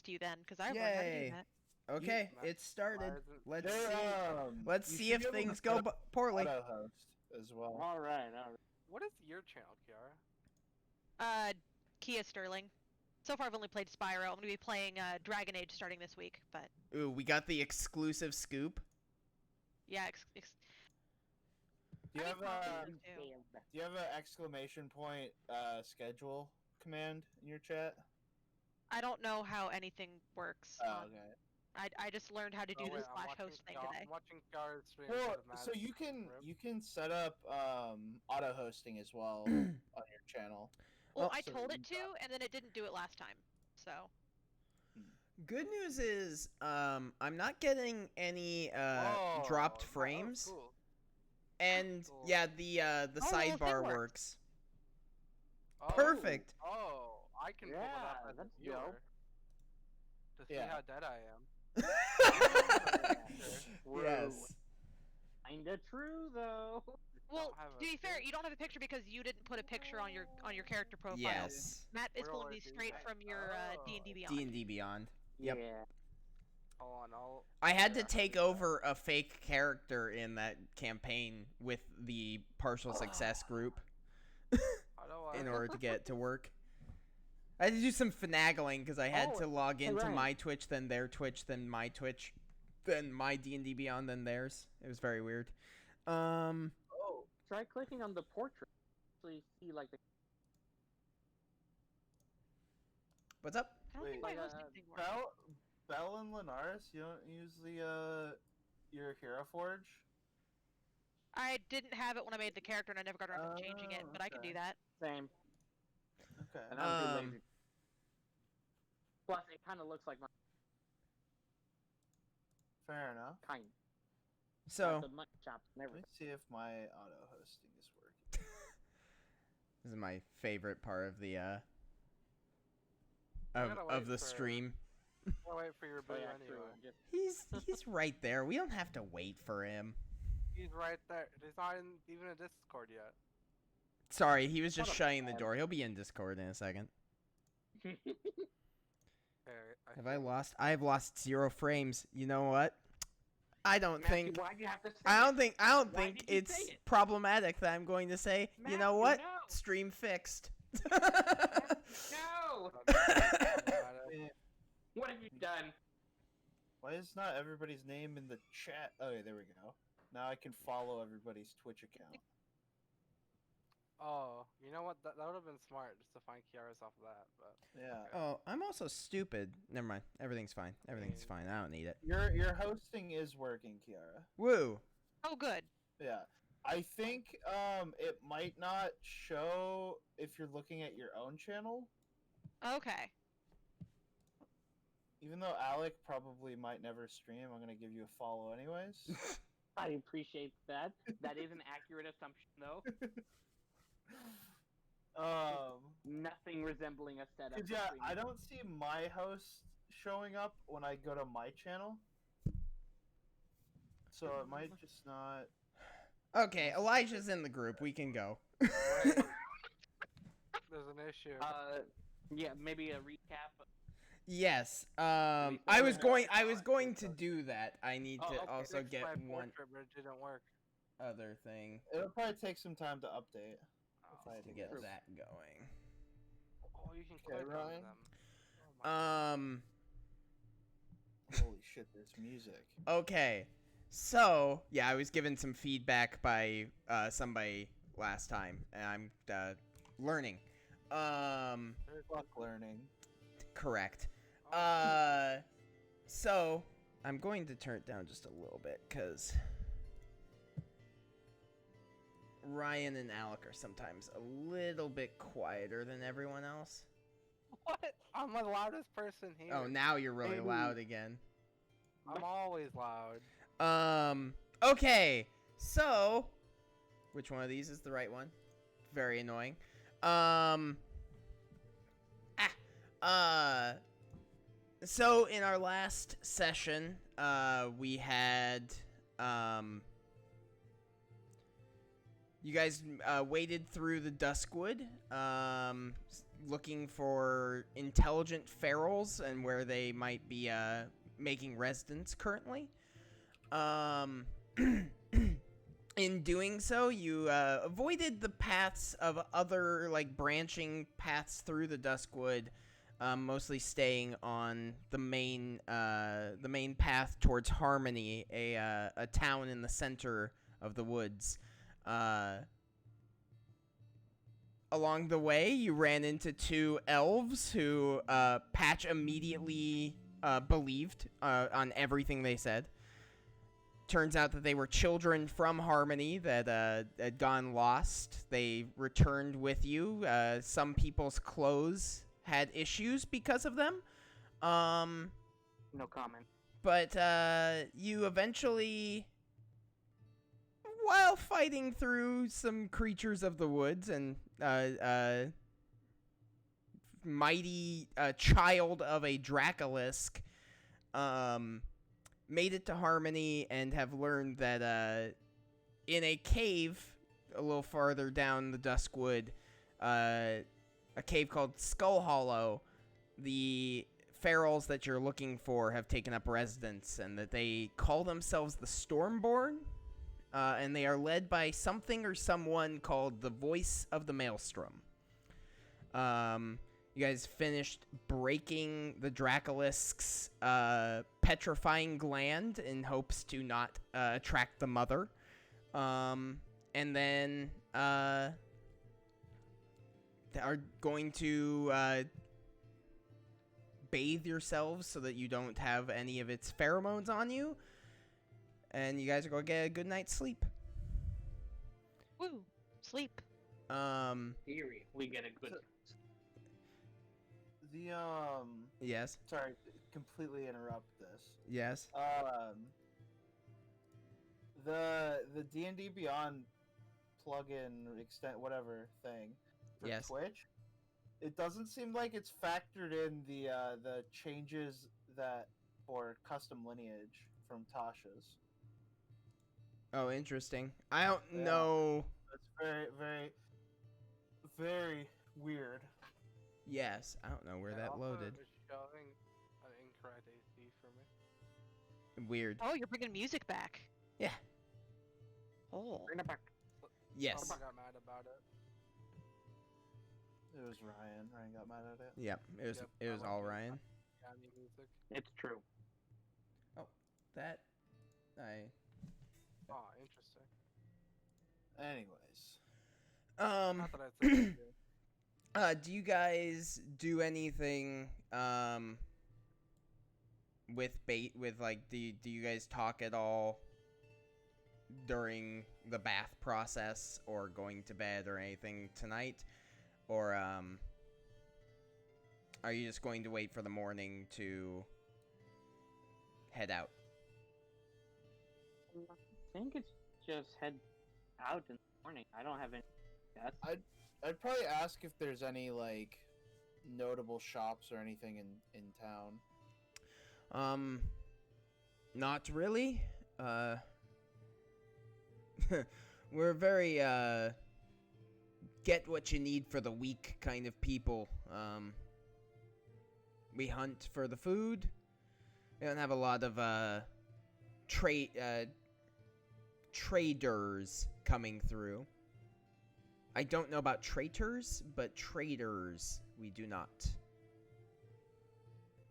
to you then, because I learned how to do Yay. that. Okay, You- it started. Let's They're, see. Let's you see should if be able to things set go up poorly. auto host as well. All right. What is your channel, Kiara? Kia Sterling. So far, I've only played Spyro. I'm gonna be playing Dragon Age starting this week, but Ooh, we got the exclusive scoop. yeah. Do you I have mean, a those two. Do you have an exclamation point schedule command in your chat? I don't know how anything works. Oh, okay. I just learned how to do Oh, the wait, I'm /host thing watching today. I'm watching Kiara's stream. Well, instead of so Matt's. you can set up auto hosting as well on your channel. Well, Well, I so told you it to, and then it didn't do it last time. So Good news is, I'm not getting any Whoa, dropped that was frames, cool. and Cool. yeah, the Oh, the little sidebar thing works. Oh, Perfect. Oh, I can pull it Yeah, up as a that's viewer dope. to see Yeah. how dead I am. Yes. Kinda true though. well, have to a be fair, thing. you don't have a picture because you didn't put a picture on your character profile. Yes. Matt is Where pulling will I these do straight that? from your D&D Beyond. D&D Beyond. Yep. Yeah. Hold on, I'll. I had to figure out how take do that. over a fake character in that campaign with the partial success group How do I? in order to get it to work. I had to do some finagling because I had Oh, to log hey, into Ryan. my Twitch, then their Twitch, then my Twitch, then my D&D Beyond, then theirs. It was very weird. Oh, Try clicking on the portrait. So you see like the What's up? I don't think Wait, my hosting thing works. Bell and Linares, you don't use your Hero Forge? I didn't have it when I made the character, and I never got around to changing it, but I can do okay. that. same. Okay. And I'm too Um, lazy. Plus, it kind of looks like my Fair enough. kind. So, The mutton chops and Let me everything. see if my auto hosting is working. this is my favorite part of the gotta of wait the for- stream. I'll wait for your Oh, boo yeah, anyway. true. Just He's right there. We don't have to wait for him. He's right there. He's not even in Discord yet. Sorry, he was just What a shutting the bad- door. He'll be in Discord in a second. Okay, Have I lost? I have lost 0 frames. You know what? I don't Matthew, think. why'd you have to say I don't it? think. I don't Why think did you it's say it? problematic that I'm going to say. You know Matthew, what? no. Stream fixed. No! Eh, What have you done? Why is not everybody's name in the chat? Oh, yeah, there we go. Now I can follow everybody's Twitch account. Oh, you know what? That would have been smart just to find Kiara's off of that, but Yeah. Oh, I'm also stupid. Never mind. Everything's fine. Everything's fine. I don't need it. Your hosting is working, Kiara. Woo. Oh, good. Yeah. I think it might not show if you're looking at your own channel. Okay. Even though Alec probably might never stream, I'm gonna give you a follow anyways. I appreciate that. That is an accurate assumption, though. Nothing resembling a setup. 'Cause, for yeah, streaming. I don't see my host showing up when I go to my channel. So it might just not. Okay, Elijah's in the group. We can go. there's an issue. Yeah, maybe a recap. Yes. Before I was we- going to do that. I need Oh, to okay. also Fixed get my one portrait, but it didn't work. other thing It'll probably take some time to update. Oh, I had to to get guess. that going. oh, you can Okay, click on Ryan. them. Oh my Holy shit, there's music. Okay. So, yeah, I was given some feedback by somebody last time, and I'm learning. Fuck learning. Correct. God. So I'm going to turn it down just a little bit because Ryan and Alec are sometimes a little bit quieter than everyone else. What? I'm the loudest person here. Oh, now you're really Maybe. loud again. I'm always loud. Okay. So, which one of these is the right one? Very annoying. So in our last session, we had, you guys waded through the Duskwood, looking for intelligent ferals and where they might be making residence currently. In doing so, you avoided the paths of other like branching paths through the Duskwood, mostly staying on the main path towards Harmony, a town in the center of the woods. Along the way, you ran into two elves who Patch immediately believed on everything they said. Turns out that they were children from Harmony that had gone lost. They returned with you. Some people's clothes had issues because of them. No comment. But you eventually, while fighting through some creatures of the woods and mighty child of a Dracolisk, made it to Harmony and have learned that in a cave a little farther down the Duskwood, a cave called Skull Hollow, the ferals that you're looking for have taken up residence, and that they call themselves the Stormborn, and they are led by something or someone called the Voice of the Maelstrom. You guys finished breaking the Dracolisk's petrifying gland in hopes to not attract the mother. And then are going to bathe yourselves so that you don't have any of its pheromones on you. And you guys are going to get a good night's sleep. Woo! Sleep. Theory, we get a good. The Yes. sorry, to completely interrupt this. Yes. The D&D Beyond plugin extent whatever thing for Yes. Twitch, it doesn't seem like it's factored in the changes that for custom lineage from Tasha's. Oh, interesting. I don't Yeah. know. It's very, very, very weird. Yes, I don't know where And that also loaded. it's showing an incorrect AC for me. Weird. Oh, you're bringing music back. Yeah. Oh. Bring it back. Yes. I got mad about it. It was Ryan. Ryan got mad at it. Yep. It was. Yep, It was I all like it. Ryan. Yeah, new music. It's true. That. I. Oh, interesting. Anyways, Not that I said it. Do you guys do anything with like do you guys talk at all during the bath process or going to bed or anything tonight, or are you just going to wait for the morning to head out? I think it's just head out in the morning. I don't have any. Yes. I'd probably ask if there's any like notable shops or anything in town. Not really. We're very get what you need for the week kind of people. We hunt for the food. We don't have a lot of traders coming through. I don't know about traitors, but traders we do not.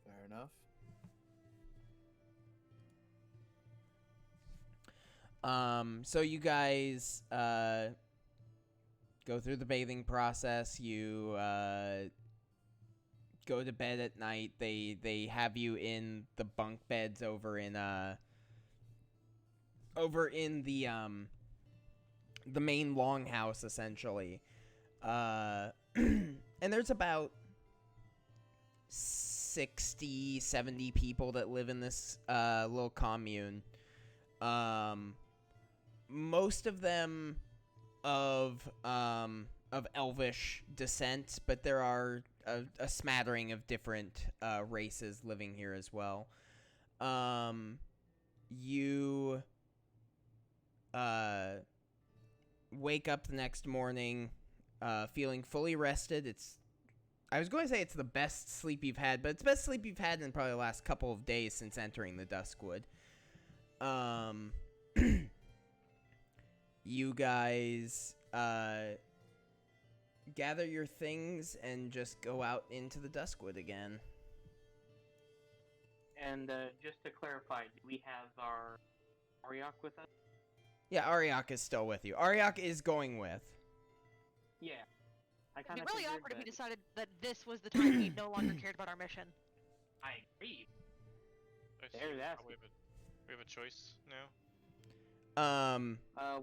Fair enough. So you guys go through the bathing process. You go to bed at night. They have you in the bunk beds over in the main longhouse, essentially. And there's about 60, 70 people that live in this little commune. Most of them of elvish descent, but there are a smattering of different races living here as well. You wake up the next morning feeling fully rested. It's I was going to say it's the best sleep you've had, but it's the best sleep you've had in probably the last couple of days since entering the Duskwood. You guys gather your things and just go out into the Duskwood again. And just to clarify, do we have our Ariok with us? Yeah, Ariok is still with you. Ariok is going with. Yeah. I It'd kind be of really figured awkward if we that- decided that this was the time we no longer cared about our mission. I agree. I There, see. that's- We have a choice now.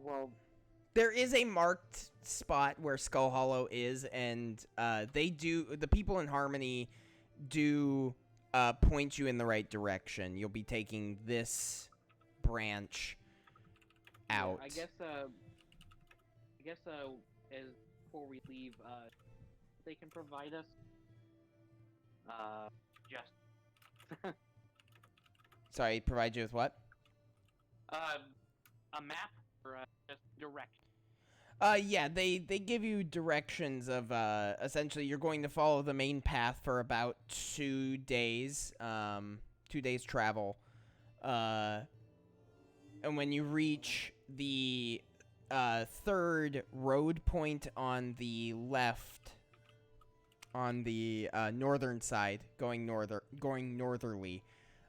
Well, There is a marked spot where Skull Hollow is, and the people in Harmony do point you in the right direction. You'll be taking this branch out. Yeah, I guess, as before we leave, they can provide us, just, Sorry, provide you with what? a map or just direct. Yeah, they give you directions of, essentially you're going to follow the main path for about 2 days, 2 days travel. And when you reach the, third road point on the left, on the, northern side, going northerly,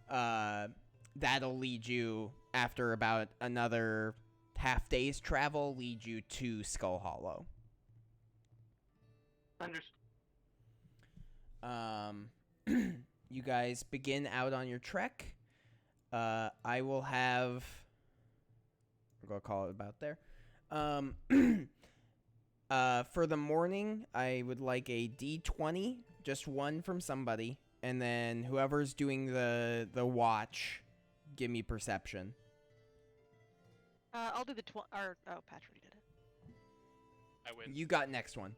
that'll lead you, after about another half day's travel, lead you to Skull Hollow. Understood. You guys begin out on your trek. I will have... I'm going to call it about there. For the morning, I would like a D20, just one from somebody, and then whoever's doing the watch, give me perception. I'll do the oh, Patch already did it. I win. You got next one.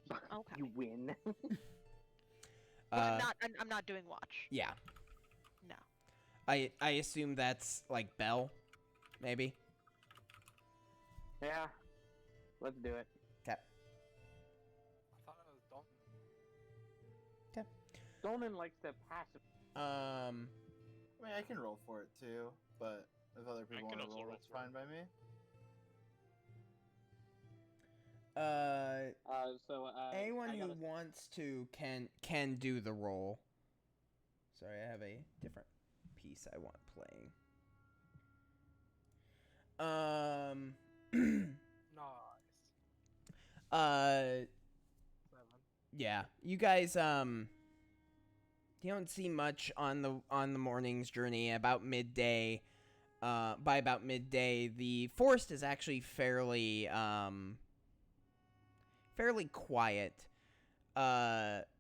Okay. You win. But I'm not doing watch. Yeah. No. I assume that's like Bell, maybe. Yeah. Let's do it. Okay. I thought it was Dalton. Dolman likes to passive. I mean, I can roll for it too, but if other people can want to also roll, roll it's for it. fine by me. Anyone I who gotta- wants to can do the roll. Sorry, I have a different piece I want playing. Nice. 7. Yeah, you guys you don't see much on the morning's journey. About midday, by about midday, the forest is actually fairly quiet.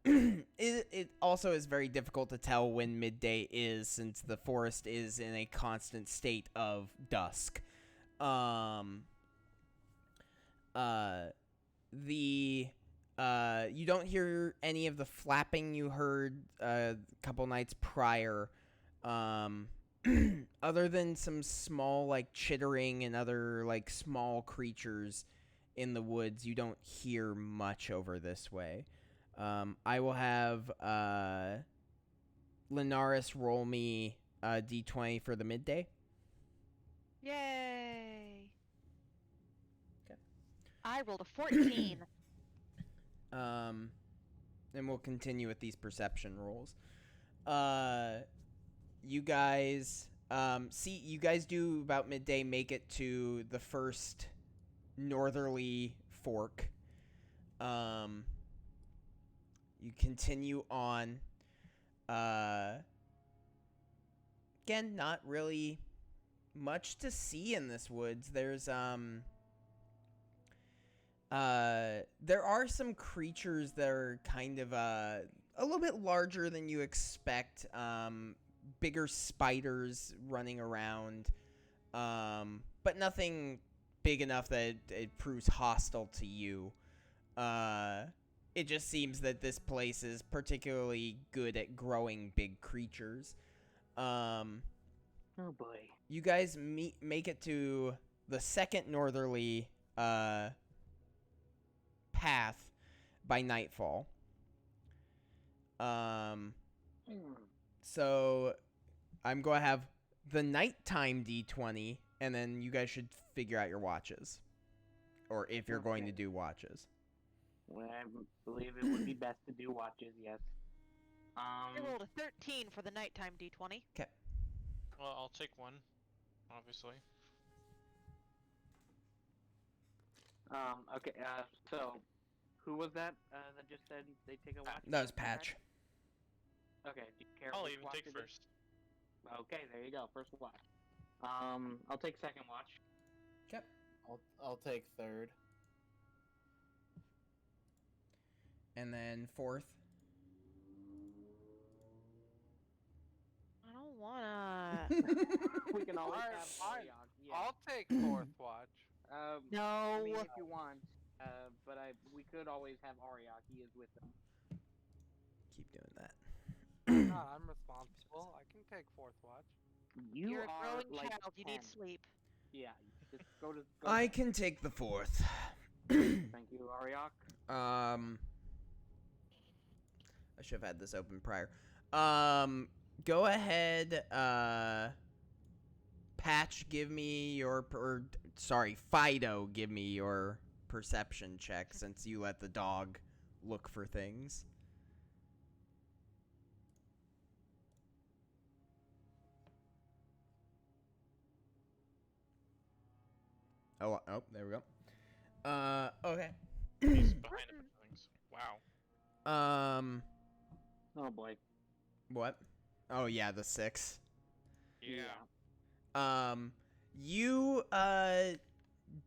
It also is very difficult to tell when midday is, since the forest is in a constant state of dusk. You don't hear any of the flapping you heard a couple nights prior, other than some small, like, chittering and other, like, small creatures in the woods. You don't hear much over this way. I will have Linaris roll me a d20 for the midday. Yay! Okay. I rolled a 14. And we'll continue with these perception rolls. You guys, you guys do about midday make it to the first northerly fork. You continue on. Again, not really much to see in this woods. There's, there are some creatures that are kind of, a little bit larger than you expect. Bigger spiders running around. But nothing big enough that it proves hostile to you. It just seems that this place is particularly good at growing big creatures. Oh boy. You guys make it to the second northerly path by nightfall. So I'm going to have the nighttime D20, and then you guys should figure out your watches. Or if you're going to Okay. do watches. Well, I believe it would be best to do watches, yes. I rolled a 13 for the nighttime d20. Well, I'll take one, obviously. Okay, so, who was that, that just said they take a watch? That was Patch. Okay, do you care I'll which even watch take it is? first. Okay, there you go, first watch. I'll take second watch. Okay. I'll take third. And then fourth. I don't wanna. We can always Alright, have fine. Ariok, yeah. I'll take fourth watch. I No. mean, if you want, but we could always have Ariok, he is with them. Keep doing that. No, I'm responsible. I can take fourth watch. You're a are growing like child. You 10. need sleep. Yeah, just go to. I can take the fourth. Thank you, Ariok. I should have had this open prior. Go ahead, Patch, give me your Fido, give me your perception check since you let the dog look for things. Oh, there we go. Okay. He's behind a bunch of things. Wow. Oh boy. What? Oh yeah, the 6. Yeah. You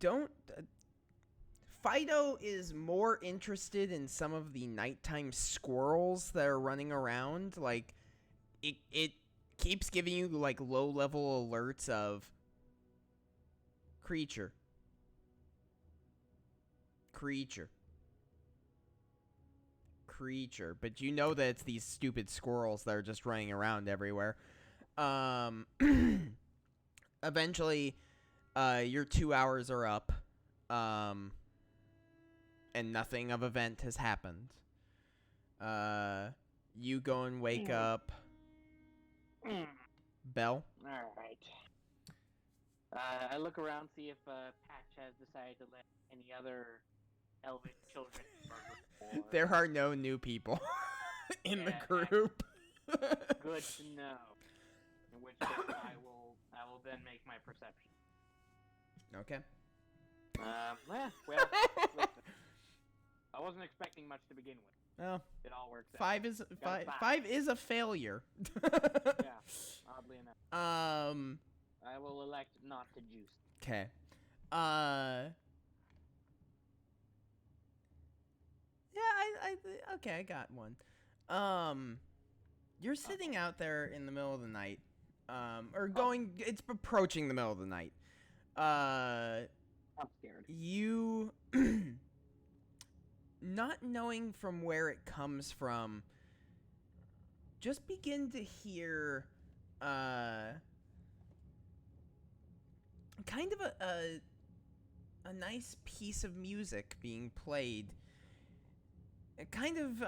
don't. Fido is more interested in some of the nighttime squirrels that are running around. Like, it keeps giving you like low level alerts of creature. But you know that it's these stupid squirrels that are just running around everywhere. Eventually, your 2 hours are up, and nothing of event has happened. You go and wake up Belle. Alright. I look around, see if Patch has decided to let any other elven children murder. There are no new people in the Yeah, group. Good to know. In which case, I will then make my perception. Okay. Well, listen, I wasn't expecting much to begin with. Well, It all works out. five is Got a five is a failure. Yeah, oddly enough. I will elect not to juice. Okay. Yeah, okay, I got one. You're sitting out there in the middle of the night. It's approaching the middle of the night. I'm scared. You not knowing from where it comes from, just begin to hear kind of a nice piece of music being played, kind of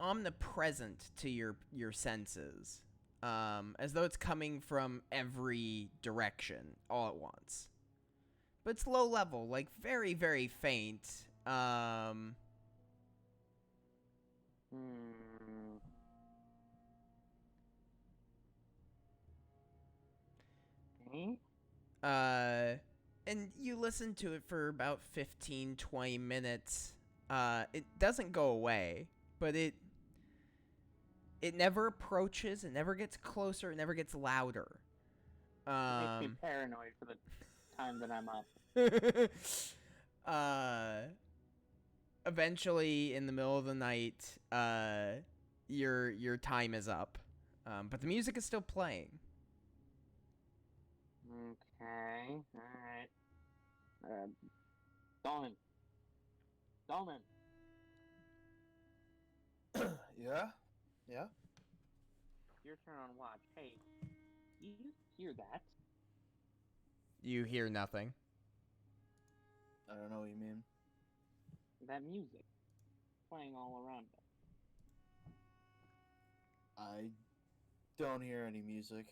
omnipresent to your senses, as though it's coming from every direction all at once. But it's low level, like very, very faint. Okay. And you listen to it for about 15, 20 minutes. It doesn't go away, but it never approaches, it never gets closer, it never gets louder. Makes me paranoid for the time that I'm up. Eventually, in the middle of the night, your time is up, but the music is still playing. Okay, alright. Dolman. Yeah? Your turn on watch. Hey, do you hear that? You hear nothing. I don't know what you mean. That music playing all around us. I don't hear any music.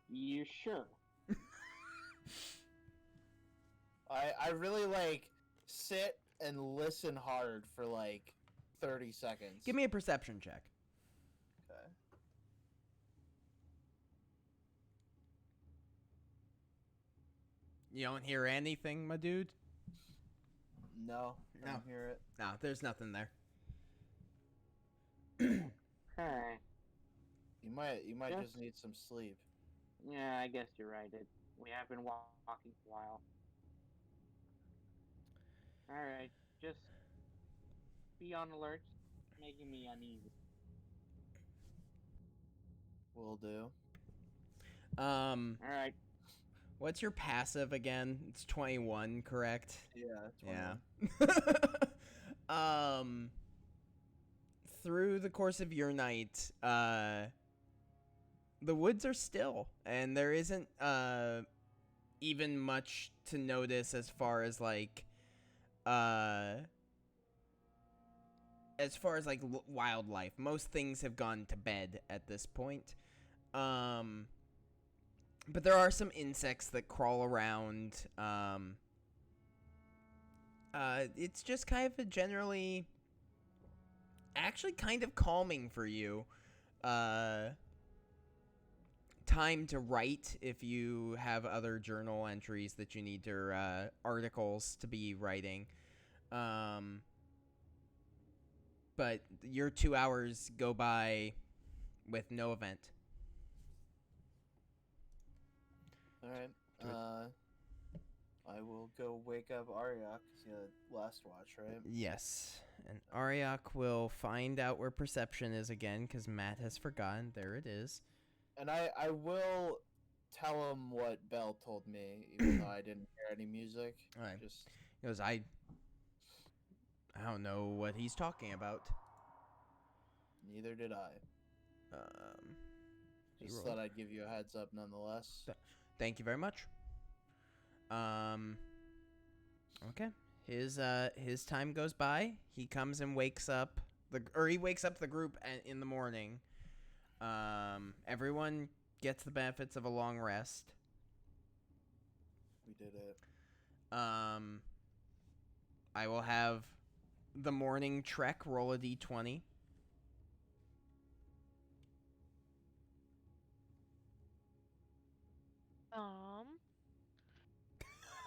You sure? I really like sit and listen hard for like 30 seconds. Give me a perception check. Okay. You don't hear anything, my dude? No, I No. don't hear it. No, there's nothing there. Alright. You might Yes. just need some sleep. Yeah, I guess you're right. We have been walking for a while. Alright, just be on alert. Making me uneasy. Will do. Alright. What's your passive again? It's 21, correct? Yeah. 21. Yeah. Through the course of your night, the woods are still, and there isn't even much to notice as far as like wildlife. Most things have gone to bed at this point. But there are some insects that crawl around. It's just kind of a generally actually kind of calming for you. Time to write if you have other journal entries that you need or articles to be writing. But your 2 hours go by with no event. Alright. I will go wake up Aryak. He's the last watch, right? Yes. And Ariok will find out where perception is again, because Matt has forgotten. There it is. And I will tell him what Belle told me, even though I didn't hear any music. Alright. Just He goes, I don't know what he's talking about. neither did I. he Just rolled. thought I'd give you a heads up nonetheless. Thank you very much. Okay. His time goes by. He comes and wakes up he wakes up the group in the morning. Everyone gets the benefits of a long rest. We did it. I will have the morning trek roll a d20.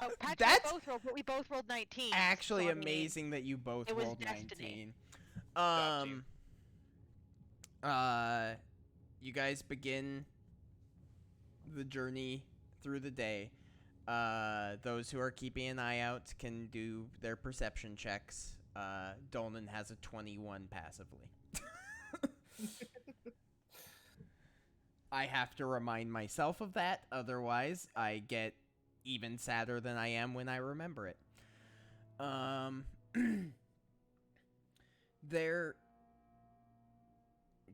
Oh, Patrick That's- and I both rolled, but we both rolled 19. Actually so, I mean, amazing that you both it was rolled destiny. 19. Got you. You guys begin the journey through the day. Those who are keeping an eye out can do their perception checks. Dolnan has a 21 passively. I have to remind myself of that, otherwise I get even sadder than I am when I remember it.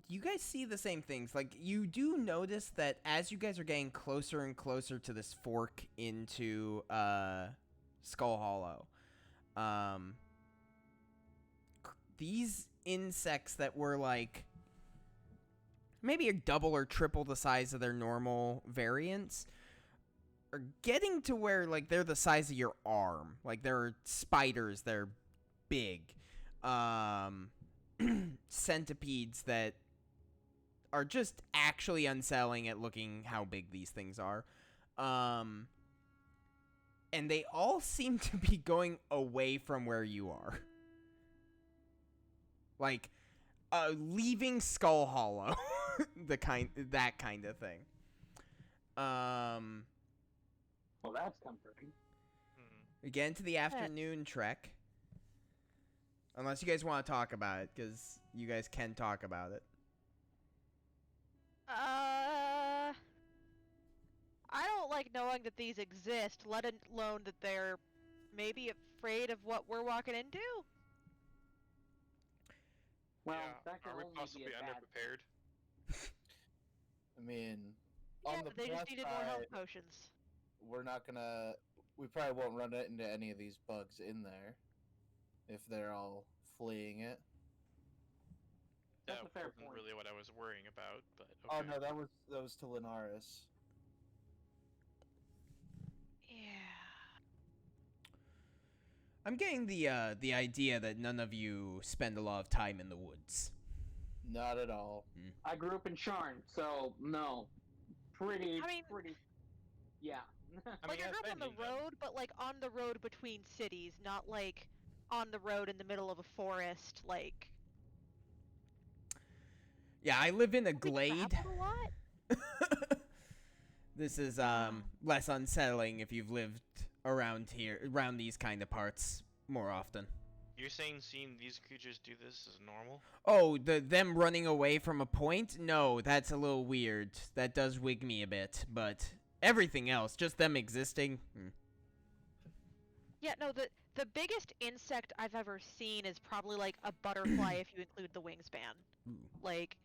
You guys see the same things. Like, you do notice that as you guys are getting closer and closer to this fork into Skull Hollow, these insects that were like maybe a double or triple the size of their normal variants are getting to where like they're the size of your arm. Like, they're spiders, they're big. Centipedes that are just actually unsettling at looking how big these things are. And they all seem to be going away from where you are. Like, leaving Skull Hollow. That kind of thing. Well, that's comforting. Hmm. We get into the afternoon trek. Unless you guys want to talk about it, because you guys can talk about it. I don't like knowing that these exist, let alone that they're maybe afraid of what we're walking into. Well, Yeah. that could Are we only possibly be a bad. underprepared? I mean, Yeah, on the but they plus just needed more health side, potions. we're not gonna. We probably won't run into any of these bugs in there if they're all fleeing it. That's That a fair wasn't point. really what I was worrying about, but Oh okay. no, that was to Linares. Yeah. I'm getting the idea that none of you spend a lot of time in the woods. Not at all. I grew up in Sharn, so no. Pretty, I mean- yeah. I Like, mean, I grew up I've on been the in them. road, but, like, on the road between cities, not, like, on the road in the middle of a forest, like... Yeah, I live in a We glade. traveled a lot? This is Wow. less unsettling if you've lived around these kind of parts more often. You're saying seeing these creatures do this is normal? Oh, them running away from a point? No, that's a little weird. That does wig me a bit, but everything else, just them existing. Yeah, no, the biggest insect I've ever seen is probably, like, a butterfly if you include the wingspan. Ooh. Like,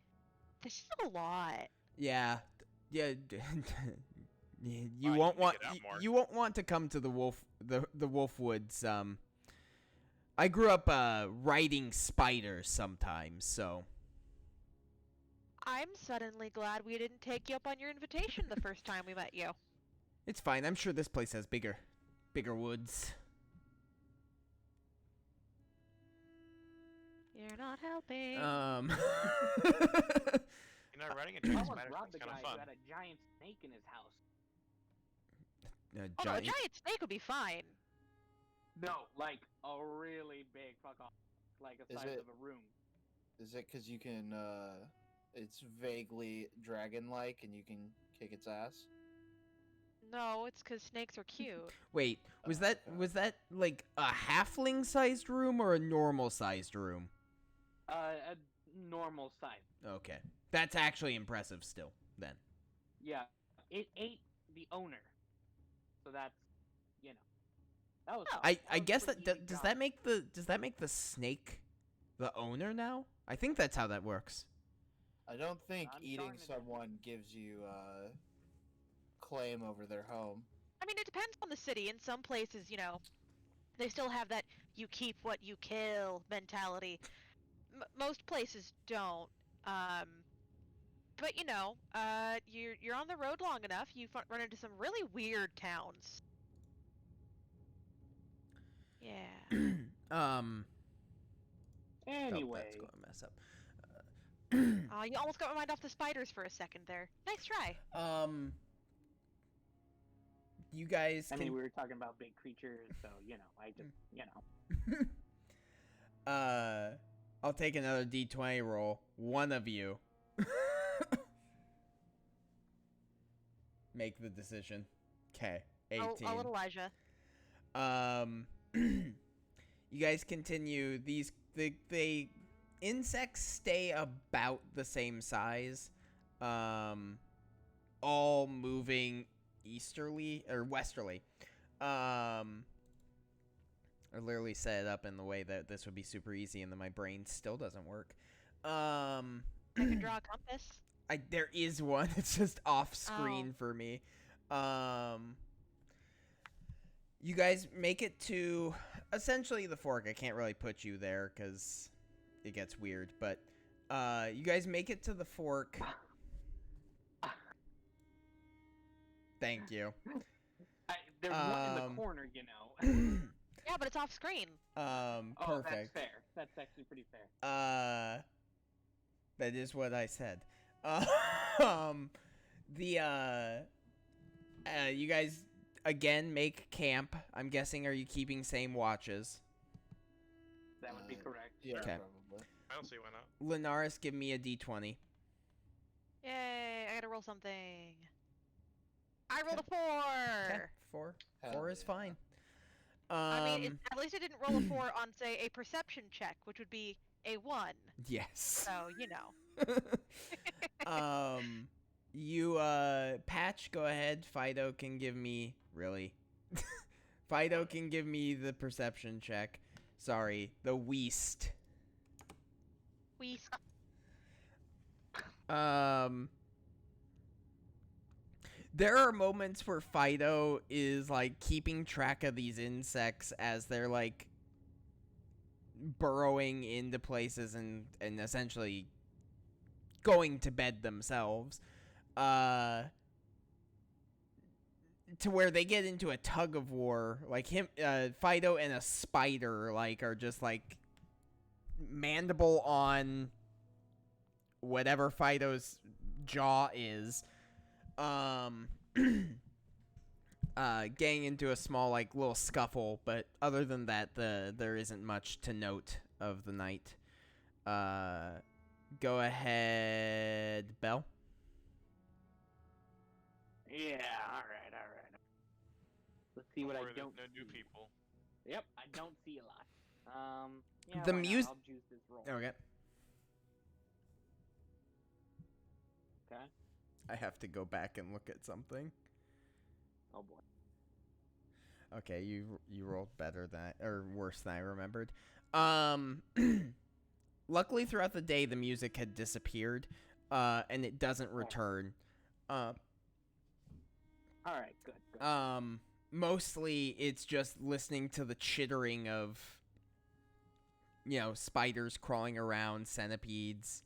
this is a lot. Yeah, yeah. You I won't need to want get out more. you won't want to come to the wolf woods. I grew up riding spiders sometimes, so I'm suddenly glad we didn't take you up on your invitation the first time we met you. it's fine. I'm sure this place has bigger woods. You're not helping. You're not riding a giant Someone spider. robbed the It's kind guy of fun. who had a giant snake in his house. Oh no, a giant snake would be fine. No, like a really big fuck off, like the Is size it- of a room. Is it because you can? It's vaguely dragon-like, and you can kick its ass. No, it's because snakes are cute. Wait, was Oh, that like a halfling-sized room or a normal-sized room? A normal size. Okay, that's actually impressive. Still, then. Yeah, it ate the owner. So that's, you know, that was. Oh. I that was guess pretty that easy does job. that make the snake the owner now? I think that's how that works. I don't think I'm eating starting to do- someone gives you claim over their home. I mean, it depends on the city. In some places, you know, they still have that "you keep what you kill" mentality. Most places don't. But you know, you're on the road long enough, you run into some really weird towns. Yeah. Anyway, that's going to mess up. Oh, you almost got my mind off the spiders for a second there. Nice try. You guys I can mean, we were talking about big creatures, so you know, I just, you know. I'll take another D20 roll. One of you make the decision. Okay, 18. I'll let Elijah. You guys continue. The insects stay about the same size. All moving easterly or westerly. I literally set it up in the way that this would be super easy, and then my brain still doesn't work. I can draw a compass. There is one. It's just off screen for me. You guys make it to essentially the fork. I can't really put you there because it gets weird. But you guys make it to the fork. Thank you. There's one in the corner, you know. Yeah, but it's off screen. Oh, Perfect. that's fair. That's actually pretty fair. That is what I said. You guys again make camp. I'm guessing, are you keeping same watches? That would be correct. Yeah, Okay. probably. I don't see why not. Linares, give me a D20. Yay! I gotta roll something. I rolled a 4. Okay, 4. Hell 4 is yeah. fine. I mean, at least I didn't roll a 4 on, say, a perception check, which would be a 1. Yes. So, you know. You Patch, go ahead. Fido can give me Fido can give me the perception check. Sorry, the Weast. There are moments where Fido is like keeping track of these insects as they're like burrowing into places and essentially going to bed themselves. To where they get into a tug of war, like Fido and a spider, like, are just like mandible on whatever Fido's jaw is, getting into a small, like, little scuffle, but other than that, there isn't much to note of the night. Go ahead, Belle. Yeah, alright. Let's see what I Or don't no new see. people. Yep, I don't see a lot. Yeah, The why not? mus- I'll juice this roll. Okay. Okay. I have to go back and look at something. Oh boy. Okay, you rolled better than or worse than I remembered. Luckily, throughout the day, the music had disappeared, and it doesn't return. Alright, good. Mostly it's just listening to the chittering of, spiders crawling around, centipedes,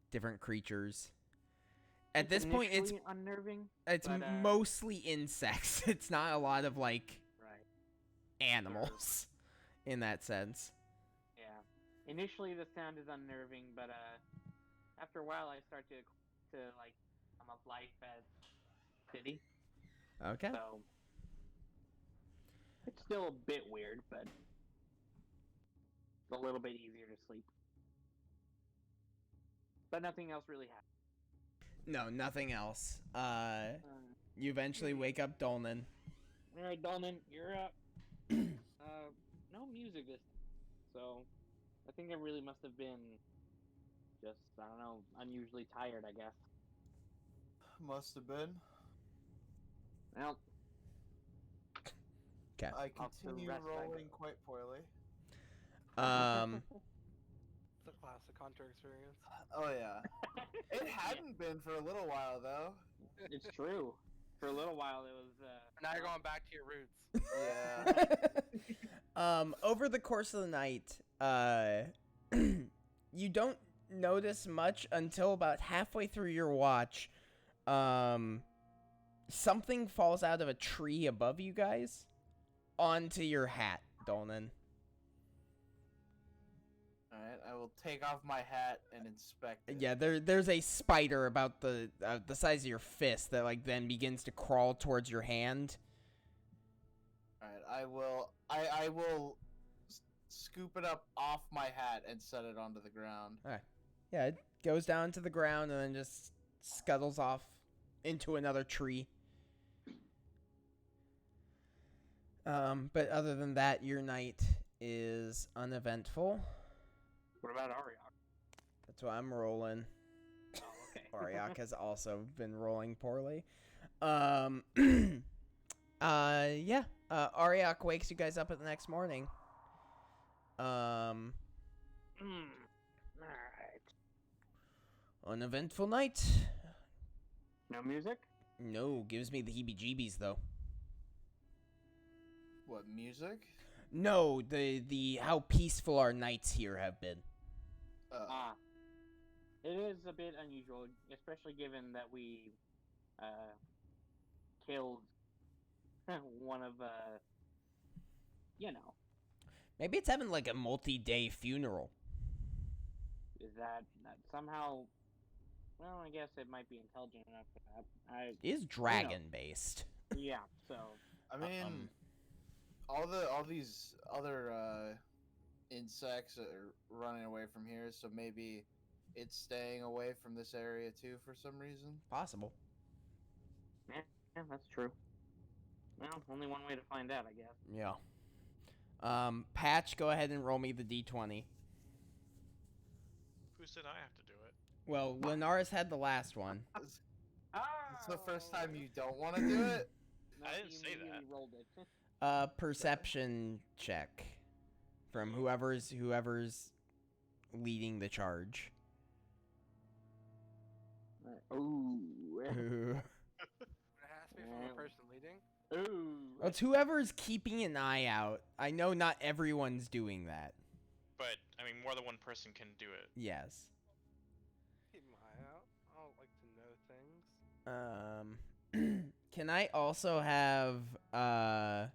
different creatures. At this point, it's unnerving. It's but, mostly insects. It's not a lot of, like, right. animals in that sense. Yeah. Initially, the sound is unnerving, but after a while, I start to like come up life as city. Okay. So it's still a bit weird, but it's a little bit easier to sleep. But nothing else really happens. No, nothing else. You eventually wake up Dolnan. Alright, Dolman, you're up. No music this time. So I think I really must have been just, I don't know, unusually tired, I guess. Must have been. Well, Okay. I Off to continue rest I rolling go. quite poorly. It's a classic hunter experience. Oh yeah. It hadn't been for a little while though. it's true. For a little while, it was. Now you're going back to your roots. Yeah. Over the course of the night, you don't notice much until about halfway through your watch. Something falls out of a tree above you guys onto your hat, Dolnan. Alright, I will take off my hat and inspect it. Yeah, there's a spider about the size of your fist that, like, then begins to crawl towards your hand. Alright, I will scoop it up off my hat and set it onto the ground. Yeah, it goes down to the ground and then just scuttles off into another tree. But other than that, your night is uneventful. What about Ariok? That's why I'm rolling. Oh, okay. Ariok has also been rolling poorly. Yeah. Ariok wakes you guys up at the next morning. Alright. Uneventful night. No music? No, gives me the heebie-jeebies though. What, music? No, the how peaceful our nights here have been. It is a bit unusual, especially given that we killed one of Maybe it's having like a multi-day funeral. is that somehow? Well, I guess it might be intelligent enough for that. It is dragon-based. Yeah. So I mean, all these other insects are running away from here, so maybe it's staying away from this area too for some reason. Possible. yeah, that's true. Well, only one way to find out, I guess. Yeah. Patch, go ahead and roll me the d20. Who said I have to do it? Well, Linaris had the last one. It's the first time you don't want to do it. No, I didn't he say immediately that. Rolled it. Perception check from whoever's leading the charge. Ooh. Ooh. It has to be from the person leading. Ooh. Well, it's whoever's keeping an eye out. I know not everyone's doing that. But I mean, more than one person can do it. Yes. Keep my eye out. I don't like to know things. Can I also have I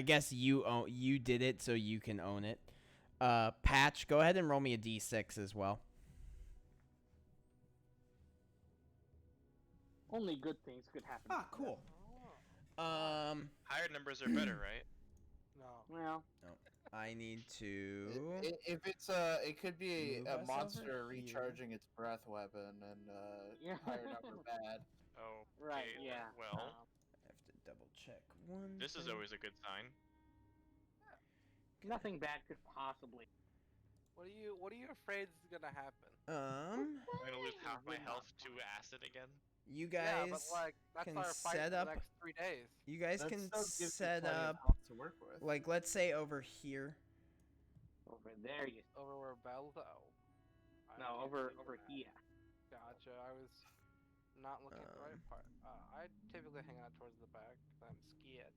guess you did it, so you can own it. Patch, go ahead and roll me a d6 as well. Only good things could happen. Ah, cool. Oh, Higher numbers are better, right? no. Well, I need to. If it's it could be Move a us monster over here. recharging its breath weapon, and Yeah. higher number bad. Oh, right, yeah. Well, I have to double check one. this is thing. always a good sign. Nothing bad could possibly. What are you afraid is gonna happen? I'm gonna lose half my We're not health to acid again. You Yeah, guys but like that's can our fight set for up. the next 3 days. You guys That can still gives you set plenty of up. health to work with. Like, let's say over here. Over there, you. Over where Bell's No, over here. Gotcha. I was not looking at the right part. I typically hang out towards the back. 'Cause I'm scared.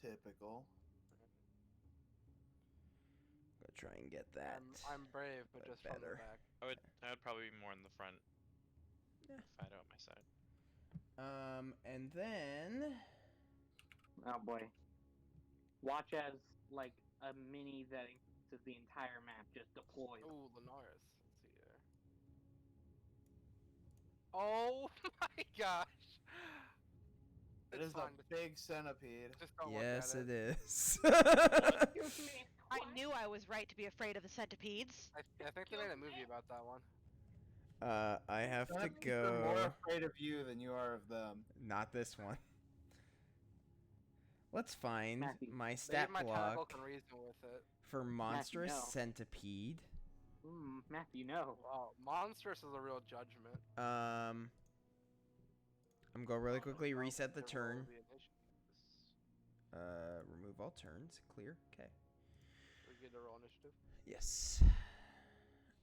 Typical. Go try and get that. I'm brave, but just from better. the back. I would probably be more in the front. Yeah. If I had it on my side. And then Oh boy. Watch as like a mini that encompasses the entire map just deploys. Ooh, Linares. Let's see here. Oh my gosh! It It's is fine, a big centipede. just don't yes, look at it is. Excuse me. I knew I was right to be afraid of the centipedes. I think they made a movie about that one. I have to Centipedes are more go. afraid of you than you are of them. Not this one. Let's find Matthew, my Maybe stat my tentacle block can reason with it. for monstrous no. centipede. Matthew, no. Oh, monstrous is a real judgment. I'm gonna really quickly reset the To roll turn. the initiative. Remove all turns. Clear. Okay. We get to roll initiative. Yes.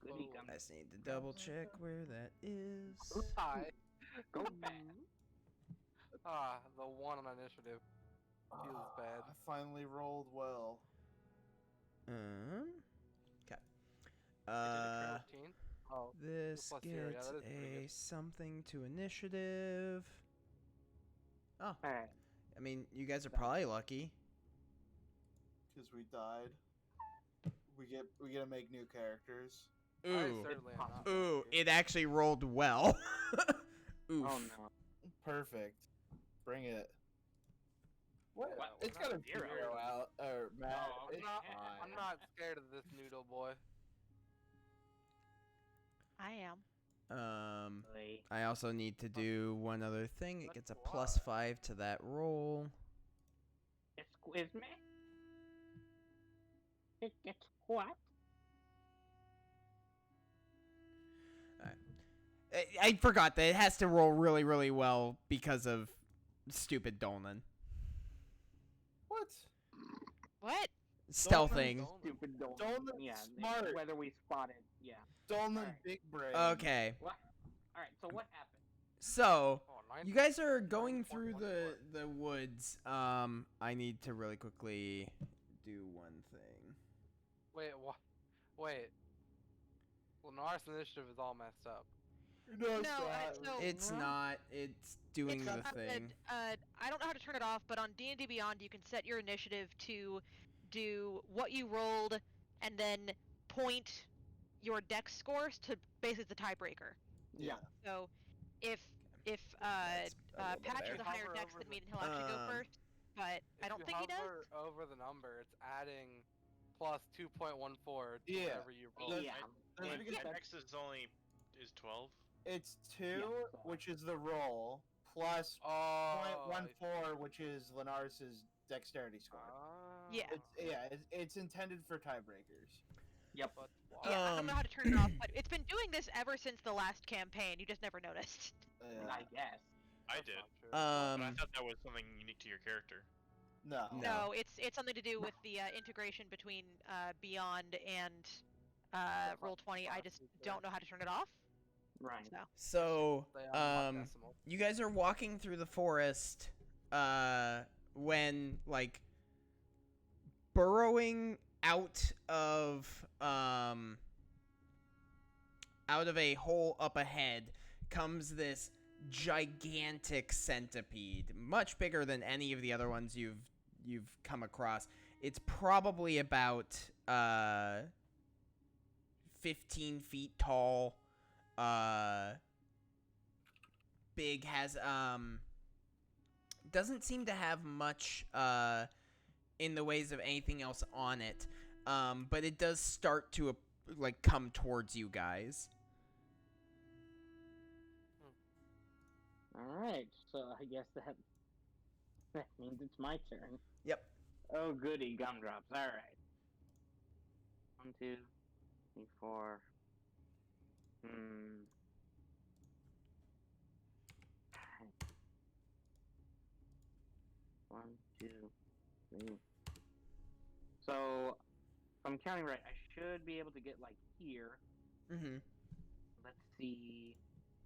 Goody Oh. gum. I just need to double check where that is. Hi. Go back. Ah, the one on initiative. Feels bad. I finally rolled well. Okay. I did a 13. Oh, This plus 0, yeah, gets that is pretty a good. something to initiative. Oh, Alright. I mean, you guys are probably lucky. Because we died. We get to make new characters. I Ooh, certainly am not. ooh, it actually rolled well. Oof. Oh no. Perfect. Bring it. What? Yeah, It's we're got a not zero. zero out. Or Matt. No, it's fine. I'm not scared of this noodle boy. I am. Really. I also need to do one other thing. It gets a +5 to that roll. Excuse me? It gets what? I forgot that it has to roll really, really well because of stupid Dolnan. What? What? Stealthing. Stupid Dolan. Dolan's Yeah, smart. whether we spotted. Yeah. Dolman Alright. Big Brain. Okay. What? Alright, so what happened? So, Oh, 9. you guys are going through 9.14. the woods. I need to really quickly do one thing. Wait, what? Wait. Linares' initiative is all messed up. No, it's No, not. no. It's not. It's doing It's, the thing. I don't know how to turn it off, but on D&D Beyond, you can set your initiative to do what you rolled, and then point your dex scores to basically the tiebreaker. Yeah. So, if That's a little bit Patch better. has a higher Hover dex over than me, the- then he'll actually go first. But I don't think he does. If you hover over the number, it's adding plus 2.14 to Yeah. whatever you roll. Yeah. That's Yeah. because My dex is 12. It's 2, Yeah. which is the roll, plus Oh. 0.14, which is Linares' dexterity score. Yeah. It's intended for tiebreakers. Yep. But why? Yeah, I don't know how to turn it off, but it's been doing this ever since the last campaign. You just never noticed. I guess. I That's did. not true. But I Um, thought that was something unique to your character. No. No. No, it's something to do with the integration between Beyond and Roll20. I just don't know how to turn it off. Right. So so, They are not decimal. you guys are walking through the forest, when, like, burrowing out of a hole up ahead comes this gigantic centipede, much bigger than any of the other ones you've come across. It's probably about 15 feet tall. Big, has doesn't seem to have much in the ways of anything else on it. But it does start to come towards you guys. Alright, so I guess that means it's my turn. Yep. Oh, goody, gumdrops. Alright. 1, 2, 3, 4. 1, 2, 3. So, if I'm counting right, I should be able to get, like, here. Mm-hmm. Let's see.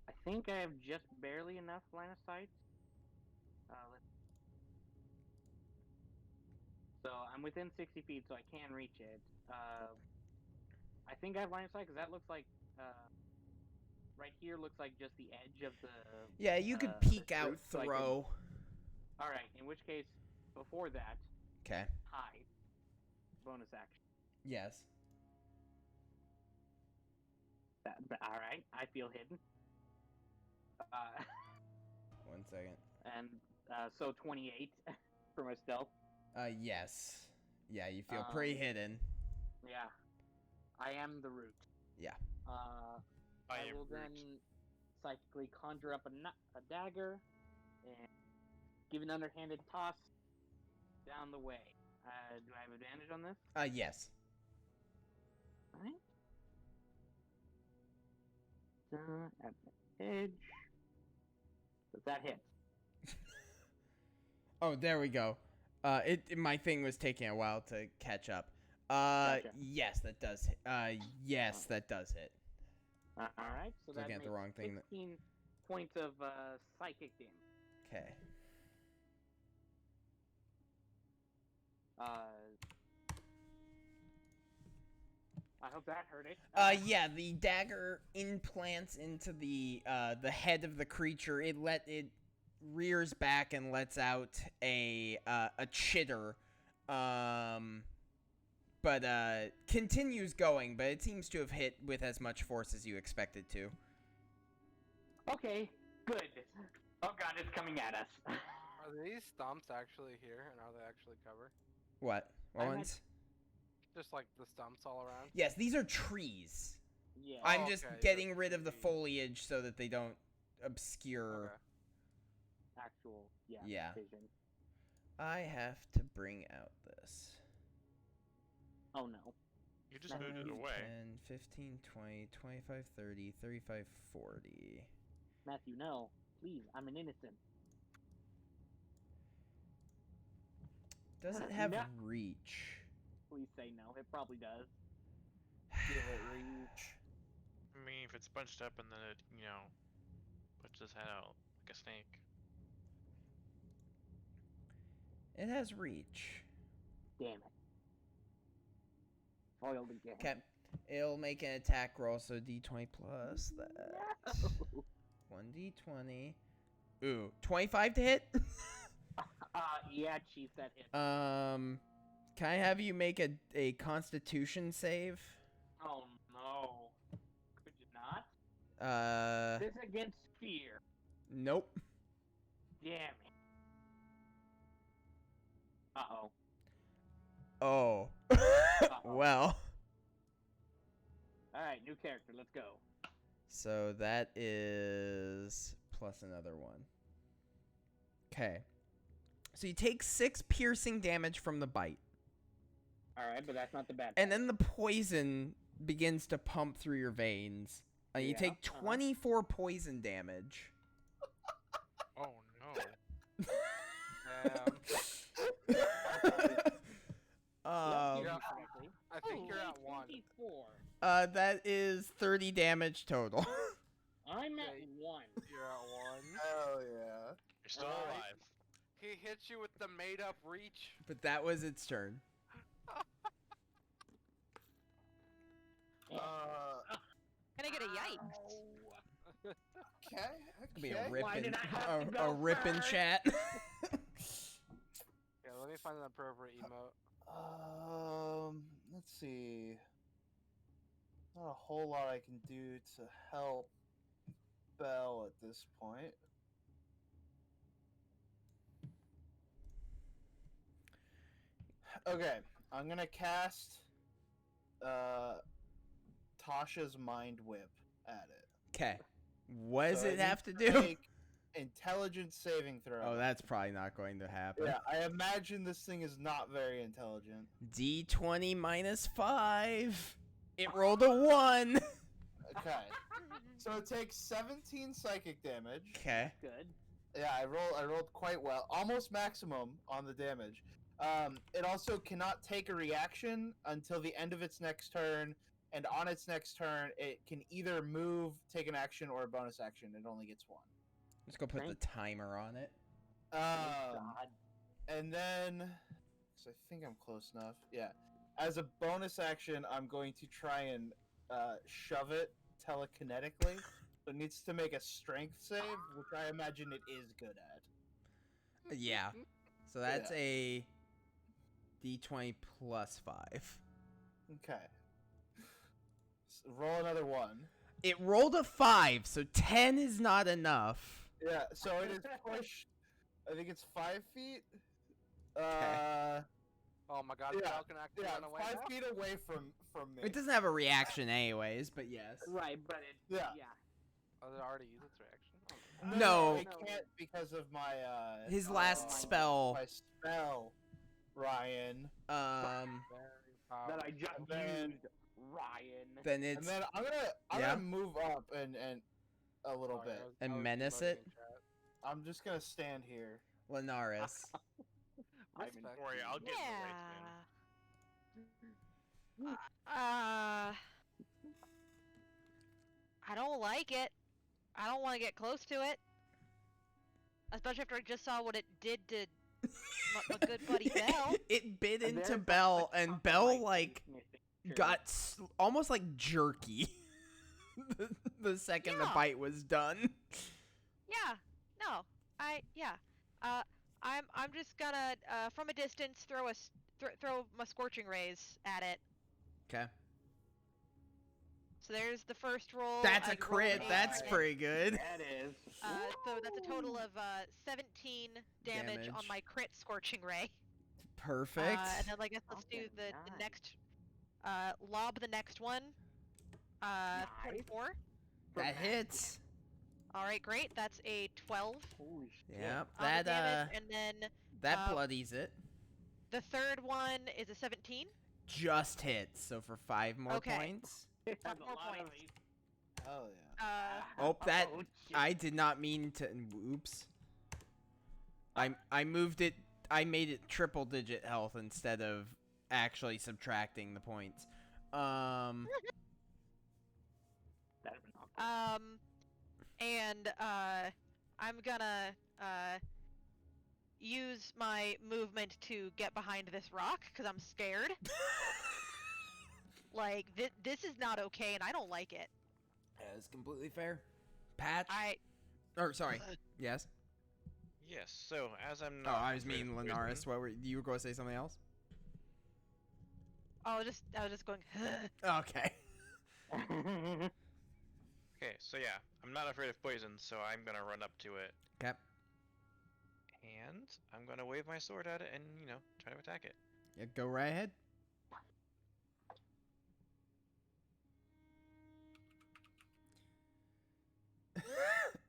I think I have just barely enough line of sight. So I'm within 60 feet, so I can reach it. I think I have line of sight because that looks like right here looks like just the edge of the. Yeah, you could peek out, fruit, so throw. All right. In which case, before that, Okay. hide. Bonus action. Yes. All right. I feel hidden. 1 second. And so 28 for my stealth. Yes. Yeah, you feel pretty hidden. Yeah. I am the root. Yeah. I will then psychically conjure up a dagger and give an underhanded toss down the way. Do I have advantage on this? Yes. Alright. At the edge. Does that hit? Oh, there we go. My thing was taking a while to catch up. Gotcha. Yes, that does hit. Yes, that does hit. Alright, so that Looking at makes the wrong thing. 16 points of psychic damage. Okay. I hope that hurt it. Yeah, the dagger implants into the head of the creature. It rears back and lets out a chitter. But continues going, but it seems to have hit with as much force as you expected to. Okay, good. Oh god, it's coming at us. Are these stumps actually here, and are they actually cover? What? What ones? Just like the stumps all around? Yes, these are trees. Yeah. I'm just okay, getting rid of the trees. foliage so that they don't obscure. Okay. Actual, Yeah. vision. I have to bring out this. Oh no. You just moved it away. 10, 15, 20, 25, 30, 35, 40. Matthew, no. Please, I'm an innocent. Does it have No. reach? Please say no. It probably does. Give it reach. I mean, if it's bunched up and then it, puts its head out like a snake. It has reach. Damn it. Foiled again. Okay. It'll make an attack roll, so d20 plus that. No. 1d20. Ooh, 25 to hit? Yeah, chief, that hit. Can I have you make a constitution save? Oh no. Could you not? This against fear. Nope. Damn it. Uh-oh. Oh. Well. Alright, new character, let's go. So that is plus another one. Okay. So you take 6 piercing damage from the bite. Alright, but that's not the bad And part. then the poison begins to pump through your veins. You Yeah, take 24 poison damage. Oh no. Damn. Let's Yeah. see correctly. I think you're at 1. 24. That is 30 damage total. I'm at Okay. 1. You're at 1. Hell yeah. You're still Alright. alive. He hits you with the made-up reach. But that was its turn. Can I get a yikes? Okay. Could be a okay. Why rippin', did I have to go a rippin' first? chat. Yeah, let me find an appropriate emote. Let's see. Not a whole lot I can do to help Belle at this point. Okay, I'm gonna cast Tasha's Mind Whip at it. Okay. What does So it I have need to do? make Intelligence saving throw. Oh, that's probably not going to happen. Yeah, I imagine this thing is not very intelligent. D20 minus 5. It rolled a 1. Okay. So it takes 17 psychic damage. Okay. Good. Yeah, I rolled quite well. Almost maximum on the damage. It also cannot take a reaction until the end of its next turn, and on its next turn, it can either move, take an action, or a bonus action. It only gets one. Let's go put Thank- the timer on it. Thank God. And then, because I think I'm close enough. Yeah. As a bonus action, I'm going to try and shove it telekinetically. So it needs to make a strength save, which I imagine it is good at. Yeah. So that's a D20 plus 5. Okay. Roll another one. It rolled a 5, so 10 is not enough. Yeah, so it is pushed. I think it's 5 feet. Oh my god, Yeah, Belle can actually Yeah, run away 5 now? feet away from me. It doesn't have a reaction anyways, but yes. Right, but it. Yeah. Oh, did it already use its reaction? Oh, No. it can't because of my His last spell. My spell, Ryan. very That I just And then- used, Ryan. Then And it's then I'm Yeah. gonna move up and a little Sorry, bit. And I was menace emoting it? in chat. I'm just gonna stand here. Linaris. Respect. Don't worry, I'll get in the way soon. Yeah. I don't like it. I don't want to get close to it. Especially after I just saw what it did to my good buddy Belle. It bit And into there's Belle, a and chunk of Belle, light like, missing, too. got almost like jerky the second the Yeah. bite was done. Yeah. No. I'm just gonna from a distance throw my scorching rays at it. Okay. So there's the first roll. That's I a rolled crit. an That's 8. pretty good. That is. So that's a total of 17 damage on Damage. my crit scorching ray. Perfect. And then I guess let's do Okay, the nice. next. Lob the next one. 24. That hits. All right, great. That's a 12 Holy shit. Yep. on the That damage, and then that bloodies it. the third one is a 17. Just hits. So for 5 more Okay. points. That's Five a more lot of points. these. Oh yeah. Oh, that Oh, shit. I did not mean to. Oops. I moved it. I made it triple digit health instead of actually subtracting the points. That'd have been awkward. And I'm gonna use my movement to get behind this rock because I'm scared. Like this is not okay, and I don't like it. That is completely fair. Patch. I Sorry. Yes. Yes, so as I'm Oh, not. I was afraid of meaning poison- Linaris. What were you were going to say something else? I was just going. Okay. Okay, so yeah, I'm not afraid of poison, so I'm gonna run up to it. Okay. And I'm gonna wave my sword at it and, try to attack it. Yeah, go right ahead.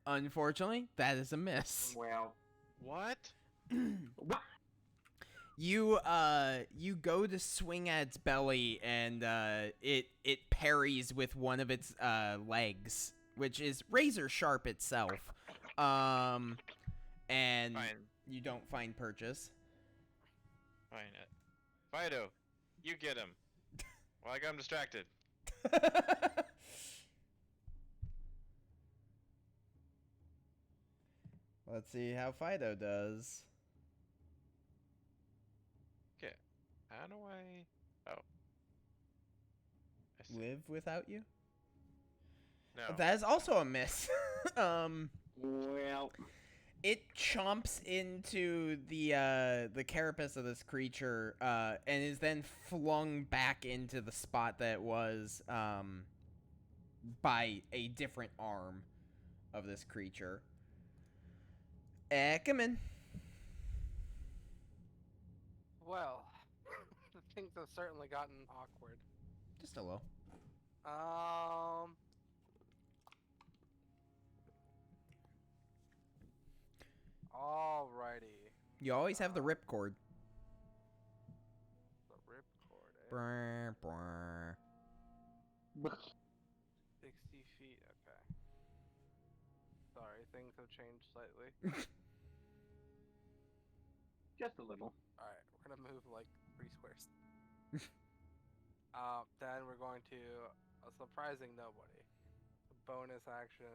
Unfortunately, that is a miss. Well, What? what? You go to swing at its belly, and it parries with one of its legs, which is razor sharp itself. And Fine. you don't find purchase. Fine. Fido, you get him. Well, I got him distracted. Let's see how Fido does. Okay. How do I... Oh. I see. live without you. No. That is also a miss. Well, It chomps into the carapace of this creature, and is then flung back into the spot that it was by a different arm of this creature. Come Well, things have certainly gotten awkward. just a little. Alrighty. You always have the ripcord. The ripcord, eh? Brr, brr. 60 feet, okay. Sorry, things have changed slightly. just a little. Alright, we're gonna move like 3 squares. Then we're going to a surprising nobody. Bonus action,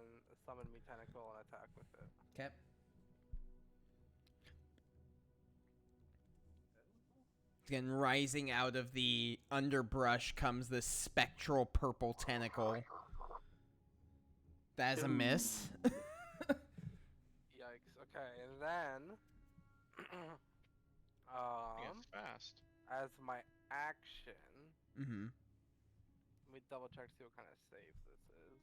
summon me tentacle and attack with it. Okay. Again, rising out of the underbrush comes this spectral purple tentacle. That is a miss. Yikes. Okay, and then It's fast. as my action, Mm-hmm. let me double check to see what kind of save this is.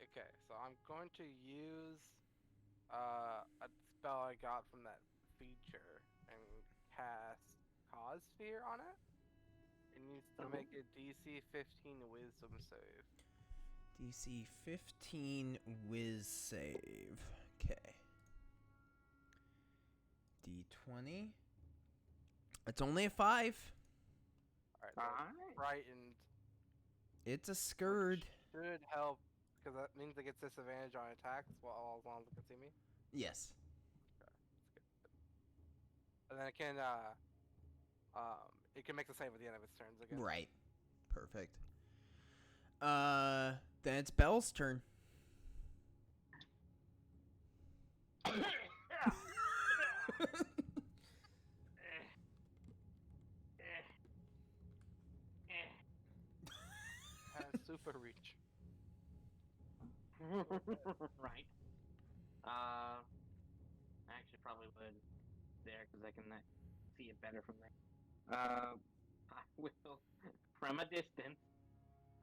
Okay, so I'm going to use a spell I got from that feature and cast Cause Sphere on it. It needs to make a DC 15 Wisdom save. DC 15 whiz save. Okay. D20. It's only a 5. Alright, Alright. frightened It's a scourge. should help because that means it gets disadvantage on attacks while as long as it can see me. Yes. And then it can make the save at the end of its turns again. Right. Perfect. Then it's Belle's turn. Has super reach. Right. I actually probably would there because I can see it better from there. I will, from a distance,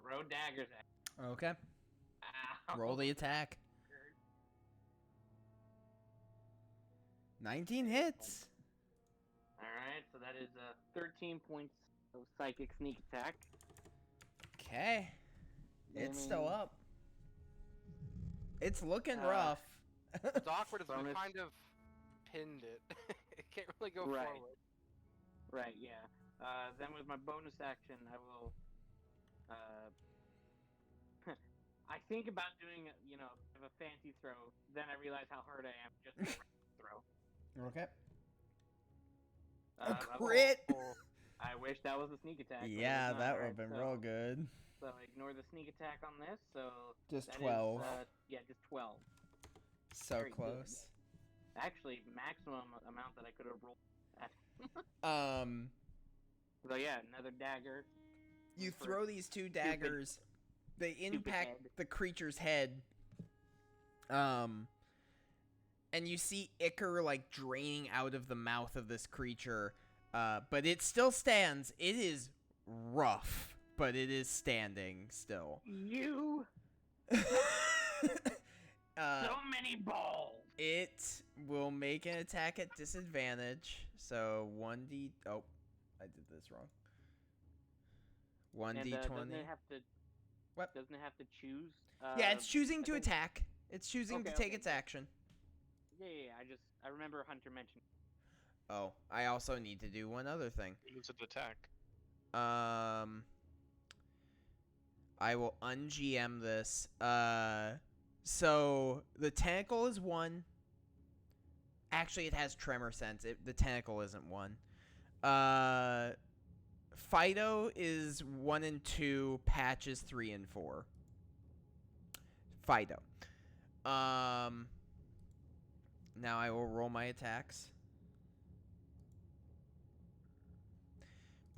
throw daggers at. Okay. Ow. Roll the attack. 19 hits. All right, so that is 13 points of psychic sneak attack. Okay. It's still up. It's looking Uh, rough. What's awkward is we Bonus. kind of pinned it. It can't really go Right. forward. Right, yeah. Then with my bonus action, I will. I think about doing, a fancy throw. Then I realize how hard I am just to throw. Okay. I A will- crit. I wish that was a sneak attack. but Yeah, it's not. that would Alright, have been so- real good. So ignore the sneak attack on this. So Just that is, 12. yeah, just 12. So very good. close. Actually, maximum amount that I could have rolled. So yeah, another dagger. You For throw these two daggers. They impact head. the creature's head. And you see ichor like draining out of the mouth of this creature. But it still stands. It is rough, but it is standing still. You so many balls. It will make an attack at disadvantage. So 1d. Oh, I did this wrong. And 1d20. doesn't it have to? What? Doesn't it have to choose? Yeah, it's choosing I to think- attack. It's choosing to Okay, take okay. its action. Yeah. I remember Hunter mentioned. Oh, I also need to do one other thing. Use it to attack. I will un-GM this. So the tentacle is 1. Actually, it has tremor sense. The tentacle isn't 1. Fido is 1 and 2. Patch is 3 and 4. Fido. Now I will roll my attacks.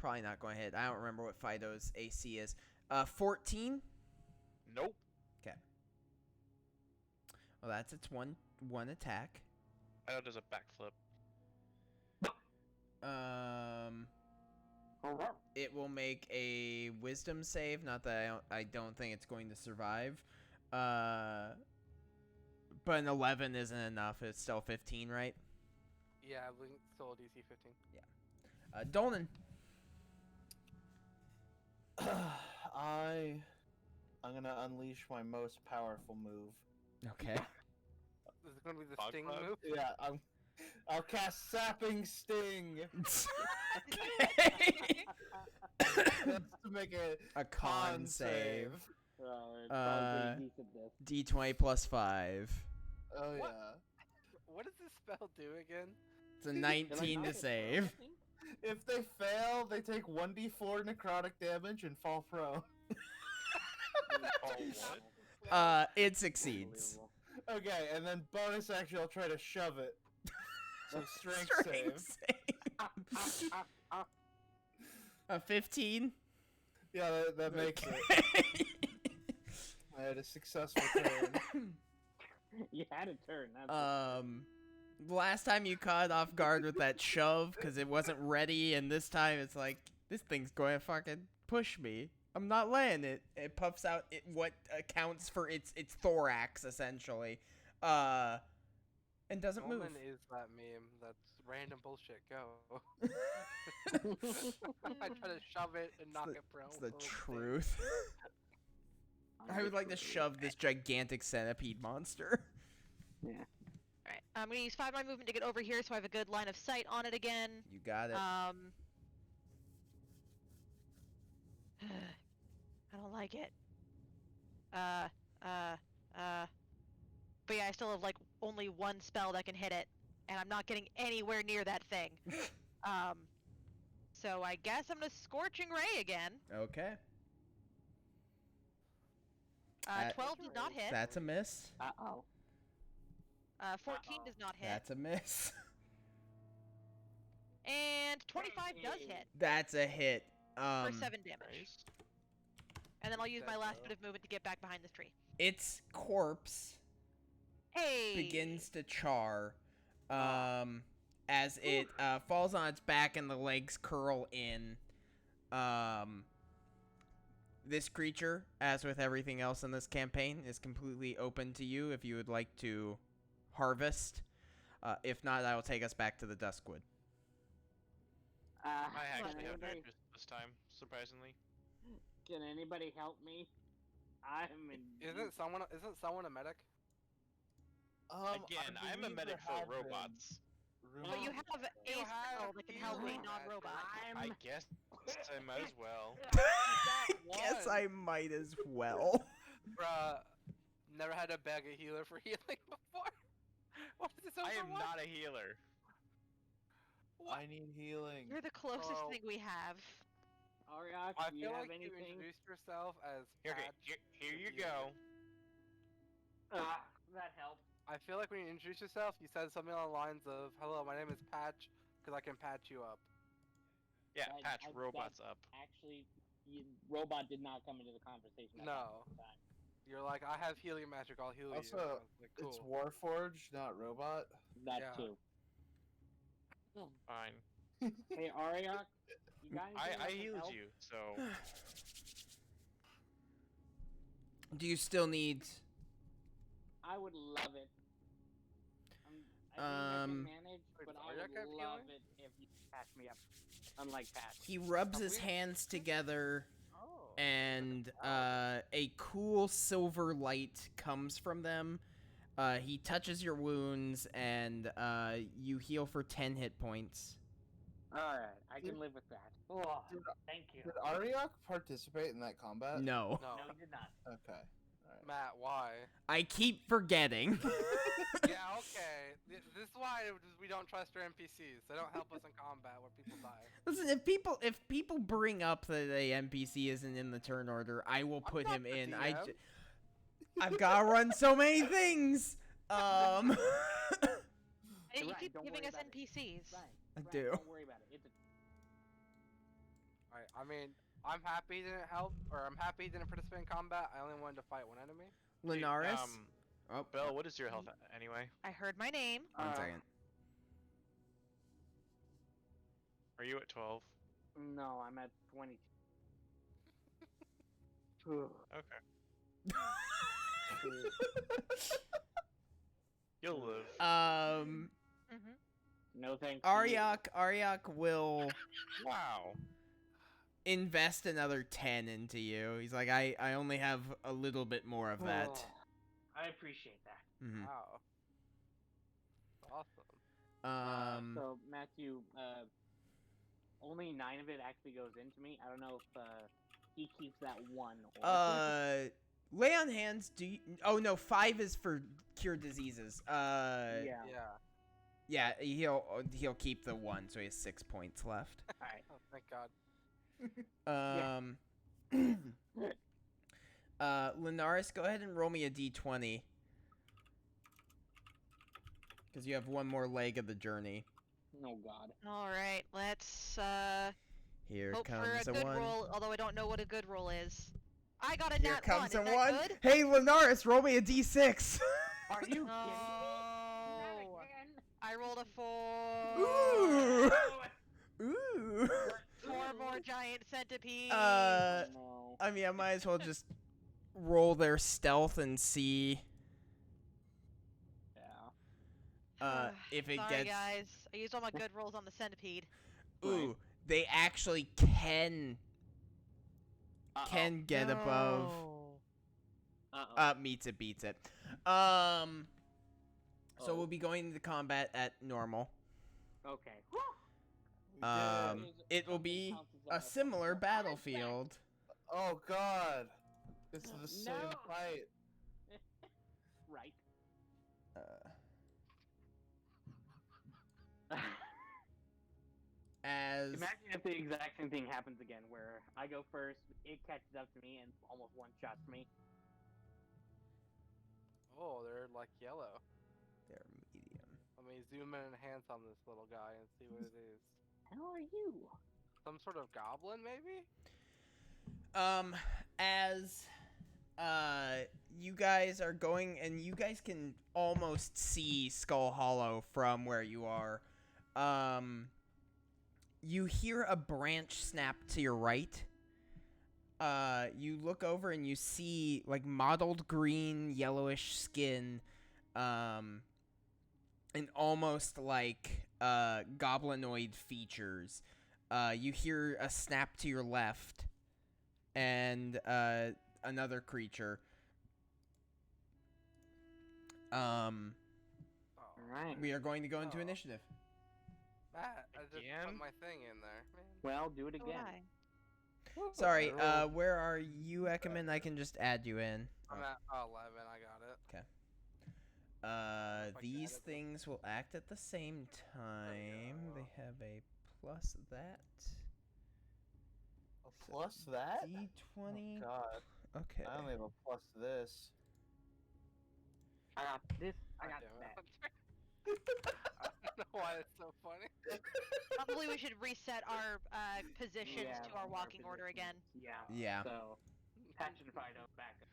probably not going to hit. I don't remember what Fido's AC is. 14? Nope. Well, that's its one attack. Fido does a backflip. It will make a wisdom save. Not that I don't think it's going to survive. But an 11 isn't enough. It's still 15, right? Yeah, Link still DC 15. Dolan. I'm gonna unleash my most powerful move. Okay. This is gonna be the Fog sting Club? move. Yeah, I'll cast Sapping Sting. Okay. That's to make A con save. It's probably pretty decent, this. D20 plus 5. Oh What? yeah. What does this spell do again? It's a 19 to save. If they fail, they take 1d4 necrotic damage and fall prone. Oh, what? It succeeds. Okay, and then bonus action, I'll try to shove it. So strength save. A 15? Yeah, that makes it. it. I had a successful turn. You had a turn. That's Last time you caught it off guard with that shove because it wasn't ready, and this time it's like, this thing's going to fucking push me. I'm not laying it. It puffs out what accounts for its thorax, essentially. And doesn't move. Woman is that meme. That's random bullshit. Go. I try to shove it and knock it prone. It's the Oh, truth. I would like to shove this gigantic centipede monster. Yeah. Alright, I'm gonna use 5 of my movement to get over here so I have a good line of sight on it again. You got it. I don't like it. But yeah, I still have like only one spell that can hit it, and I'm not getting anywhere near that thing. So I guess I'm gonna Scorching Ray again. Okay. 12 does not hit. That's a miss. Uh-oh. 14 does not hit. That's a miss. And 25 does hit That's a hit. for 7 damage. And then I'll use my last bit of movement to get back behind this tree. Its corpse Hey! begins to char as it falls on its back and the legs curl in. This creature, as with everything else in this campaign, is completely open to you if you would like to harvest. If not, I will take us back to the Duskwood. I actually have no interest this time, surprisingly. Can anybody help me? I'm in. Isn't someone a medic? Again, I'm a medic for robots. Well, you have a spell that can help a non-robot. I guess I might as well. I guess I might as well. Bruh, never had to beg a healer for healing before. What is this over I am what? not a healer. I need healing. You're the closest Bro. thing we have. Ariak, I do you feel have like you anything? introduced yourself as Okay, Patch. here you go. That helped. I feel like when you introduced yourself, you said something along the lines of, "Hello, my name is Patch, because I can patch you up." Yeah, That- patch robots up. Actually, robot did not come into the conversation. at No. that time. You're like, "I have healing magic, I'll heal you." Also, And I was like, It's cool. Warforged, not robot. That Yeah. too. Fine. Hey, Ariak, you got anything I that can healed help? you, so Do you still need... I would love it. I think I can manage, Wait, but does I Ariak have would love healing? it if you patch me up. Unlike Patch. He rubs Are his we- hands together, Oh. and a cool silver light comes from them. He touches your wounds, and you heal for 10 hit points. Alright, I can live with that. Oh, Did- thank you. Did Ariok participate in that combat? No. No. No, he did not. Okay. Matt, why? I keep forgetting. Yeah, okay. This is why we don't trust our NPCs. They don't help us in combat where people die. Listen, if people bring up that a NPC isn't in the turn order, I will put not him the in. DM. I've got to run so many things. And you Right, keep don't giving worry us about it. NPCs. Right, I right, do. Don't worry about it. I mean, I'm happy he didn't help, or I'm happy he didn't participate in combat. I only wanted to fight one enemy. Linaris? Oh, Belle, what is your health anyway? I heard my name. one second. Are you at 12? No, I'm at 22. Okay. You'll live. Mm-hmm. No thanks. to you. Aryak will Wow. invest another 10 into you. He's like, I only have a little bit more of that. Oh, I appreciate that. Mhm. Wow. Awesome. So Matthew, only 9 of it actually goes into me. I don't know if he keeps that one. Or... Lay on hands. Do you? Oh no, 5 is for cure diseases. yeah. Yeah, he'll keep the 1, so he has 6 points left. All right. Oh, thank God. Linaris, go ahead and roll me a d20. Because you have one more leg of the journey. Oh God. All right, let's Here hope comes for a a good 1. roll. Although I don't know what a good roll is. I got a Here nat comes 1. a Is 1. that good? Hey, Linaris, roll me a d6. Are you kidding me? No. Not again. I rolled a 4. Ooh. Ooh. 4 more giant centipedes. Oh, no. I mean, I might as well just roll their stealth and see Yeah. if it Sorry, gets. guys. I used all my good rolls on the centipede. Ooh, they actually can get above. Meets it, beats it. So we'll be going into combat at normal. Okay. It will be a similar battlefield. Oh God, this is the same No. fight. Right. As Imagine if the exact same thing happens again, where I go first, it catches up to me, and almost one-shots me. Oh, they're like yellow. they're medium. Let me zoom in and enhance on this little guy and see what it is. How are you? Some sort of goblin, maybe? As you guys are going, and you guys can almost see Skull Hollow from where you are. You hear a branch snap to your right. You look over and you see like mottled green, yellowish skin, and almost like goblinoid features. You hear a snap to your left, and another creature. Oh. Alright. We are going to go into Oh. initiative. Matt, I just Again? put my thing in there. Man. Well, do it Oh, again. hi. Sorry, where are you, Ekman? I can just add you in. I'm at 11, I got it. If I These added them. things will act at the same time. go. They have a plus that. Plus that? D20. Oh, God, Okay. I only have a plus to this. I got this. I God got damn that. it. I don't know why it's so funny. Probably we should reset our positions Yeah, to our our walking order again. positions. Yeah. Yeah. So, patch and Fido back up.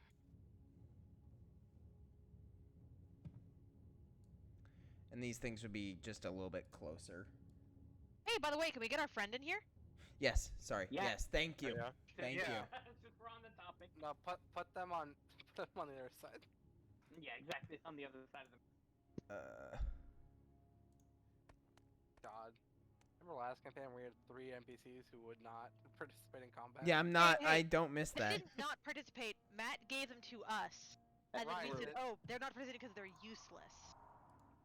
And these things would be just a little bit closer. Hey, by the way, can we get our friend in here? Yes. Sorry. Yeah. Yes. Thank you. Yeah. Thank Yeah. you. Since we're on the topic. No, put them on the other side. Yeah, exactly. On the other side of the. God. Remember last campaign we had 3 NPCs who would not participate in combat? Yeah, I'm not. Hey, I don't miss They that. did not participate. Matt gave them to us. And then we Right. said, oh, they're not participating because they're useless.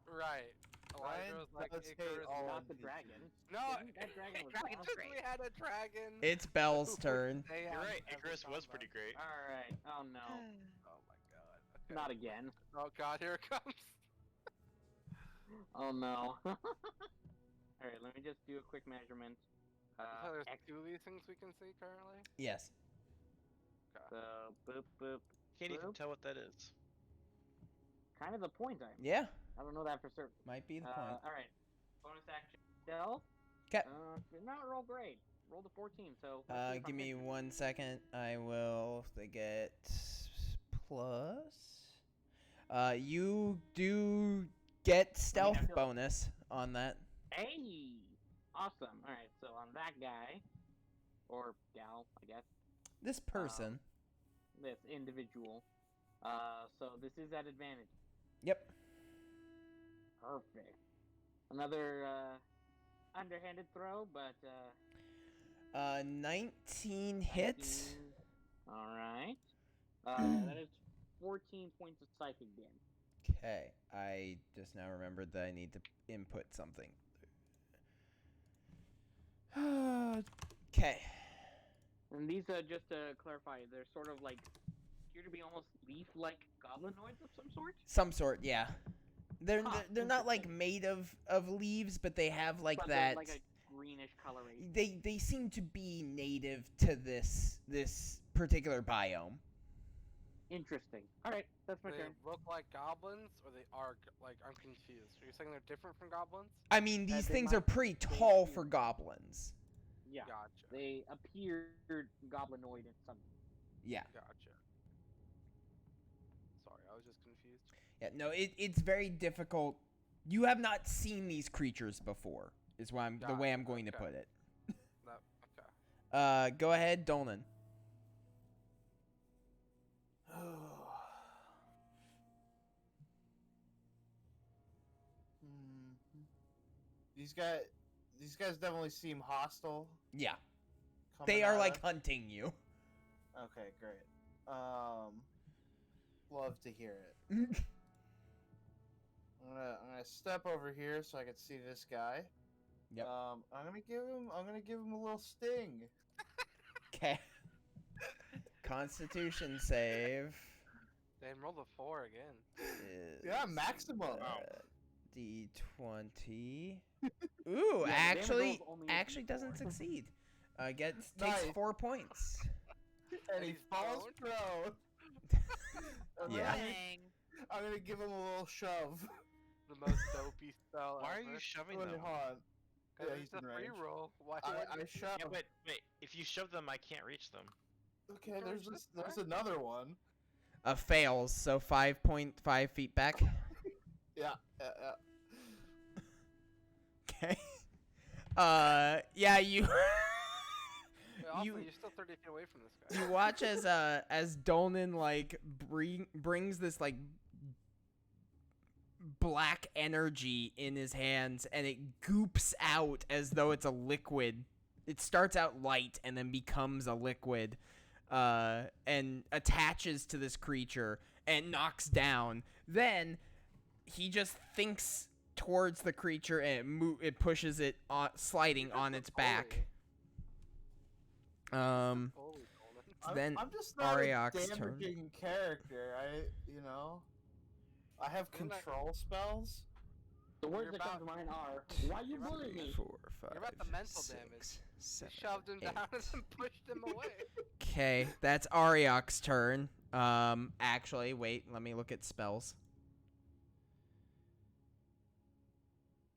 Right. Ryan Elijah was like, does hate Icarus all Not the NPCs. dragon. No, That dragon was Dragon's awesome. great. we had a dragon. It's Belle's turn. They You're have right. every Icarus was combat. pretty great. Alright. Oh no. Oh my god. Okay. Not again. Oh god, here it comes. Oh no. Alright, let me just do a quick measurement. So there's X, 2 of these things we can see currently. Yes. so boop boop. Can't even Boop. tell what that is. Kind of the point Yeah. I don't know that for certain. Might be the point. Alright. Bonus action. Stealth. 'Kay. Did not roll great. rolled a 14, so let's see if Give I'm me hitting. 1 second. I will get plus. You do get stealth feel like- bonus on that. Hey! Awesome. Alright, so on that guy, or gal, I guess, This person. this individual, so this is at advantage. Yep. Perfect. Another, underhanded throw, but, 19 hits. Alright. That is 14 points of psychic damage. Okay. I just now remembered that I need to input something. Okay. And these, just to clarify, they're sort of like, appear to be almost leaf-like goblinoids of some sort? Some sort, yeah. They're Huh, they're not like interesting. made of leaves, but they have like But that. like a greenish coloration. They seem to be native to this particular biome. Interesting. Alright, that's my They turn. look like goblins, or they are like I'm confused. Are you saying they're different from goblins? I mean, these they things are might- pretty they tall appear- for goblins. Yeah. Gotcha. They appeared goblinoid in some. Yeah. Gotcha. Sorry, I was just confused. Yeah. No, it's very difficult. You have not seen these creatures before. Is why the way I'm going to Okay. put it. That, okay. Go ahead, Dolnan. These guys definitely seem hostile. Yeah. coming They are at like us. hunting you. Okay, great. Love to hear it. I'm gonna step over here so I can see this guy. Yep. I'm gonna give him a little sting. Okay. Constitution save. Damn, rolled a 4 again. Is, Yeah, maximum. D20. Ooh, Yeah, the damage actually roll's only a actually D4. doesn't succeed. Takes Nice. 4 points. And he He's falls prone? prone. And Yeah. Dang. I'm gonna give him a little shove. The most dopey spell Why are ever. you shoving Wait, them? hold on. 'Cause Yeah, it's he's a in free range. roll. Why I wouldn't you? shove. Yeah, but wait, if you shove them, I can't reach them. Okay, Can we there's just there's try? another one. Fails, so 5.5 feet back. Yeah. Okay. Yeah, you Wait, also, you you're still 30 feet away from this guy. you watch as Dolnan like brings this like black energy in his hands, and it goops out as though it's a liquid. It starts out light and then becomes a liquid, and attaches to this creature and knocks down. Then he just thinks towards the creature and it pushes it on, sliding on its back. Holy Golden. Then I'm just not Ariok's a turn. damaging character. I have You're not- control spells. The words You're that come to about- mind are, why you you're about to bullying me? 4, 5, about the mental 6, damage. You 7, shoved him 8. down and then pushed him away. Okay, that's Ariok's turn. Actually, wait, let me look at spells.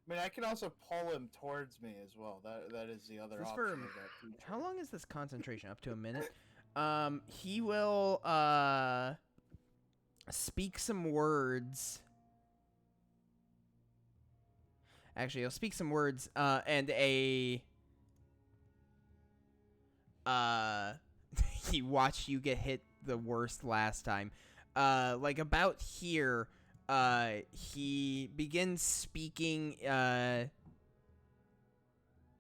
I mean, I can also pull him towards me as well. That is the other This option. for- of that feature. How long is this concentration? Up to a minute. He will speak some words. Actually, he'll speak some words. And he watched you get hit the worst last time. Like about here. He begins speaking in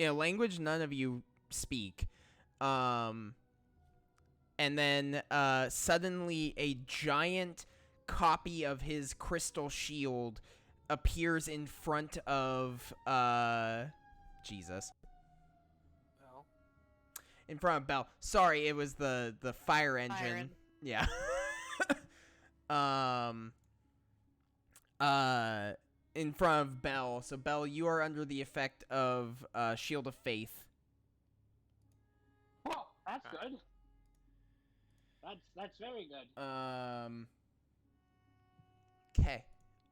a language none of you speak. And then suddenly a giant copy of his crystal shield appears in front of Jesus. Well, In front of Bell. Sorry, it was the fire engine. Yeah. In front of Bell. So Bell, you are under the effect of Shield of Faith. Oh, that's good. That's very good. Okay.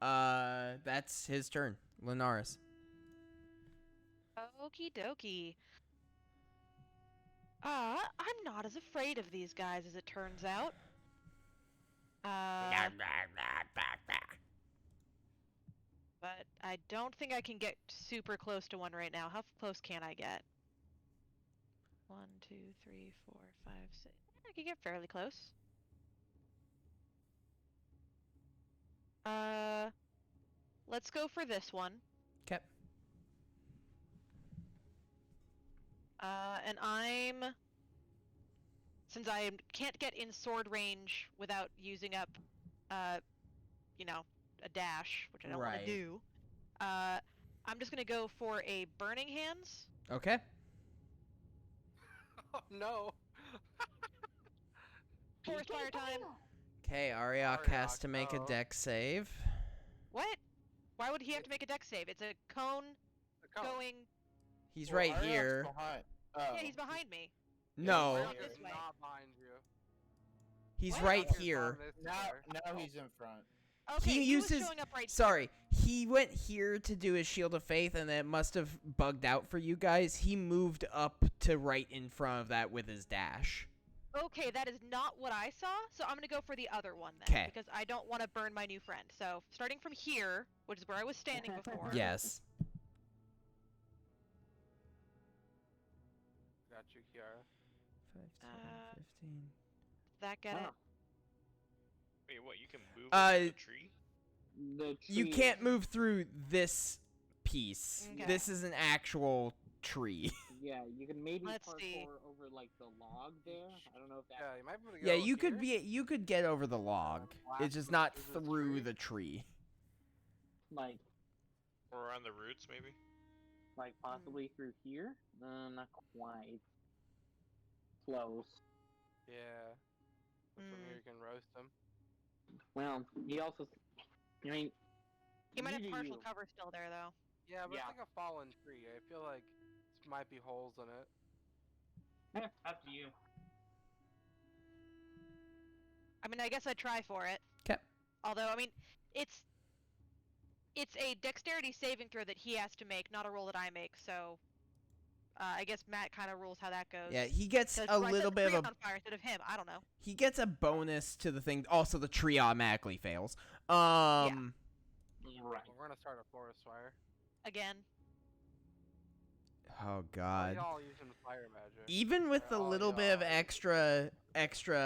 That's his turn. Linaris. Okie dokie. I'm not as afraid of these guys as it turns out. But I don't think I can get super close to one right now. How close can I get? 1, 2, 3, 4, 5, 6. I can get fairly close. Let's go for this one. Okay. And since I can't get in sword range without using up, you know, a dash, which I don't want Right. to do, I'm just gonna go for a Burning Hands. Okay. Oh no! Forest fire time. Okay, Ariok has to make a no. dex save. What? Why would he have to make a dex save? It's a cone The cone. going. He's Well, right Ariok's here. Behind. Yeah, Oh. he's behind me. No, Ariok Ariok this is way. not behind you. he's What? right Ariok is on here. this Now side. he's in front. Okay, He he was uses- showing up right. Sorry, he went here to do his Shield of Faith, and it must have bugged out for you guys. He moved up to right in front of that with his dash. Okay, that is not what I saw, so I'm gonna go for the other one then. 'Kay. Because I don't want to burn my new friend. So, starting from here, which is where I was standing before. Yes. Got you, Kiara. 5, 10, Uh, 15. That get it? Ah, Wait, what? You can move Uh, into the tree? the You tree can't is- move through this piece. Okay. This is an actual tree. Yeah, you can maybe Let's parkour see. over like the log there. I don't know if that. Yeah, you might be able to Yeah, go you could here. you could get over the log. It's just not through the tree. like Or on the roots, maybe? possibly through here. Not quite. Close. Yeah. From here you can roast them. Well, he also. I mean, He might you have do partial you. cover still there, though. Yeah, but Yeah. it's like a fallen tree. I feel like there might be holes in it. Up to you. I mean, I guess I'd try for it. 'Kay. Although, I mean, it's a dexterity saving throw that he has to make, not a roll that I make. So, I guess Matt kind of rules how that goes. Yeah, he gets 'Cause a I set little the bit tree of a on fire instead of him. I don't know. he gets a bonus to the thing. Also, the tree automatically fails. Right. We're gonna start a forest fire. Again. Oh All God. y'all using fire magic. Even with the all little bit of y'all- extra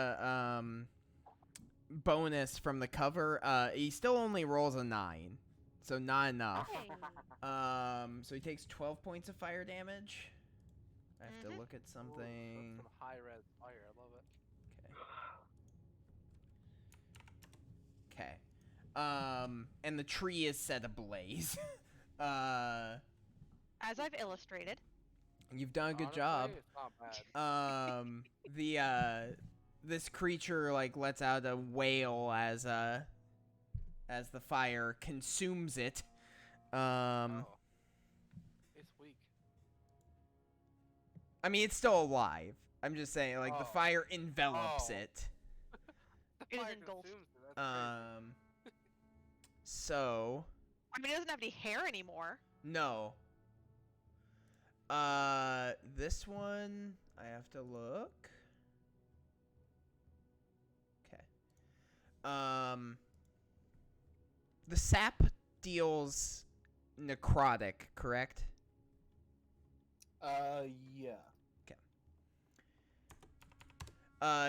bonus from the cover, he still only rolls a 9, so not enough. Hey. So he takes 12 points of fire damage. I have to Mhm. look at Ooh, something. that's some high res fire. I love it. Okay. And the tree is set ablaze. As I've illustrated. You've done a good Honestly, job. It's not bad. This creature like lets out a wail as the fire consumes it. Oh. It's weak. I mean, it's still alive. I'm just saying, like, the Oh. fire envelops Oh. it. The It is fire engulfed. consumes it, that's crazy. So I mean, he doesn't have any hair anymore. no. This one I have to look. Okay. The sap deals necrotic, correct? Yeah.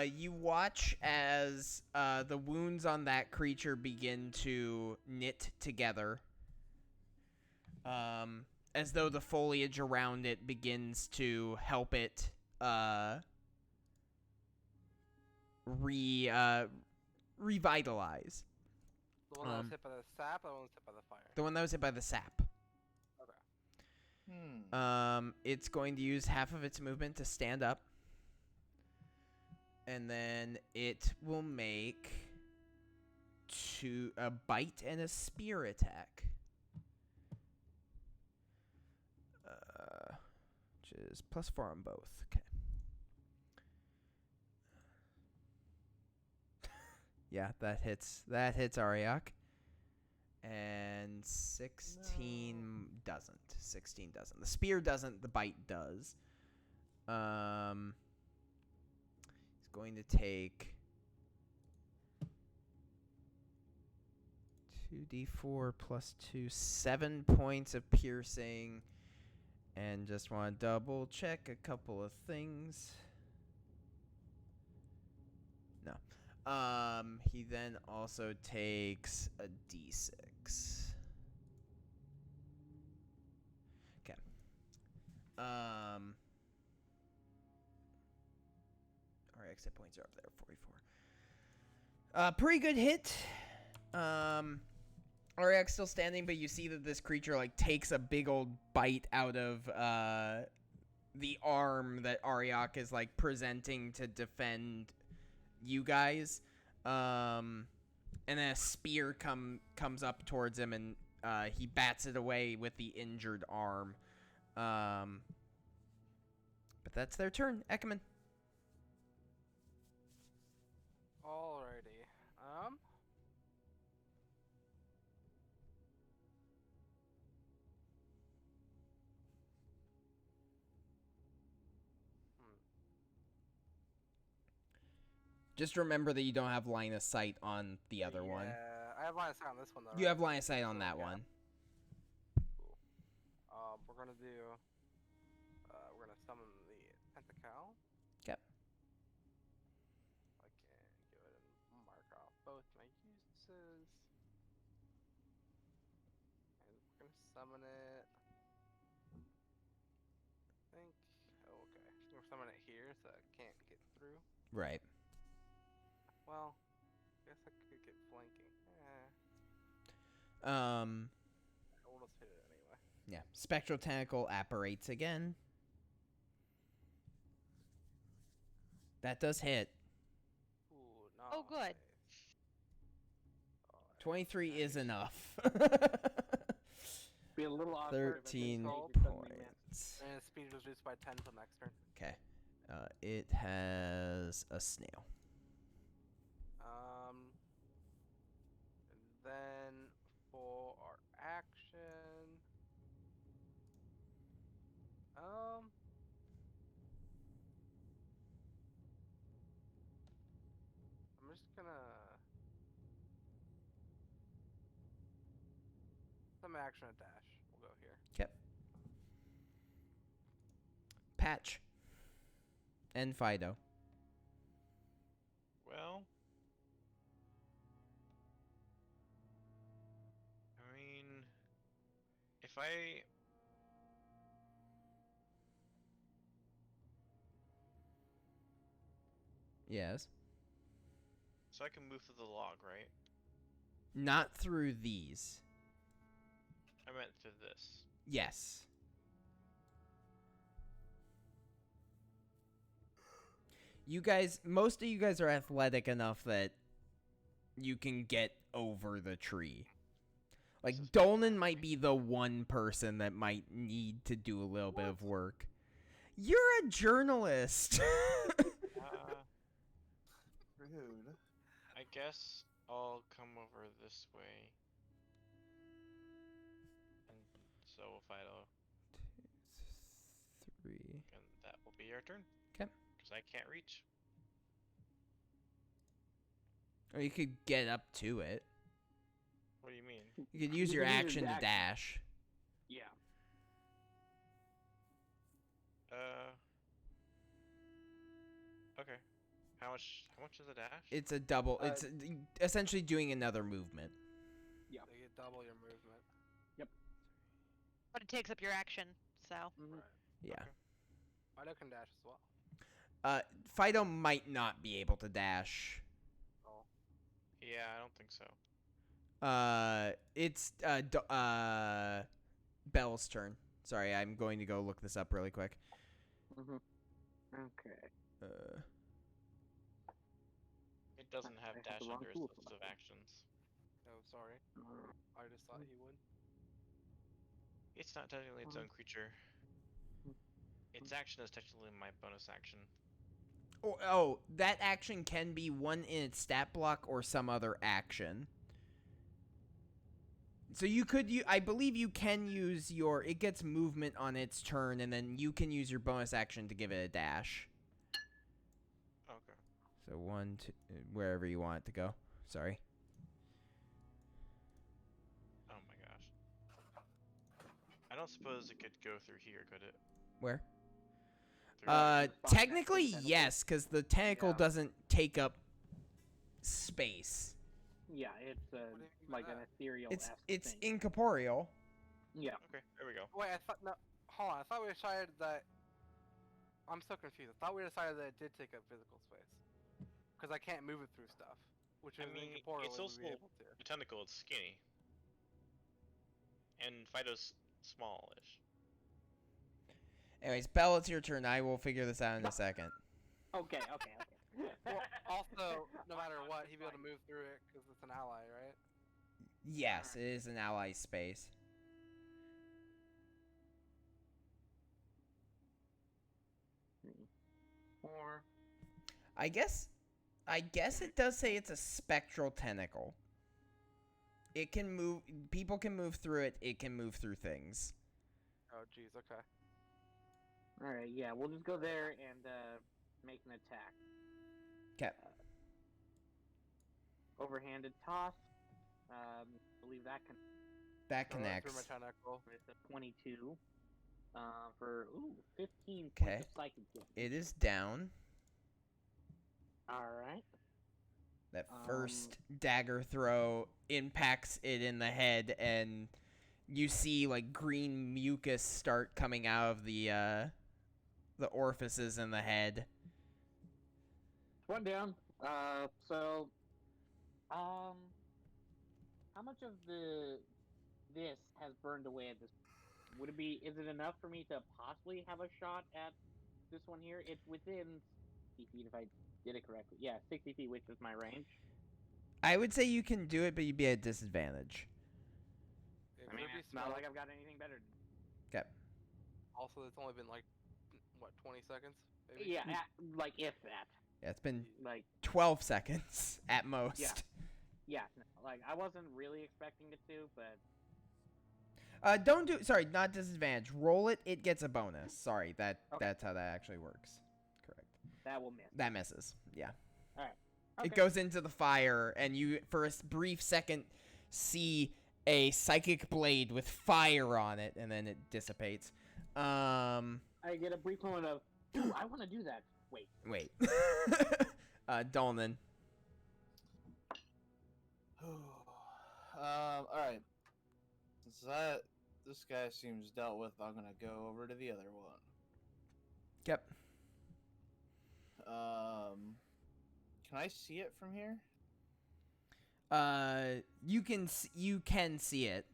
You watch as the wounds on that creature begin to knit together. As though the foliage around it begins to help it revitalize. The one that was hit by the sap, or the one that was hit by the fire? The one that was hit by the sap. Okay. It's going to use half of its movement to stand up. And then it will make a bite and a spear attack. Which is +4 on both. Okay. Yeah, that hits. That hits Ariok. And 16 doesn't. 16 doesn't. The spear doesn't. The bite does. going to take 2d4 plus 2, 7 points of piercing. And just want to double check a couple of things. No. He then also takes a d6. Okay. Our exit points are up there, 44. Pretty good hit. Ariak's still standing, but you see that this creature like takes a big old bite out of the arm that Ariak is like presenting to defend you guys. And then a spear comes up towards him, and he bats it away with the injured arm. But that's their turn. Ekman. Alrighty. Just remember that you don't have line of sight on the other one. Yeah, I have line of sight on this one though. You right? have line of sight on that Yeah. one. Cool. We're gonna do. We're gonna summon the tentacle. Yep. I can go ahead and mark off both my uses. And we're gonna summon it. I think. Oh, okay. We're summon it here, so it can't get through. Right. Well, I guess I could get flanking. We'll just hit it anyway. Yeah. Spectral Tentacle apparates again. That does hit. Ooh, no. Oh, good. 23 is enough. Be a little awkward. 13 but points. And its speed was reduced by 10 till next turn. Okay. It has a snail. And then for our action, I'm just gonna some action a dash. We'll go here. Okay. Patch. And Fido. Well, I mean, if I Yes. so I can move through the log, right? Not through these. I meant through this. Yes. You guys, most of you guys are athletic enough that you can get over the tree. Like, Dolnan might be the one person that might need to do a little bit of work. You're a journalist. Rude. I guess I'll come over this way. And so if I don't, 2, 3. and that will be your turn. 'Kay. Because I can't reach. Or you could get up to it. What do you mean? You could use your action to dash. Yeah. Okay. How much is a dash? It's a double. It's essentially doing another movement. Yeah. So you get double your movement. But it takes up your action, so. Mhm. Yeah. Okay. Fido can dash as well. Fido might not be able to dash. Oh. Yeah, I don't think so. It's Belle's turn. Sorry, I'm going to go look this up really quick. Mhm. Okay. It doesn't have I had dash the wrong under its tool list for of that. actions. Oh, sorry. I just thought he would. It's not technically its own creature. Its action is technically my bonus action. Oh, that action can be one in its stat block or some other action. So you could I believe you can use it gets movement on its turn, and then you can use your bonus action to give it a dash. Okay. So 1, 2, wherever you want it to go. Sorry. Oh my gosh. I don't suppose it could go through here, could it? Where? Through Technically, tentacle. yes, because the tentacle Yeah. doesn't take up space. Yeah, it's What do you mean by like an that? ethereal. It's thing. incorporeal. Yeah. Okay, there we go. Wait, I thought no. Hold on, I thought we decided that. I'm so confused. I thought we decided that it did take up physical space. Because I can't move it through stuff, which I is mean, incorporeal. it's It also would be able to. a tentacle. It's skinny. And Fido's smallish. Anyways, Belle, it's your turn. I will figure this out in a second. Okay. Well, also, no matter what, he'd be able to move through it because it's an ally, right? Yes, it is an ally space. Or I guess it does say it's a spectral tentacle. It can move. People can move through it. It can move through things. Oh, jeez. Okay. all right, yeah, we'll just go there and make an attack. Okay. Overhanded toss. Believe that can That Throw it connects. through my tentacle. with a 22. For 15 Okay. points of psychic damage. It is down. All right. That first dagger throw impacts it in the head, and you see like green mucus start coming out of the orifices in the head. One down. So, how much of this has burned away at this? Would it be? Is it enough for me to possibly have a shot at this one here? It's within 60 feet if I did it correctly. Yeah, 60 feet, which is my range. I would say you can do it, but you'd be at a disadvantage. It I mean, would be it's not small. like I've got anything better. Okay. Also, it's only been like, what, 20 seconds? Maybe? Yeah, like if that. Yeah, it's been Like 12 seconds at most. Yeah, no, like I wasn't really expecting it to, but Don't do. Sorry, not disadvantage. Roll it. It gets a bonus. Sorry, that's how that actually works. Correct. that will miss. That misses. Yeah. Okay. It goes into the fire, and you, for a brief second, see a psychic blade with fire on it, and then it dissipates. I get a brief moment of, ooh, I want to do that. Wait. Dolman. All right. Since this guy seems dealt with, I'm gonna go over to the other one. Yep. Can I see it from here? You can see it.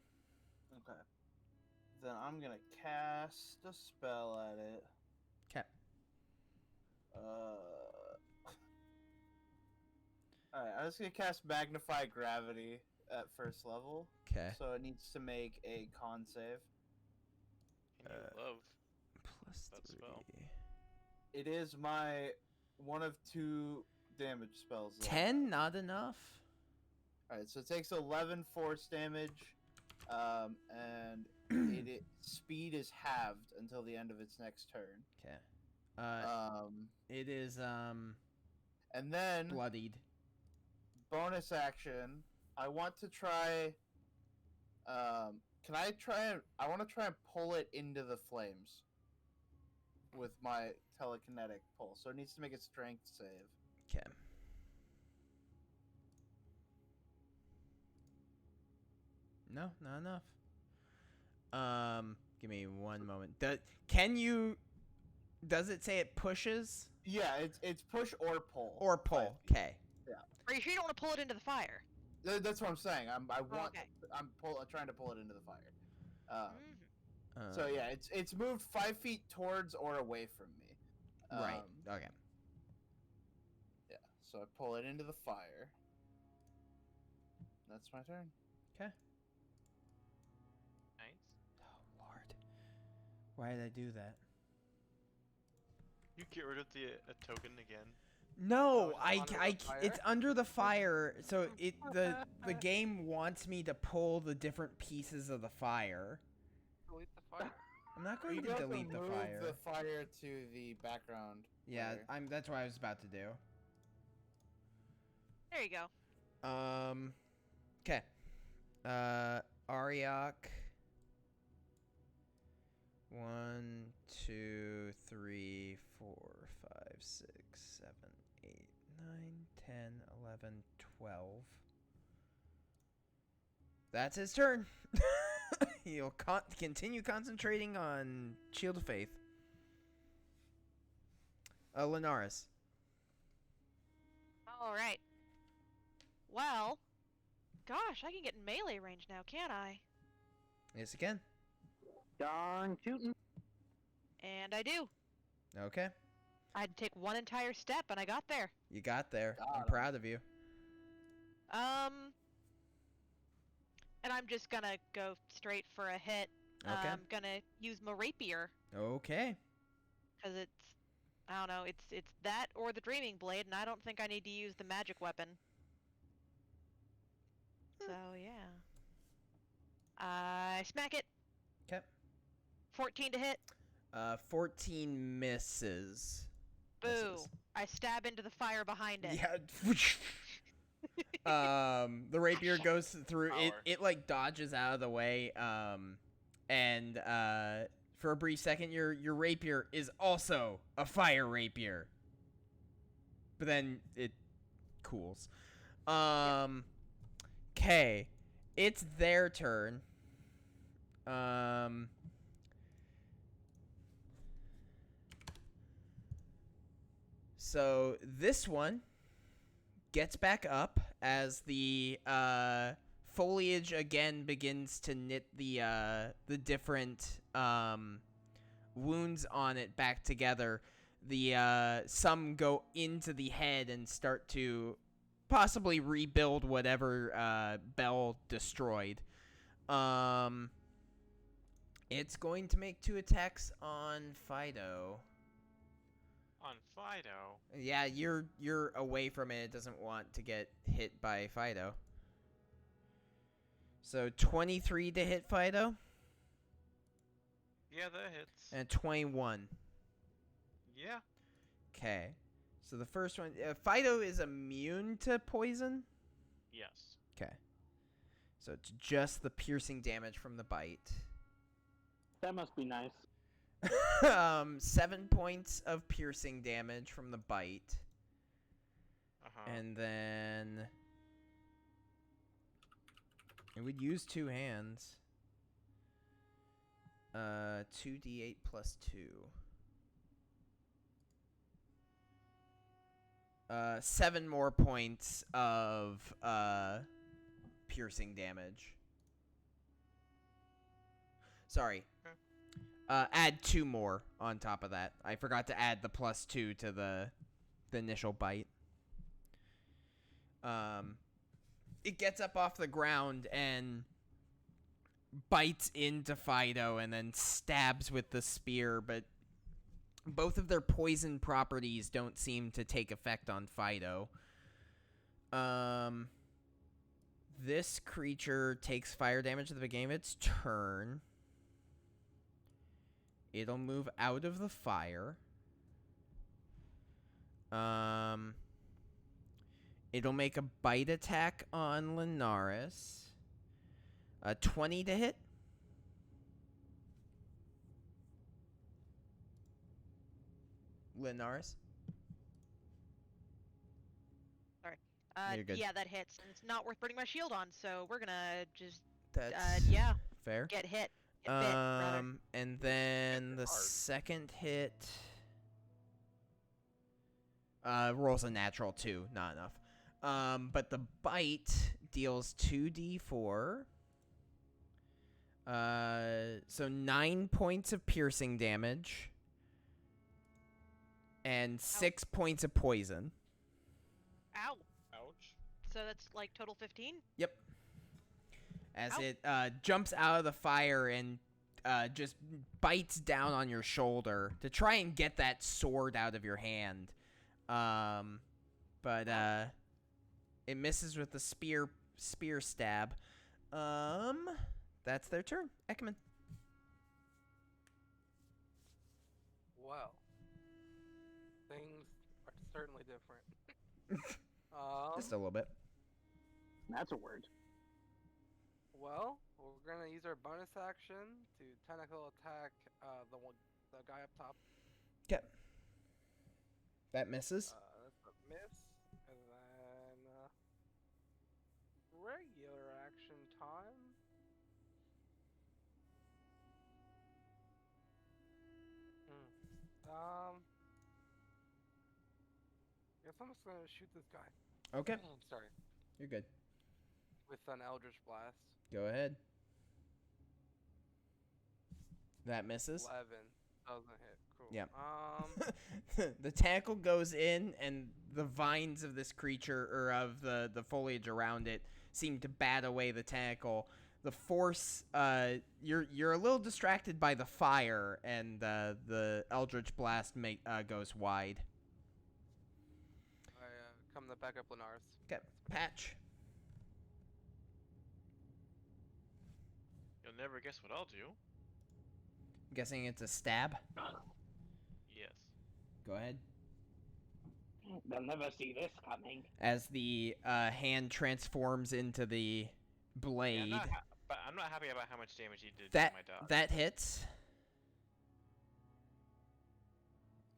Okay. Then I'm gonna cast a spell at it. Okay. Alright, I'm just gonna cast Magnify Gravity at first level. Okay. So it needs to make a con save. And you love Plus that 3. spell. It is my one of 2 damage spells. 10, not enough. Alright, so it takes 11 force damage, and speed is halved until the end of its next turn. Okay. It is And then bloodied. bonus action. I want to try. Can I try? I want to try and pull it into the flames with my telekinetic pull. So it needs to make a strength save. Okay. No, not enough. Give me one moment. Does it say it pushes Yeah, it's push or pull. or pull? 5 feet. Okay. Are you sure you don't want to pull it into the fire? That's what I'm saying. I'm Okay. trying to pull it into the fire. Mhm. So yeah, it's moved 5 feet towards or away from me. Right. Okay. Yeah. So I pull it into the fire. That's my turn. Okay. Nice. Oh Lord. Why did I do that? You get rid of the token again. No, Oh, it's under the fire? it's under the fire, so the game wants me to pull the different pieces of the fire. Delete the fire. I'm not You going can to also delete the move fire. the fire to the background. Yeah, layer. that's what I was about to do. There you go. Okay. Ariok. 1, 2, 3, 4, 5, 6, 7, 8, 9, 10, 11, 12. That's his turn. He'll continue concentrating on Shield of Faith. Linaris. All right. Well, gosh, I can get in melee range now, can't I? Yes, again. Darn tootin'. And I do. Okay. I had to take one entire step, and I got there. You got there. Got I'm him. proud of you. And I'm just gonna go straight for a hit. Okay. I'm gonna use my rapier, Okay. because it's, I don't know, it's that or the Dreaming Blade, and I don't think I need to use the magic weapon. So, yeah. I smack it. Okay. 14 to hit. 14 misses. Boo. Misses. I stab into the fire behind it. Yeah. The rapier goes through it. Power. It like dodges out of the way. And for a brief second, your rapier is also a fire rapier. But then it cools. Okay, it's their turn. So this one gets back up as the foliage again begins to knit the different wounds on it back together. Some go into the head and start to possibly rebuild whatever Bell destroyed. It's going to make 2 attacks on Fido. On Fido. Yeah, you're away from it. It doesn't want to get hit by Fido. So 23 to hit Fido. Yeah, that hits. And 21. Yeah. Okay. So the first one, Fido is immune to poison. Yes. Okay. So it's just the piercing damage from the bite. That must be nice. 7 points of piercing damage from the bite. And then it would use 2 hands. 2d8 plus 2. 7 more points of piercing damage. Sorry. Add 2 more on top of that. I forgot to add the plus 2 to the initial bite. It gets up off the ground and bites into Fido and then stabs with the spear, but both of their poison properties don't seem to take effect on Fido. This creature takes fire damage at the beginning of its turn. It'll move out of the fire. It'll make a bite attack on Linaris. 20 to hit. Linaris. Sorry. You're good. Yeah, that hits. And it's not worth burning my shield on, so we're gonna just, That's yeah, fair. get hit. Get bit, rather. And then the Hard. second hit rolls a natural 2, not enough. But the bite deals 2d4. So 9 points of piercing damage and 6 points of poison. Ow. Ouch. So that's like total 15? Yep. As Ow. it jumps out of the fire and just bites down on your shoulder to try and get that sword out of your hand. But it misses with the spear stab. That's their turn. Ekman. Well, things are certainly different. Just a little bit. That's a word. Well, we're gonna use our bonus action to tentacle attack the guy up top. Okay. That misses. That's a miss, and then regular action time. Guess I'm just gonna shoot this guy. Okay. Sorry. You're good. With an Eldritch Blast. Go ahead. That misses. 11 doesn't hit. Cool. Yeah. The tackle goes in, and the vines of this creature, or of the foliage around it, seem to bat away the tackle. The force, you're a little distracted by the fire, and the Eldritch Blast goes wide. I come to back up Lenars. Okay, Patch. You'll never guess what I'll do. I'm guessing it's a stab. Yes. Go ahead. They'll never see this coming. As the hand transforms into the blade. Yeah, but I'm not happy about how much damage he did that to my dog. that hits.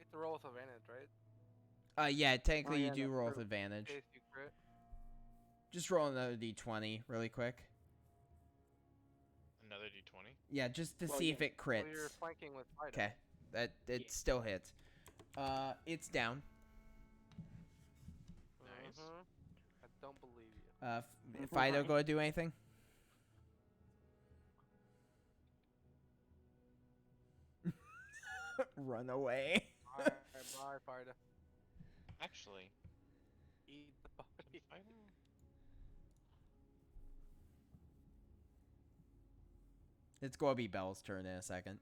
It's a roll with advantage, right? Yeah, technically yeah, you do that's roll true. with advantage. In case you crit. Just roll another d20 really quick. Another d20. Yeah, just to Well, see yeah. if it Well, crits. you're flanking with Fido. Okay, it Yeah. still hits. It's down. Nice. I don't believe you. Fido, go to do anything? Run away. Bye, Fido. Actually, Eat the body. I know. It's gonna be Belle's turn in a second.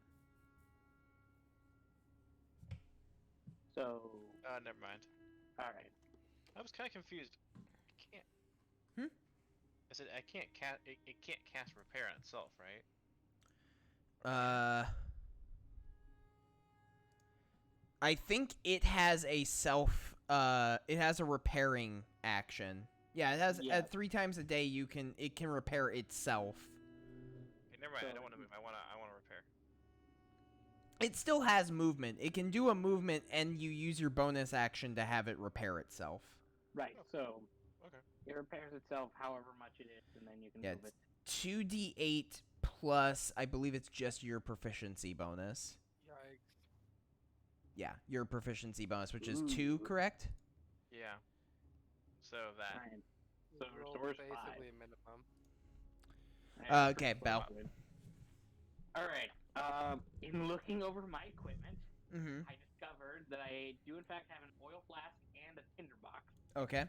So, Never mind. all right. I was kind of confused. I can't. Hmm? I said I can't cast. It can't cast repair on itself, right? I think it has a self. It has a repairing action. Yeah, it has. Yeah. 3 times a day, it can repair itself. Okay, never mind. I So- don't want to move. I want to repair. It still has movement. It can do a movement, and you use your bonus action to have it repair itself. Right. So, Okay. it repairs itself however much it is, and then you can Yeah, move it. 2d8 plus, I believe it's just your proficiency bonus. Yikes. Yeah, your proficiency bonus, which is Ooh. 2, correct? Yeah. So that. Fine. So, You rolled restores basically 5. a minimum. Alright, Okay, pretty Belle. close. All right. In looking over my equipment, Mm-hmm. I discovered that I do in fact have an oil flask and a tinderbox. Okay.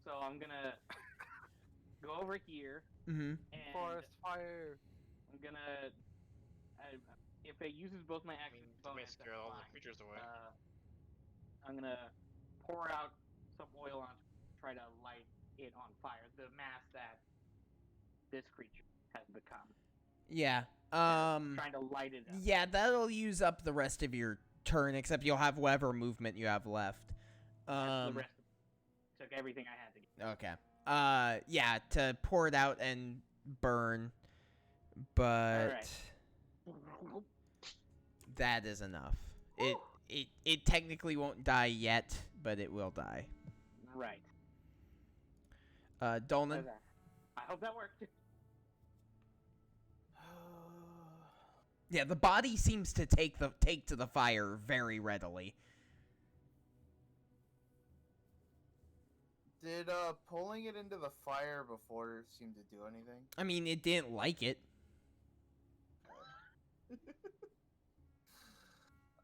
So I'm gonna go over here Mm-hmm. and Forest fire. I'm gonna. If it uses both my actions, To bonus, scare that's all the fine. creatures away. I'm gonna pour out some oil on, try to light it on fire. The mass that this creature has become. Yeah. Trying to light it up. Yeah, that'll use up the rest of your turn, except you'll have whatever movement you have left. The rest took everything I had to get. Okay. Yeah, to pour it out and burn, but Alright. that is enough. It technically won't die yet, but it will die. Right. Dolnan. I hope that worked. Yeah, the body seems to take to the fire very readily. Did pulling it into the fire before seem to do anything? I mean, it didn't like it.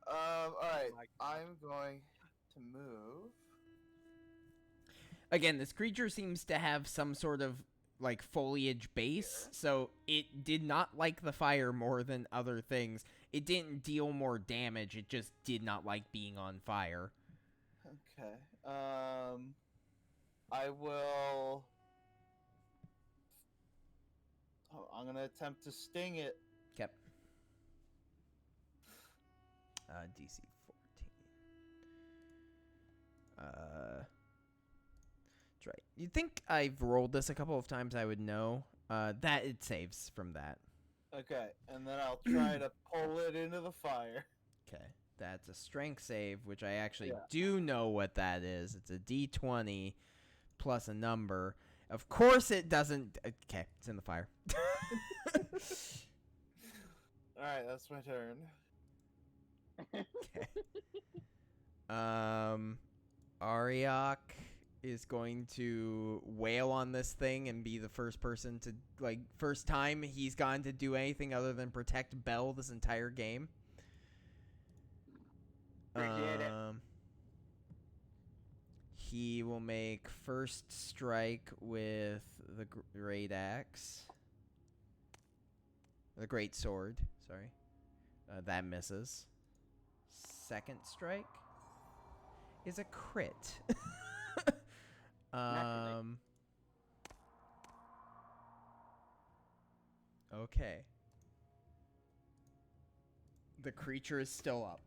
Alright. Like- I'm going to move. Again, this creature seems to have some sort of like foliage base, so it did not like the fire more than other things. It didn't deal more damage, it just did not like being on fire. Okay. I will. Oh, I'm gonna attempt to sting it. Yep. DC 14. That's right. You'd think I've rolled this a couple of times, I would know. That it saves from that. Okay, and then I'll try to pull it into the fire. Okay. That's a strength save, which I actually Yeah. do know what that is. It's a d20 plus a number. Of course it doesn't. Okay, it's in the fire. Alright, that's my turn. Okay. Ariok is going to wail on this thing and be the first person to, like, first time he's gone to do anything other than protect Belle this entire game. Appreciate it. He will make first strike with the great axe. The great sword, sorry. That misses. Second strike is a crit. Okay. The creature is still up.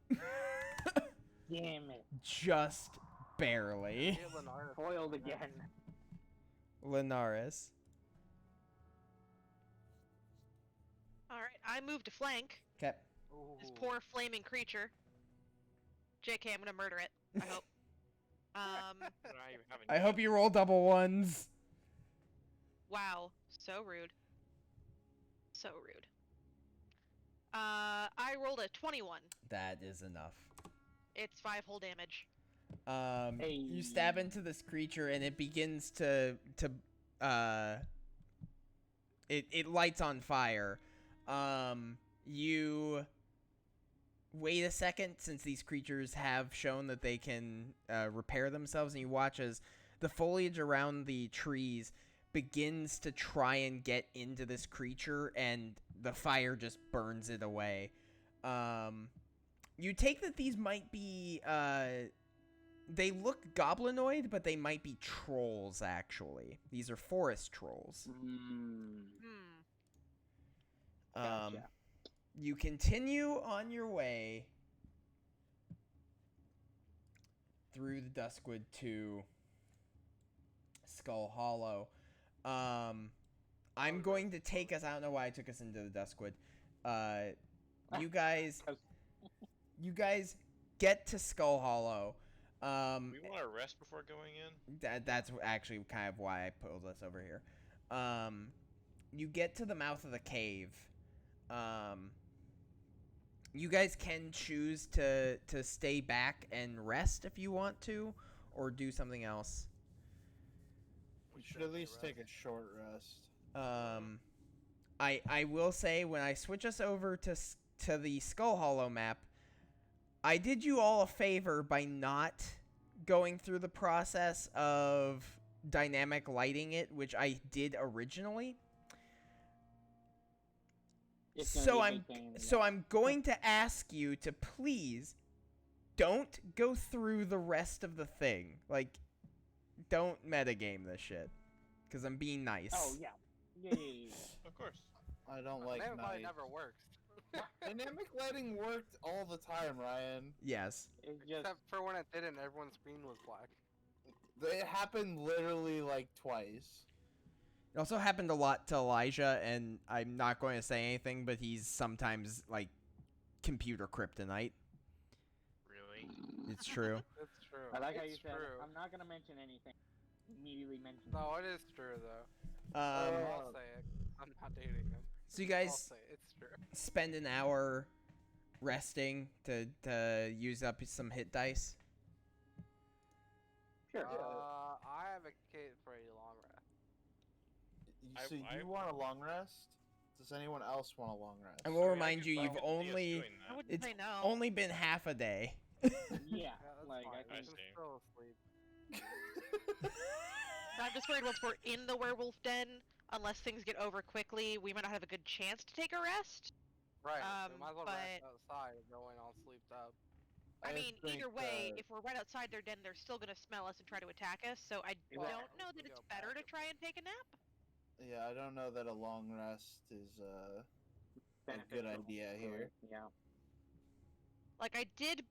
Damn it. Just barely. Hey, Lenara. Foiled again. Linaris. Alright, I move to flank Okay. this Ooh. poor flaming creature. JK, I'm gonna murder it. I hope. I hope you roll double ones. Wow, so rude. So rude. I rolled a 21. That is enough. It's 5 whole damage. You stab into this creature and it begins to it lights on fire. You wait a second, since these creatures have shown that they can repair themselves, and you watch as the foliage around the trees begins to try and get into this creature, and the fire just burns it away. You take that these might be they look goblinoid, but they might be trolls, actually. These are forest trolls. Gotcha. You continue on your way through the Duskwood to Skull Hollow. I'm going to take us. I don't know why I took us into the Duskwood. You guys get to Skull Hollow. We want to rest before going in. That's actually kind of why I pulled us over here. You get to the mouth of the cave. You guys can choose to stay back and rest if you want to, or do something else. We should at least take a short rest. I will say, when I switch us over to the Skull Hollow map, I did you all a favor by not going through the process of dynamic lighting it, which I did originally. So I'm going to ask you to please don't go through the rest of the thing. Like, don't metagame this shit, because I'm being nice. Oh yeah. Yay. Of course. I don't like Dynamic lighting nice. never works. Dynamic lighting worked all the time, Ryan. Yes. It just Except for when it didn't, everyone's screen was black. It happened literally like twice. It also happened a lot to Elijah, and I'm not going to say anything, but he's sometimes, like, computer kryptonite. Really? It's true. It's true. I like how It's you said true. I'm not gonna mention anything. Immediately mention. No, it is true though. Um, I'll say it. I'm not dating him. so you I'll guys say it's true. spend an hour resting to use up some hit dice. Sure. I advocate for a long rest. So you want a long rest? Does anyone else want a long rest? I will Sorry, remind you, I you've can see us only doing I that. wouldn't it's say no. only been half a day. Yeah. Yeah, that's Like fine. I I think. see. Still asleep. I'm just worried once we're in the werewolf den, unless things get over quickly, we might not have a good chance to take a rest. Right. So might as well rest But- outside and going all sleeped up. I mean, think, either way, if we're right outside their den, they're still gonna smell us and try to attack us. So I Well, don't know that we it's go better to back. try and take a nap. Yeah, I don't know that a long rest is a good beneficial idea for here. it, Yeah. Like I did,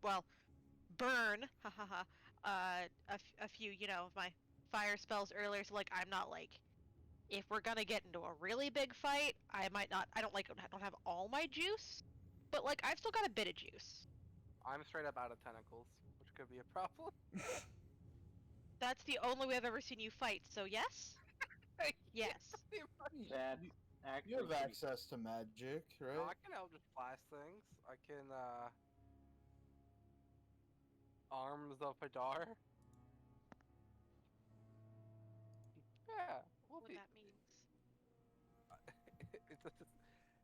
well, burn, a few, of my fire spells earlier, so like I'm not like, if we're gonna get into a really big fight, I might not. I don't have all my juice, but like I've still got a bit of juice. I'm straight up out of tentacles, which could be a problem. That's the only way I've ever seen you fight. So yes, yes. Pretty much. That's actually You have pretty- access to magic, right? I can Eldritch Blast things. I can, Arms of Hadar. Yeah, we'll What be. that means.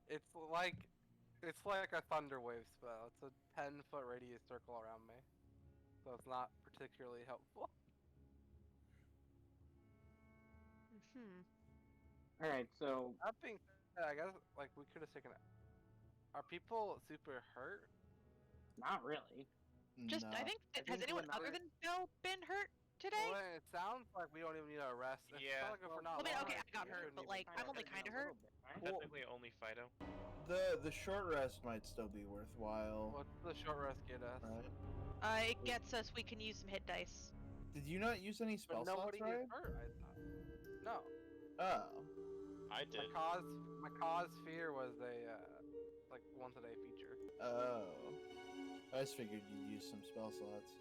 It's like a thunder wave spell. It's a 10-foot radius circle around me, so it's not particularly helpful. All right, so That being said, I guess like we could have taken it. Are people super hurt? not really. Just, No. I think, I has think anyone Lenore- other than Phil been hurt today? Well, it sounds like we don't even need a rest. It Yeah. sounds like if we're not. I mean, long okay, I rest, got we hurt, shouldn't but even like, be I'm only hurt. kind of A hurt. little bit, right? Well- Technically only Fido. The short rest might still be worthwhile. What's the short rest get us? Right? It gets us. We can use some hit dice. Did you not use any spell But slots, nobody right? gets hurt. I thought. No. Oh. I did. My cause fear was a like once a day feature. Oh. I just figured you'd use some spell slots.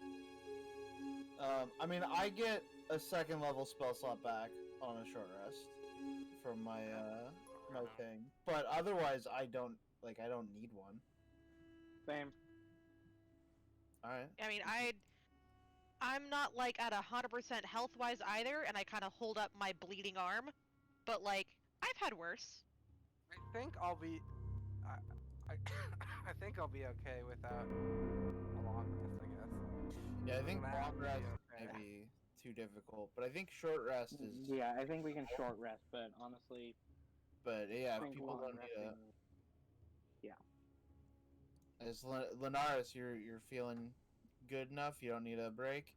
I mean, I get a second level spell slot back on a short rest from my my thing, but otherwise I don't need one. Same. All right. I mean, I'm not like at 100% health wise either, and I kind of hold up my bleeding arm, but like I've had worse. I think I'll be. I think I'll be okay without a long rest. I guess. Yeah, I think Gonna have long to be rest okay. may be too difficult, but I think short rest is. Yeah, I think we can short rest, but honestly, But yeah, I if think people long don't need a. resting. As Lenaris, you're feeling good enough. You don't need a break.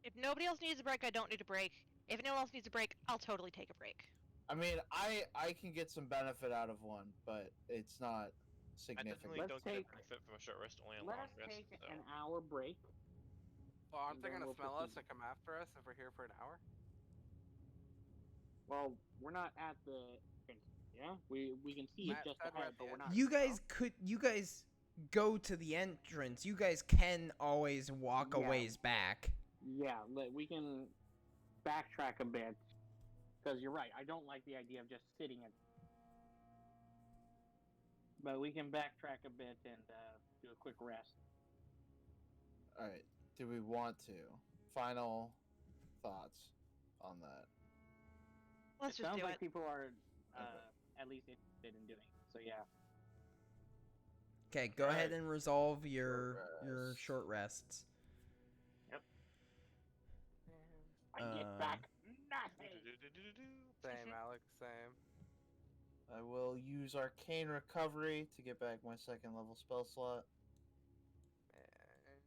If nobody else needs a break, I don't need a break. If anyone else needs a break, I'll totally take a break. I mean, I can get some benefit out of one, but it's not I definitely significant. Let's don't get a take- benefit from a short rest, only a Let long us rest. take So. an hour break. Well, aren't And they then gonna we'll smell us proceed. and come after us if we're here for an hour? Well, we're not at the. Yeah, we can see it Matt just said we're ahead, at but the we're not. entrance. You guys go to the entrance. You guys can always walk a Yeah. ways back. Yeah, we can backtrack a bit because you're right. I don't like the idea of just sitting at. But we can backtrack a bit and do a quick rest. All right. Do we want to? Final thoughts on that. Let's It just sounds do like it. people are Okay. at least interested in doing it. So yeah. Okay, go ahead Alright. and resolve your rest. short rests. I get back nothing. Same, Alex. Same. I will use Arcane Recovery to get back my second level spell slot. And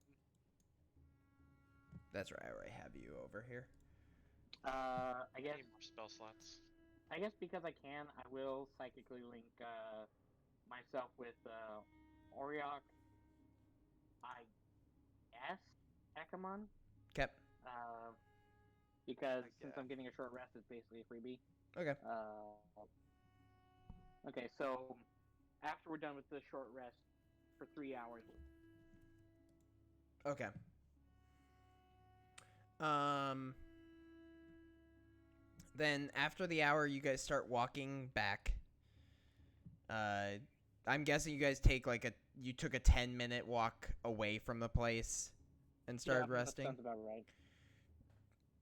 That's right. I already have you over here. I guess Need more spell slots. because I can, I will psychically link myself with Oriok. I guess Ekamon. Okay. Because I since guess. I'm getting a short rest, it's basically a freebie. Okay. Okay, so after we're done with the short rest for 3 hours, Okay. Then after the hour, you guys start walking back. I'm guessing you guys take you took a 10-minute walk away from the place and started resting. That sounds about right.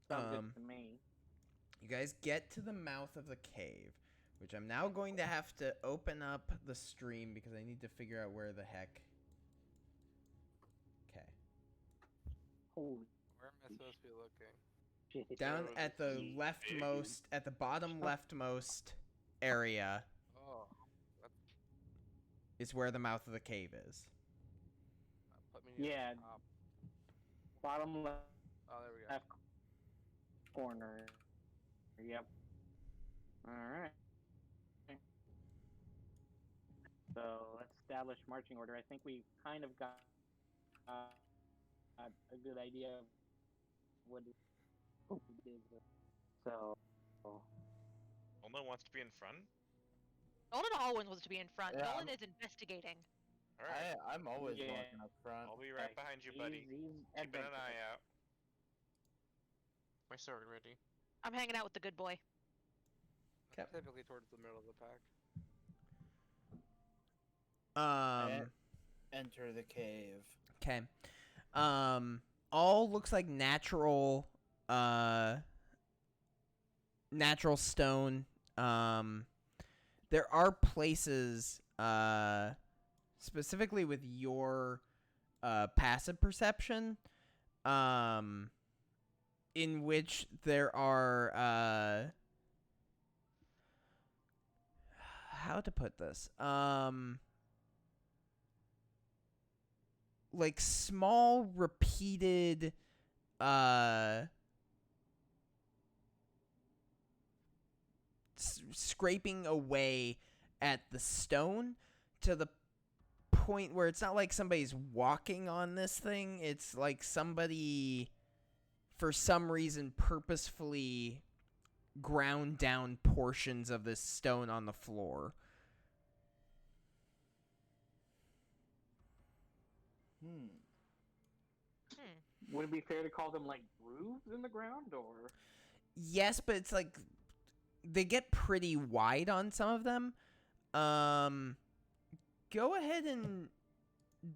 Sounds Um, good to me. You guys get to the mouth of the cave, which I'm now going to have to open up the stream because I need to figure out where the heck. Okay. Holy where am I supposed to be looking? shit. Down So at the the leftmost, at the bottom leftmost area Oh, that's, is where the mouth of the cave is. put me near Yeah. the top. Bottom left Oh, there we go. corner. Yep. Alright. So let's establish marching order. I think we kind of got a good idea of what So, Nolan wants to be in front? Nolan always wants to be in front. Yeah, Nolan is investigating. Alright. I'm always Yeah. walking up front. I'll be right behind you, buddy. He's Keeping an eye adventurous. out. My sword ready. I'm hanging out with the good boy. Okay. Typically towards the middle of the pack. Enter the cave. Okay. All looks like natural stone. There are places specifically with your passive perception in which there are how to put this? Like small repeated scraping away at the stone to the point where it's not like somebody's walking on this thing. It's like somebody, for some reason, purposefully ground down portions of this stone on the floor. Would it be fair to call them like grooves in the ground, or? Yes, but it's like they get pretty wide on some of them. Go ahead and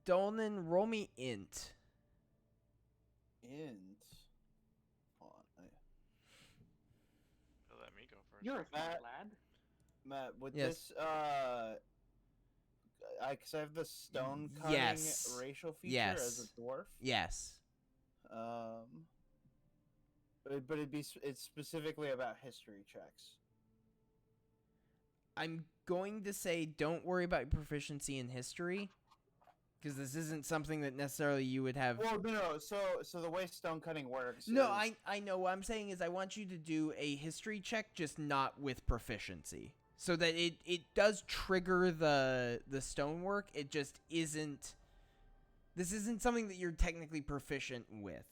Dolan, roll me int. Int. Hold on. Let me go first. You're a smart lad. Matt, with Yes. this, because I have the stone cutting Yes. racial feature Yes. as a dwarf. Yes. But it's specifically about history checks. I'm going to say don't worry about your proficiency in history, because this isn't something that necessarily you would have. Well, no. So the way stone cutting works. No, is, I know. What I'm saying is I want you to do a history check, just not with proficiency, so that it does trigger the stonework. It just isn't. This isn't something that you're technically proficient with.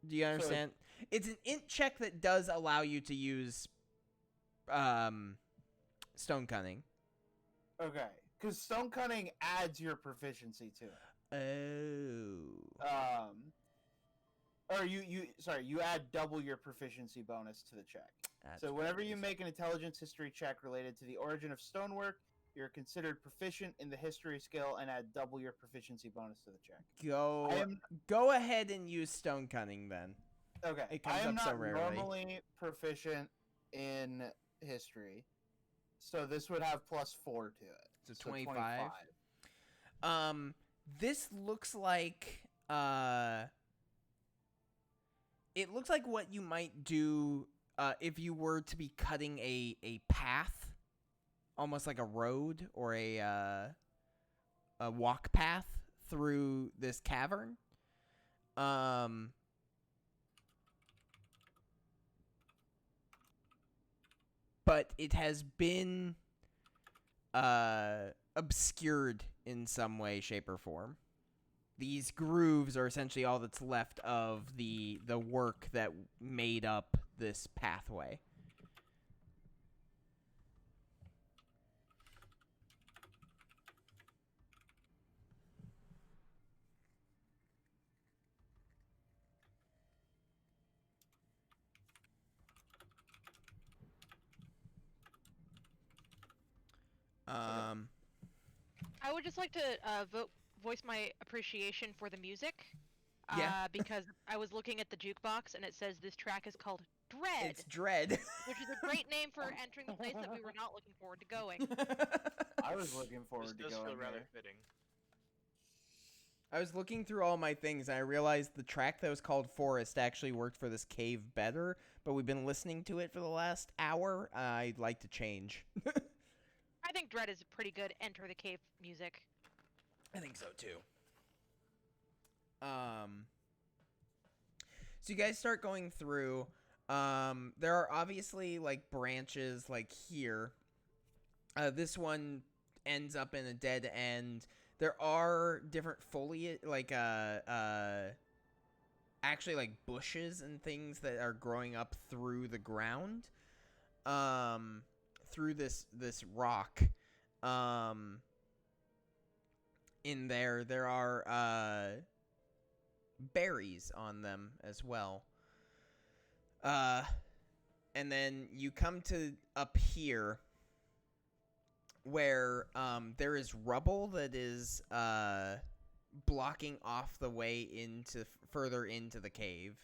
Do you understand? It's an int check that does allow you to use stone cutting. Okay, because stone cutting adds your proficiency to it. Oh. Or you add double your proficiency bonus to the check. That's So whenever you crazy. make an intelligence history check related to the origin of stonework, you're considered proficient in the history skill and add double your proficiency bonus to the check. Go ahead and use stone cutting then. Okay, It comes I am up not so rarely. normally proficient in history, so this would have +4 to it. So 25. This looks like it looks like what you might do if you were to be cutting a path, almost like a road or a walk path through this cavern. But it has been obscured in some way, shape, or form. These grooves are essentially all that's left of the work that made up this pathway. I would just like to voice my appreciation for the music. Yeah. Because I was looking at the jukebox and it says this track is called Dread, It's Dread. which is a great name for entering the place that we were not looking forward to going. I was looking This forward to does going feel rather there. fitting. I was looking through all my things and I realized the track that was called Forest actually worked for this cave better, but we've been listening to it for the last hour. I'd like to change. I think Dread is pretty good enter the cave music. I think so too. So you guys start going through. There are obviously like branches like here. This one ends up in a dead end. There are different foliage, like actually like bushes and things that are growing up through the ground, through this rock. In there are berries on them as well. And then you come to up here where there is rubble that is blocking off the way into further into the cave.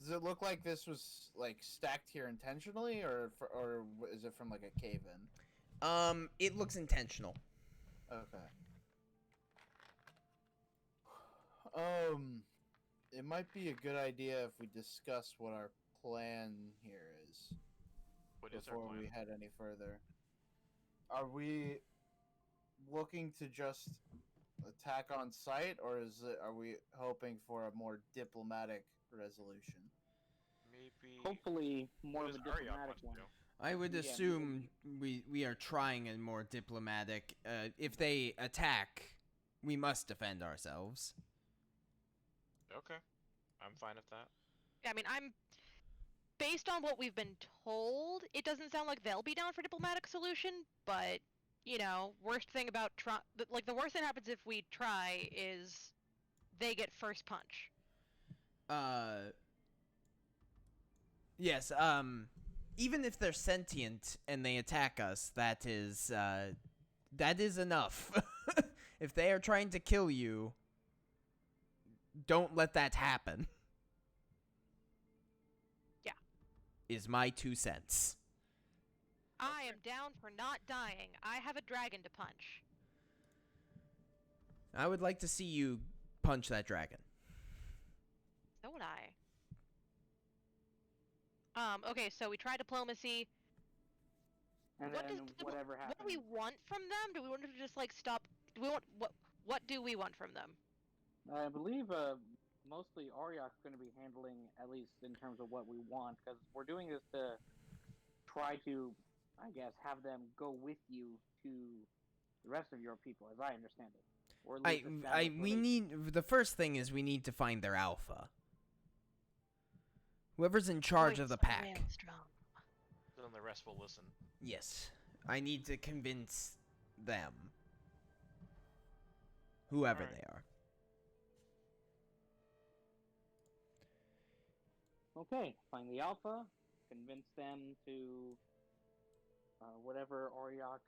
Does it look like this was like stacked here intentionally, or is it from like a cave-in? It looks intentional. Okay. It might be a good idea if we discuss what our plan here is What is our before plan? we head any further. Are we looking to just attack on sight, or are we hoping for a more diplomatic resolution? Maybe. Hopefully, more What of a does Ariok diplomatic want to one. do? I would Yeah, assume we are trying a more diplomatic. If they attack, we must defend ourselves. Okay, I'm fine with that. I mean, based on what we've been told, it doesn't sound like they'll be down for diplomatic solution, but, you know, worst thing about the worst that happens if we try is they get first punch. Yes, even if they're sentient and they attack us, that is enough. If they are trying to kill you, don't let that happen. Yeah. Is my 2 cents. I am down for not dying. I have a dragon to punch. I would like to see you punch that dragon. So would I. Okay, so we try diplomacy. And What then does whatever what happens. do we want from them? Do we want to just like stop? Do we want what do we want from them? I believe mostly Aryok's going to be handling, at least in terms of what we want, because we're doing this to try to, I guess, have them go with you to the rest of your people, as I understand it. Or at least establish we need, the first thing is we need to find their alpha. Whoever's in charge of the pack. Maelstrom. Then the rest will listen. Yes. I need to convince them. Whoever Alright. they are. Okay, find the alpha, convince them to whatever Aryok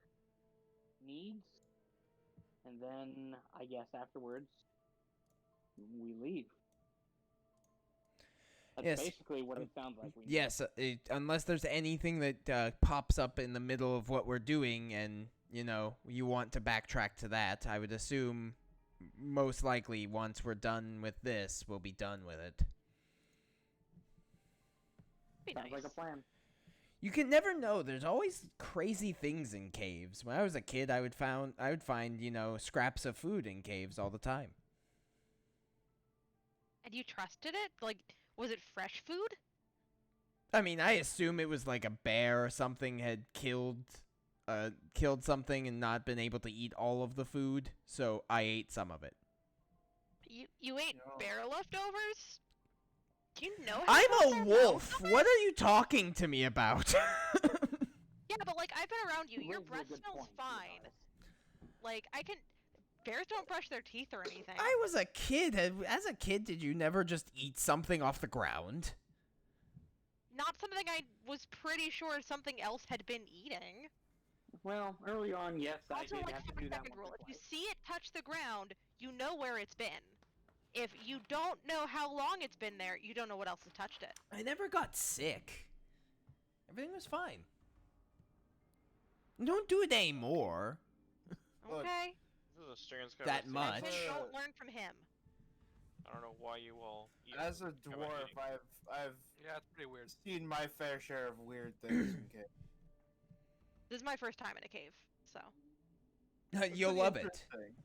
needs, and then I guess afterwards we leave. That's Yes. basically what it sounds like. Yes, unless there's anything that pops up in the middle of what we're doing and, you know, you want to backtrack to that, I would assume most likely once we're done with this, we'll be done with it. Sounds like a plan. You can never know. There's always crazy things in caves. When I was a kid, I would find, you know, scraps of food in caves all the time. And you trusted it? Like, was it fresh food? I mean, I assume it was like a bear or something had killed something and not been able to eat all of the food, so I ate some of it. You ate No. bear leftovers? Do you know how I'm to a cook wolf. leftovers? What are you talking to me about? Yeah, but like I've been around you. Your Raises a breath good smells point, fine. Tobias. Like bears don't brush their teeth or anything. I was a kid. As a kid, did you never just eat something off the ground? Not something I was pretty sure something else had been eating. Well, early on, yes, I Also, did like have to do that 5-second once rule. or If you twice. see it touch the ground, you know where it's been. If you don't know how long it's been there, you don't know what else has touched it. I never got sick. Everything was fine. Don't do it anymore. Look, Okay? This is a strange That conversation. much. Then Uh, don't learn from him. I don't know why you all. Eat As a come out dwarf, eating. I've Yeah, it's pretty weird. seen my fair share of weird things in caves. This is my first time in a cave, so. You'll Pretty love it. interesting.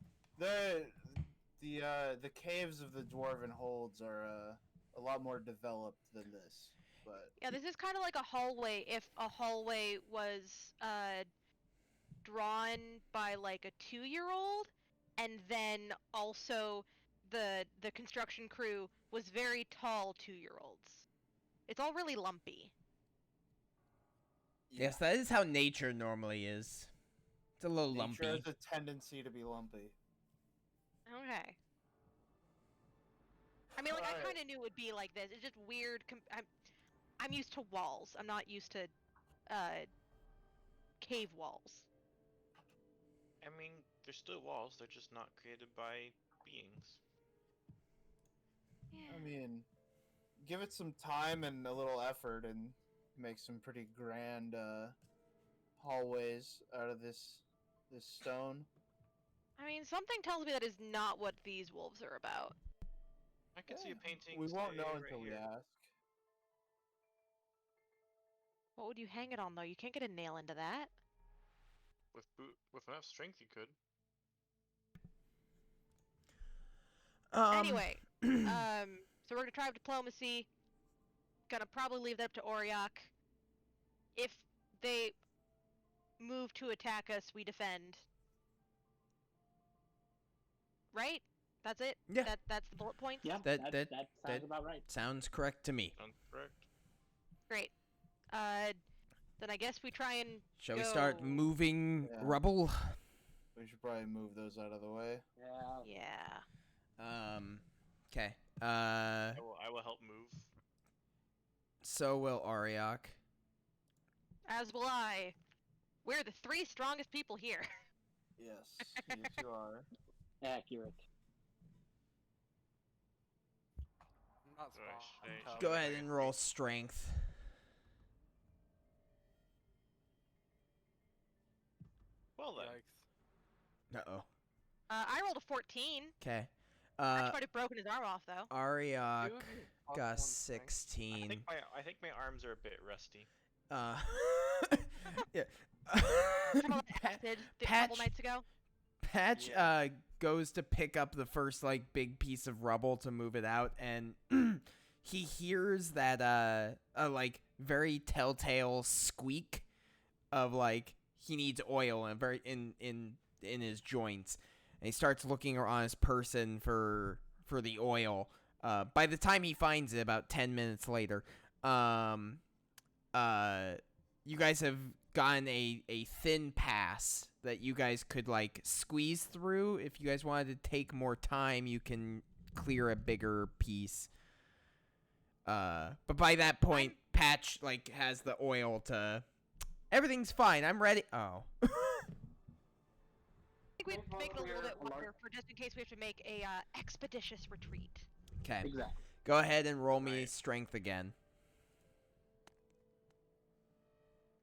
The caves of the dwarven holds are a lot more developed than this, but Yeah, this is kind of like a hallway if a hallway was drawn by like a 2-year-old, and then also the construction crew was very tall 2-year-olds. It's all really lumpy. Yes, that is how nature normally is. It's a little Nature lumpy. has a tendency to be lumpy. Okay. I mean, like, I Alright. kind of knew it would be like this. It's just weird. I'm used to walls. I'm not used to cave walls. I mean, they're still walls. They're just not created by beings. I mean, give it some time and a little effort, and make some pretty grand hallways out of this stone. I mean, something tells me that is not what these wolves are about. I can see a painting. We won't know right until we here. ask. What would you hang it on, though? You can't get a nail into that. With enough strength, you could. Anyway, so we're gonna try diplomacy. Gonna probably leave that up to Oriok. If they move to attack us, we defend. Right? That's it? Yeah. That's the bullet points? Yeah, That- that that- sounds about right. Sounds correct to me. Sounds correct. Great. Then I guess we try and Shall we start moving Yeah. rubble? We should probably move those out of the way. Yeah. Yeah. Okay. I will help move. So will Ariok. As will I. We're the 3 strongest people here. Yes, yes you are. Accurate. I'm not Gosh, strong. hey, I'm should Go tough. ahead and roll strength. Well then. Yikes. Uh-oh. I rolled a 14. Okay. I might have broken his arm off, though. Ariok You plus got one strength. 16. I think my arms are a bit rusty. Yeah. Some of that acid a couple nights ago. Patch Yeah. goes to pick up the first like big piece of rubble to move it out, and he hears that a like very telltale squeak of like he needs oil and very in his joints, and he starts looking on his person for the oil. By the time he finds it, about 10 minutes later, you guys have gotten a thin pass that you guys could like squeeze through. If you guys wanted to take more time, you can clear a bigger piece. But by that point, Patch like has the oil to. Everything's fine. I'm ready. Oh. I think we have to make it a little bit wider for just in case we have to make a expeditious retreat. Okay. Exactly. Go ahead and roll me Right. strength again.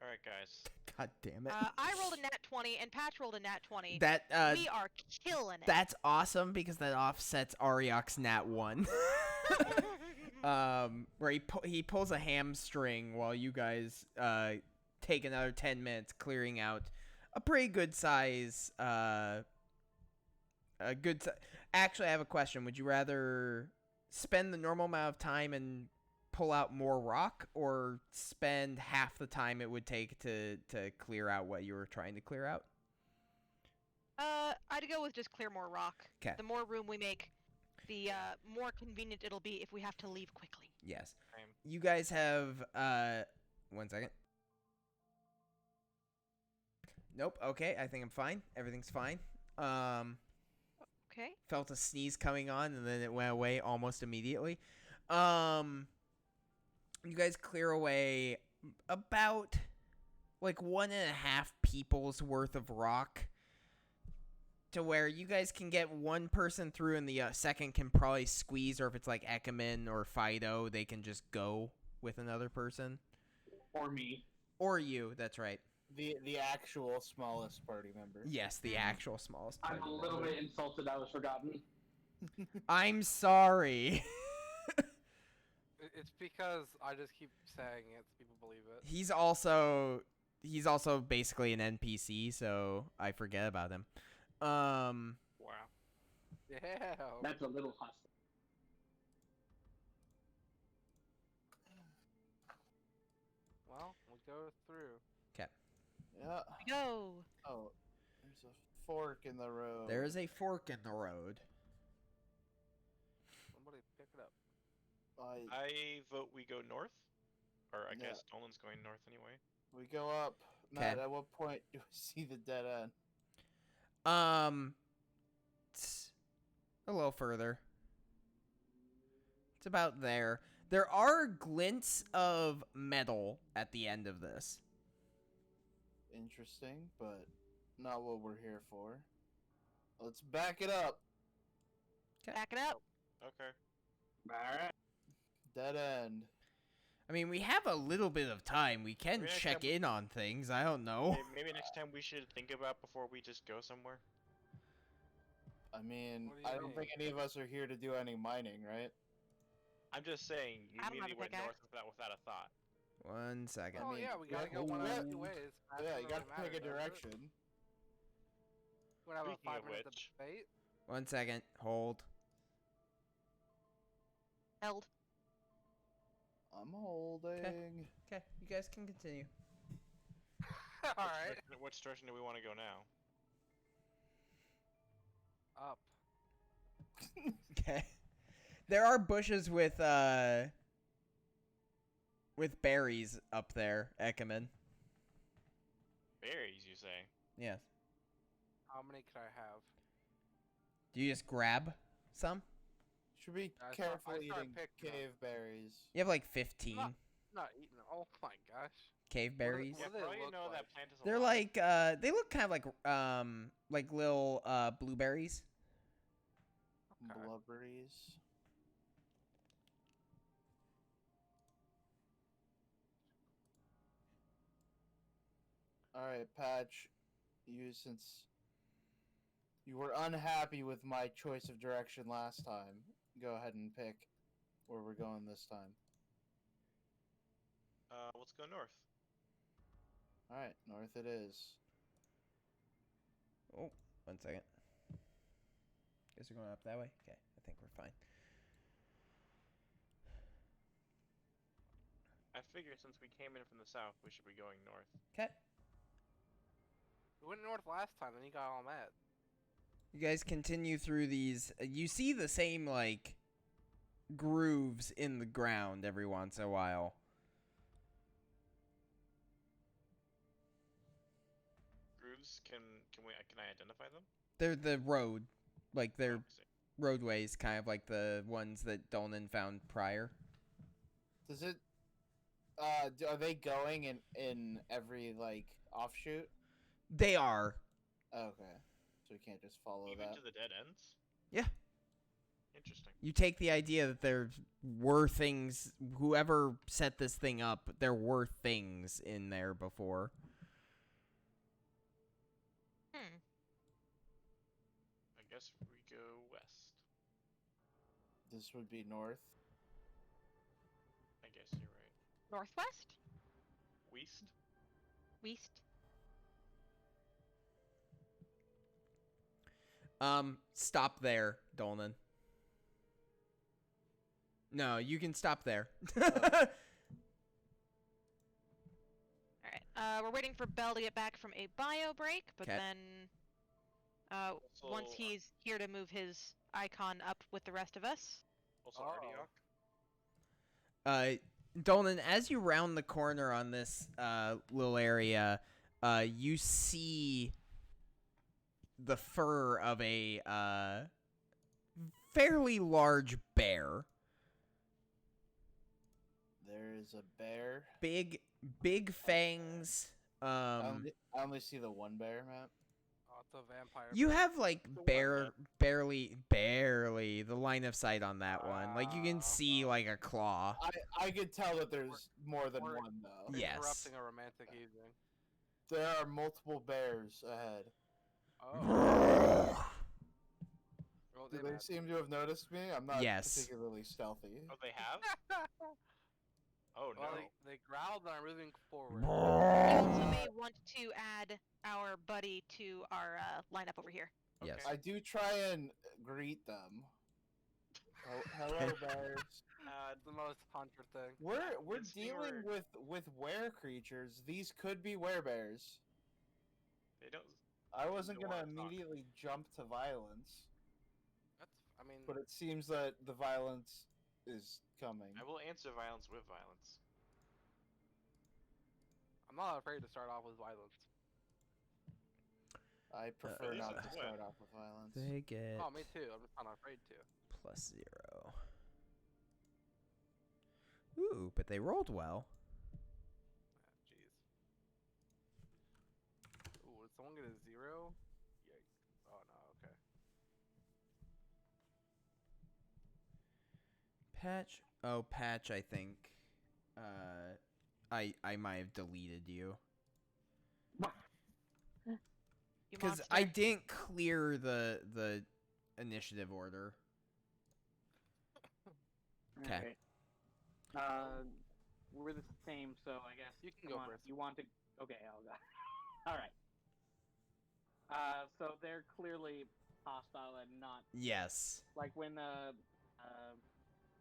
Alright, guys. God damn it. I rolled a nat 20 and Patch rolled a nat 20. That We are killing it. that's awesome because that offsets Ariok's nat 1. Where he pulls a hamstring while you guys take another 10 minutes clearing out a pretty good size Actually, I have a question. Would you rather spend the normal amount of time and pull out more rock, or spend half the time it would take to clear out what you were trying to clear out? I'd go with just clear more rock. 'Kay. The more room we make, the more convenient it'll be if we have to leave quickly. Yes. Same. You guys have 1 second. Nope. Okay, I think I'm fine. Everything's fine. Okay. Felt a sneeze coming on, and then it went away almost immediately. You guys clear away about like 1.5 people's worth of rock, to where you guys can get one person through, and the second can probably squeeze, or if it's like Ekman or Fido, they can just go with another person. Or me. Or you, that's right. The actual smallest party member. Yes, the actual smallest I'm party a little member. bit insulted I was forgotten. I'm sorry. It's because I just keep saying it so people believe it. He's also basically an NPC, so I forget about him. Wow. Yeah. That's a little hostile. Well, we'll go through. Yeah. Go. Oh, there's a fork in the road. There is a fork in the road. Somebody pick it up. I vote we go north. Or I Yeah. guess Nolan's going north anyway. We go up. Matt, at what point do we see the dead end? It's a little further. It's about there. There are glints of metal at the end of this. Interesting, but not what we're here for. Let's back it up. Back it up. Okay. Alright. Dead end. I mean, we have a little bit of time. We can Maybe next check time in on things. I don't know. Maybe next time we should think about before we just go somewhere. I mean, What do you I don't think any of us are here to do any mining, right? I'm just saying, you I don't have immediately a went pickaxe. north without a thought. 1 second. Oh mean, yeah, we gotta yeah, go one yeah. of two ways. Math Yeah, doesn't you gotta really pick a matter, does it? direction. We're gonna have Speaking a of 5 minute which- debate. 1 second. Hold. Held. I'm holding. Okay, you guys can continue. Alright. Which direction do we want to go now? Up. Okay. There are bushes with berries up there, Ekeman. Berries, you say? Yes. How many could I have? Do you just grab some? Should be I careful start eating picking 'em. cave berries. You have like 15 Not eating. Oh my gosh. cave berries. What Yeah, do they for all you look know, like? that plant is They're alive. they look kind of like little blueberries. Okay. Blubberies. Alright, Patch. Since you were unhappy with my choice of direction last time, go ahead and pick where we're going this time. Let's go north. Alright, north it is. Oh, 1 second. Guess we're going up that way? Okay, I think we're fine. I figure since we came in from the south, we should be going north. Okay. We went north last time, and he got all mad. You guys continue through these. You see the same, like, grooves in the ground every once in a while. Grooves, can I identify them? They're the road. Like, they're Oh, I see. roadways, kind of like the ones that Dolnan found prior. Does it are they going in every like offshoot? They are. Okay. So we can't just follow Even that. to the dead ends? Yeah. Interesting. You take the idea that there were things, whoever set this thing up, there were things in there before. I guess we go west. This would be north. I guess you're right. Northwest? West? West? Stop there, Dolnan. No, you can stop there. Alright. We're waiting for Bell to get back from a bio break, but 'Kay. then once Also- he's here to move his icon up with the rest of us. Also, Oh. Artiok? Dolnan, as you round the corner on this little area, you see the fur of a fairly large bear. There is a bear. Big fangs. I only see the one bear, Matt. Oh, it's a vampire. You have like The one barely the line of sight on that one. Like you can see like a claw. I could tell that there's more than We're- one though. Yeah. Yes. Interrupting a romantic evening. There are multiple bears ahead. Oh. Roll Do they damage. seem to have noticed me? I'm not Yes. particularly stealthy. Oh, they have? Oh, no. Well, they growled and are moving forward. You also may want to add our buddy to our lineup over here. Yes. I do try and greet them. Hello, bears. It's the most hunter thing. We're It's dealing newer. with were creatures. These could be werebears. They don't. I wasn't You gonna wanna talk. immediately jump to violence, That's. I mean. but it seems that the violence is coming. I will answer violence with violence. I'm not afraid to start off with violence. I prefer Yes, not it's to a start win. off with violence. They get Oh, me too. I'm just not afraid to. +0. Ooh, but they rolled well. Jeez. Ooh, did someone get a 0? Yikes. Oh no. Okay. Patch. Oh, Patch, I think. I might have deleted you. You Because monster. I didn't clear the initiative order. Okay. Alright. We're the same, so I guess You can come go on, first. if you want to. Okay, I'll go. Alright. So they're clearly hostile and not Yes. like when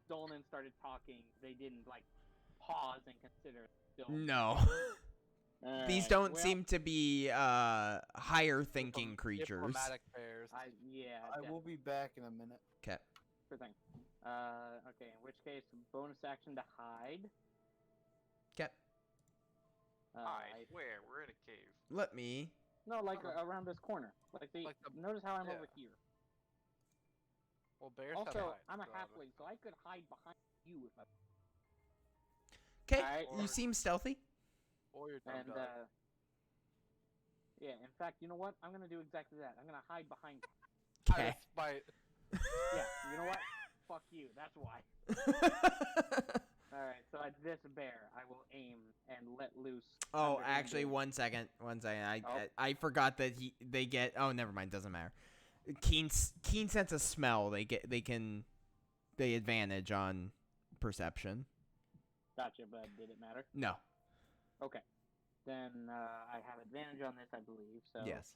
Dolan started talking, they didn't like pause and consider still. No. These Alright, don't well, seem to be higher thinking creatures. Diplomatic bears. yeah, I will be back in a minute. Okay. sure thing. Okay, in which case, bonus action to hide. Okay. Hide. Where? We're in a cave. Let me. No, like around this corner. Like, notice how I'm yeah. over here. Well, bears have Also, hide, I'm a so halfling, so I could hide behind you if I. Okay. Alright. You seem stealthy. Or your And dumb yeah, in fact, you know what? I'm gonna do exactly that. I'm gonna hide behind. Okay. Spite. Yeah, you know what? Fuck you. That's why. All right, so at this bear, I will aim and let loose. Oh, underhanded- actually, 1 second. 1 second. Oh. I forgot that they get. Oh, never mind. Doesn't matter. Keen sense of smell. They advantage on perception. Gotcha, but did it matter? No. Okay. Then I have advantage on this, I believe. So Yes.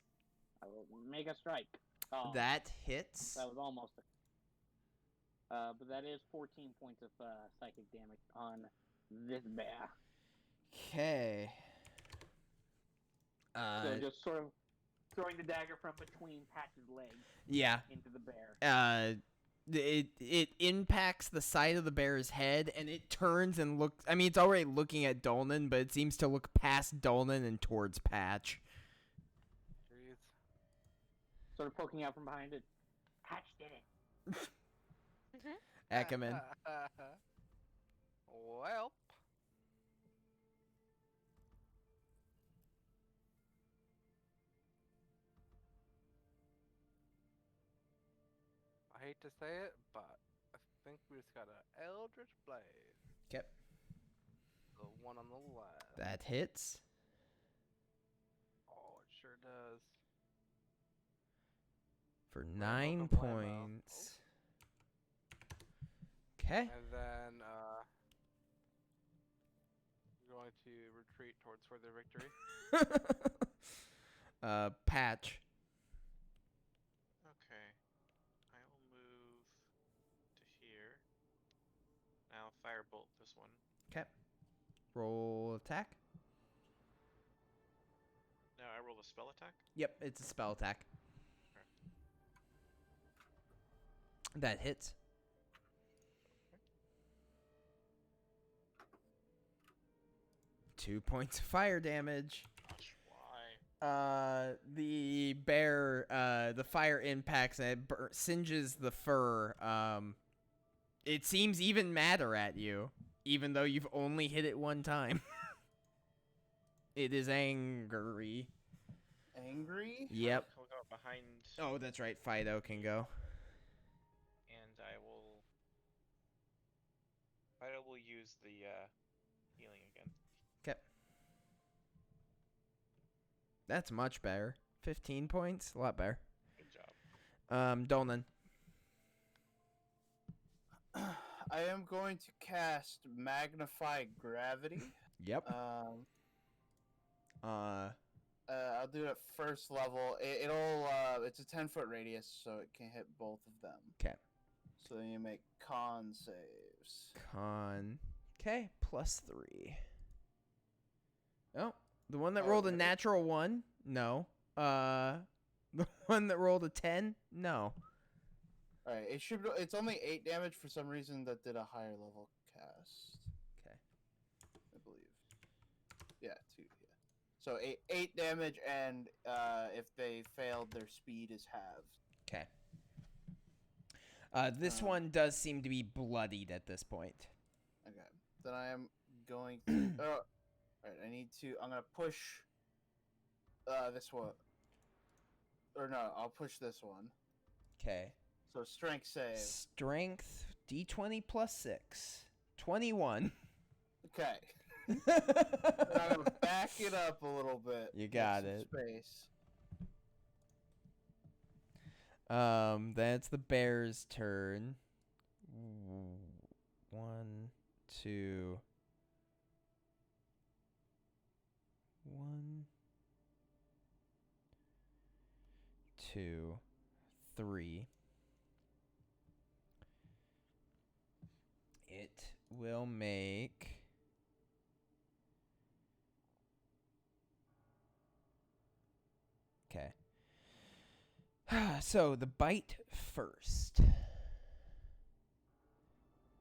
I will make a strike. Oh, That hits. that was almost. But that is 14 points of psychic damage on this bear. Okay. So just sort of throwing the dagger from between Patch's legs Yeah. into the bear. It impacts the side of the bear's head, and it turns and looks. I mean, it's already looking at Dolnan, but it seems to look past Dolnan and towards Patch. Jeez. Sort of poking out from behind it. Patch did it. Ackerman. Well. I hate to say it, but I think we just got an Eldritch Blade. Yep. The one on the left. That hits. Oh, it sure does. For Right, 9 welcome, Lambo. points. Okay. And then, we're going to retreat towards further victory. Patch. Okay. I will move to here. Now firebolt this one. Okay. Roll attack. No, I roll a spell attack. Yep, it's a spell attack. That hits. Okay. 2 points of fire damage. Gosh, why? The bear, the fire impacts and it singes the fur. It seems even madder at you, even though you've only hit it 1 time. It is angry. Angry? Yep. I'll go behind. Oh, that's right. Fido can go. And I will. Fido will use the healing again. Okay. That's much better. 15 points, a lot better. Good job. Dolnan. I am going to cast Magnify Gravity. Yep. I'll do it at first level. It's a 10-foot radius, so it can hit both of them. Okay. So then you make con saves. Con. Okay, +3. Oh, the one that Oh, rolled a really? natural 1? No. The one that rolled a 10? No. Alright, it's only 8 damage for some reason that did a higher level cast. Okay. I believe. Yeah, 2, yeah. So 8 damage, and if they failed, their speed is halved. Okay. This one does seem to be bloodied at this point. Okay. Then I am going to... Alright, I'm gonna push this one. Or no, I'll push this one. Okay. So strength save. Strength, D20 plus 6. 21. Okay. I'm gonna back it up a little bit. You got Make it. some space. That's the bear's turn. 1, 2. 1, 2, 3. It will make... Okay. So, the bite first.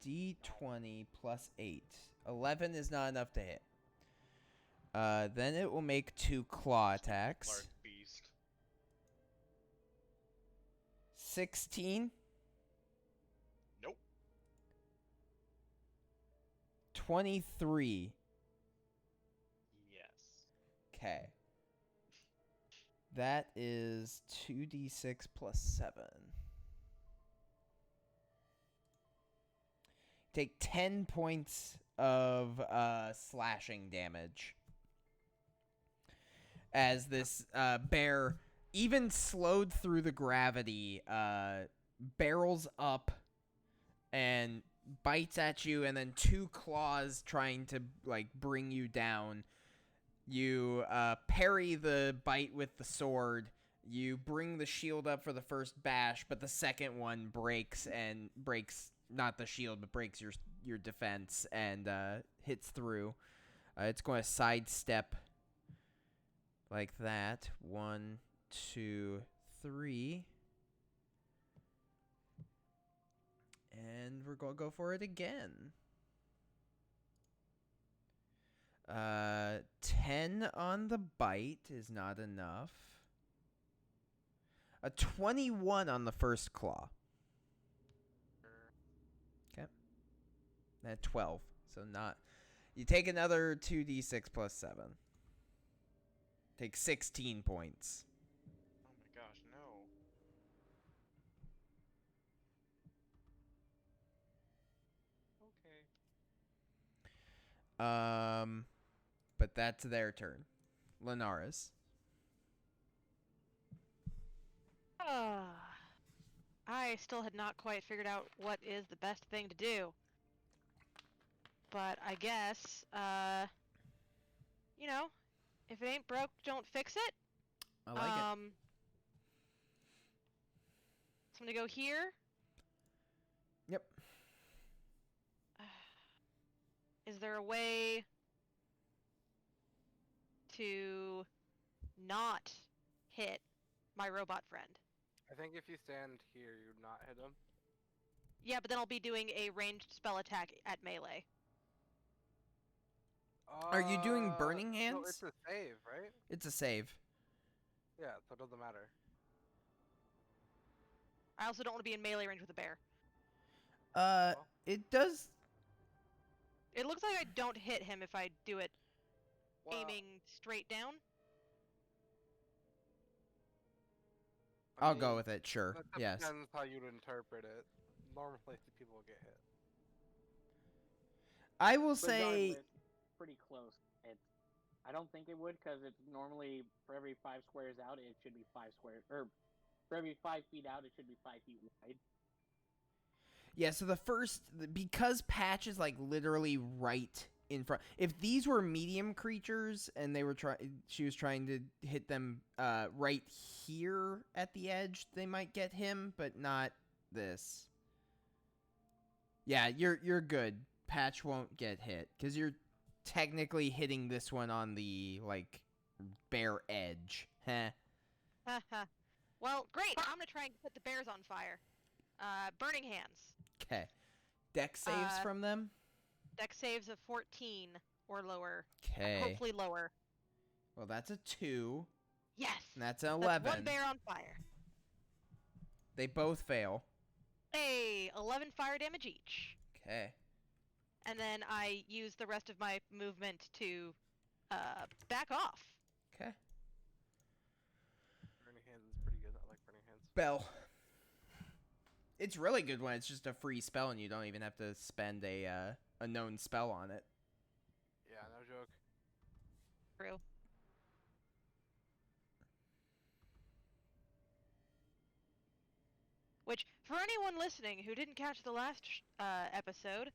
D20 plus 8. 11 is not enough to hit. Then it will make 2 claw attacks. Large beast. 16. Nope. 23. Yes. Okay. That is 2d6 plus 7. Take 10 points of slashing damage. As this bear, even slowed through the gravity, barrels up and bites at you, and then 2 claws trying to like bring you down. You parry the bite with the sword. You bring the shield up for the first bash, but the second one breaks not the shield, but breaks your defense and hits through. It's going to sidestep like that. 1, 2, 3. And we're going to go for it again. 10 on the bite is not enough. A 21 on the first claw. Okay. And 12. So not... You take another 2d6 plus 7. Take 16 points. Oh my gosh, no. Okay. But that's their turn. Lenara's. I still had not quite figured out what is the best thing to do. But I guess, you know, if it ain't broke, don't fix it. I like it. So I'm gonna go here. Yep. Is there a way to not hit my robot friend? I think if you stand here, you would not hit him. Yeah, but then I'll be doing a ranged spell attack at melee. Are you doing Burning No, Hands? it's a save, right? It's a save. Yeah, so it doesn't matter. I also don't want to be in melee range with a bear. It does... It looks like I don't hit him if I do it Well, aiming straight down. I'll go with it, sure. That Yes. depends how you'd interpret it. Normally, people get hit. I will say... Regardless, pretty close. I don't think it would, because it's normally for every 5 squares out, it should be 5 squares, or for every 5 feet out, it should be 5 feet wide. Yeah, so because Patch is like literally right in front. If these were medium creatures and she was trying to hit them right here at the edge, they might get him, but not this. Yeah, you're good. Patch won't get hit because you're technically hitting this one on the like bare edge. Heh. Well, great. I'm gonna try and set the bears on fire. Burning hands. Okay. Deck saves from them? Dex saves of 14 or lower. Okay. Hopefully lower. Well, that's a 2. Yes. And that's an 11. That's one bear on fire. They both fail. Hey, 11 fire damage each. Okay. And then I use the rest of my movement to back off. Okay. Burning hands is pretty good. I like burning hands. Bell. It's really good when it's just a free spell and you don't even have to spend a known spell on it. Yeah, no joke. True. Which, for anyone listening who didn't catch the last episode,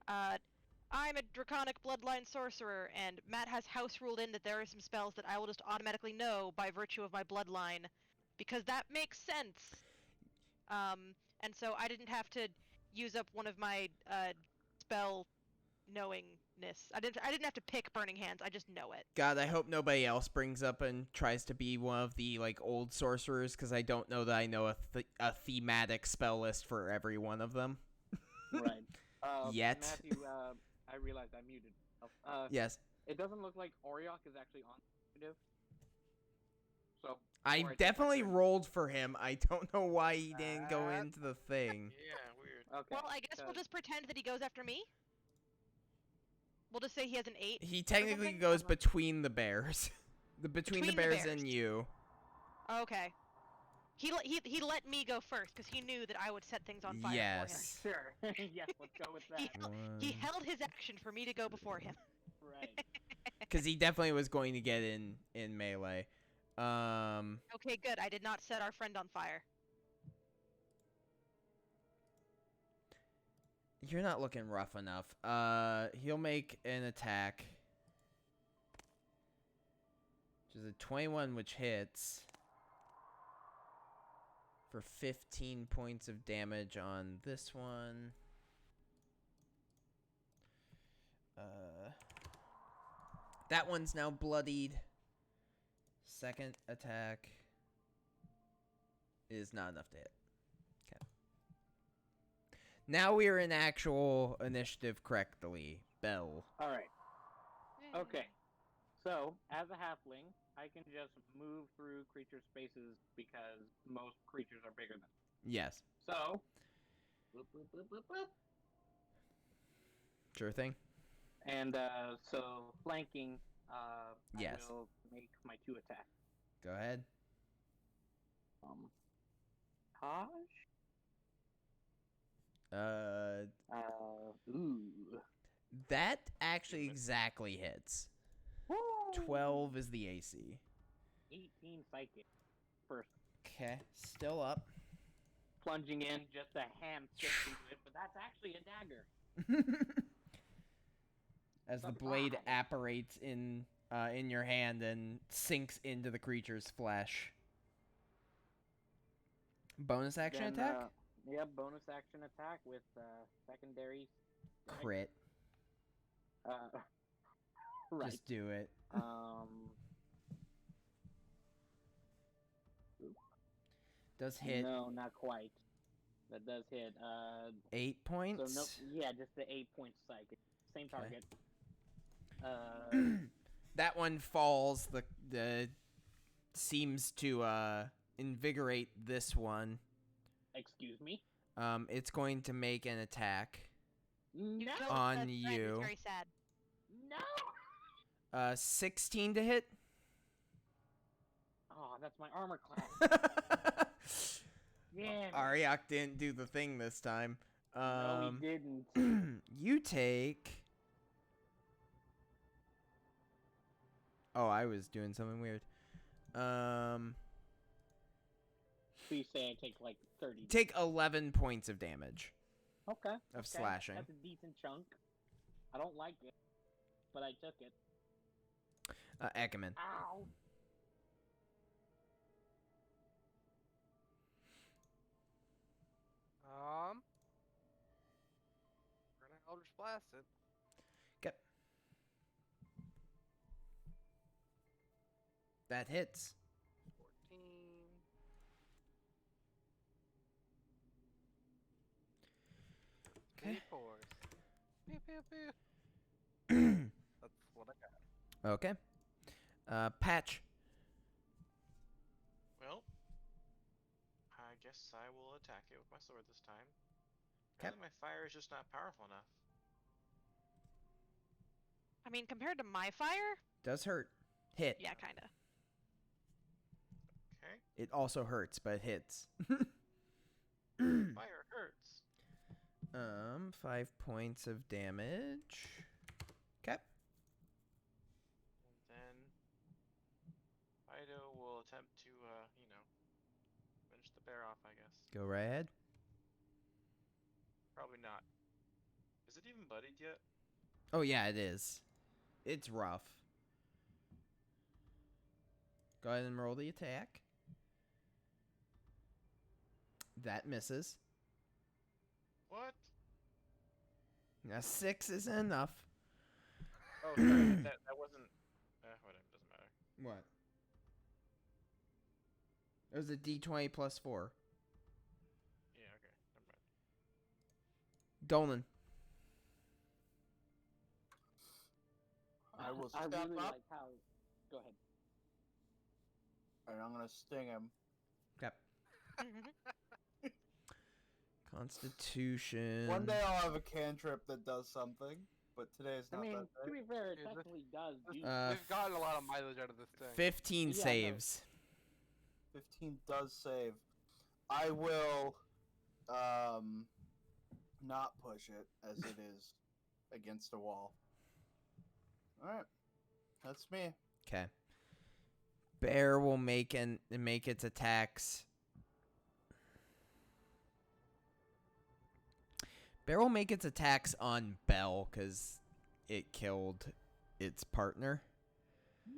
I'm a draconic bloodline sorcerer, and Matt has house ruled in that there are some spells that I will just automatically know by virtue of my bloodline, because that makes sense. And so I didn't have to use up one of my spell knowingness. I didn't have to pick Burning Hands. I just know it. God, I hope nobody else brings up and tries to be one of the like old sorcerers, because I don't know that I know a thematic spell list for every one of them. Right. Yet. Matthew, I realized I muted myself. Yes. It doesn't look like Oriok is actually on initiative. So I before take my definitely turn- rolled for him. I don't know why he didn't go into the thing. Yeah, weird. Okay. Well, I guess we'll just pretend that he goes after me. We'll just say he has an 8. He technically something? goes between the bears. Between the bears and you. Okay. He let me go first because he knew that I would set things on fire Yes. Sure. Yes, let's go with for him. that. He held his action for me to go before him. Right. Because he definitely was going to get in melee. Okay, good. I did not set our friend on fire. You're not looking rough enough. He'll make an attack. Which is a 21, which hits. For 15 points of damage on this one. That one's now bloodied. Second attack is not enough to hit. Okay. Now we are in actual initiative correctly. Bell. All right. Okay. So, as a halfling, I can just move through creature spaces because most creatures are bigger than me. Yes. So, boop, boop, boop, boop, boop. Sure thing. And so flanking, Yes. I will make my 2 attacks. Go ahead. Taj? Ooh. That actually exactly hits. Woo! 12 is the AC. 18 psychic. First, Okay, still up. plunging in, just a hand sticks into it, but that's actually a dagger. As the blade apparates in your hand and sinks into the creature's flesh. Bonus action Then, attack? Yep, bonus action attack with secondary. Crit. Right. Just do it. Does hit No, not quite. That does hit. 8 points. So no, yeah, just the 8 points psychic. Same Okay. target. That one falls. The seems to invigorate this one. Excuse me. It's going to make an attack No. on That's you. very sad. No. 16 to hit. Oh, that's my armor class. Yeah. Ariak didn't do the thing this time. No, he didn't. You take. Oh, I was doing something weird. Please say I take like 30. Take 11 points of damage. Okay. Of slashing. That's a decent chunk. I don't like it, but I took it. Eckerman. Ow. We're gonna Eldritch Blast it. Okay. That hits. 14. Okay. D4s. Pew, pew, pew. That's what I got. Okay. Patch. Well, I guess I will attack it with my sword this time. 'Kay. Apparently my fire is just not powerful enough. I mean, compared to my fire, Does hurt. Hit. yeah, kind of. Okay. It also hurts, but hits. Fire hurts. 5 points of damage. Okay. And then Fido will attempt to, finish the bear off, I guess. Go right ahead. Probably not. Is it even bloodied yet? Oh yeah, it is. It's rough. Go ahead and roll the attack. That misses. What? A 6 is enough. Oh, sorry. that wasn't. Whatever. Doesn't matter. What? It was a D20 plus 4. Yeah. Okay. Never mind. Dolan. I will I step really up like how. Go ahead. and I'm gonna sting him. Okay. Constitution. One day I'll have a cantrip that does something, but today's I not mean, that to day. be fair, it Yeah, this- technically does do. We've gotten a lot of mileage out of this thing. 15 Yeah, no. saves. 15 does save. I will not push it as it is against a wall. Alright. That's me. Okay. Bear will make its attacks. Bear will make its attacks on Belle because it killed its partner.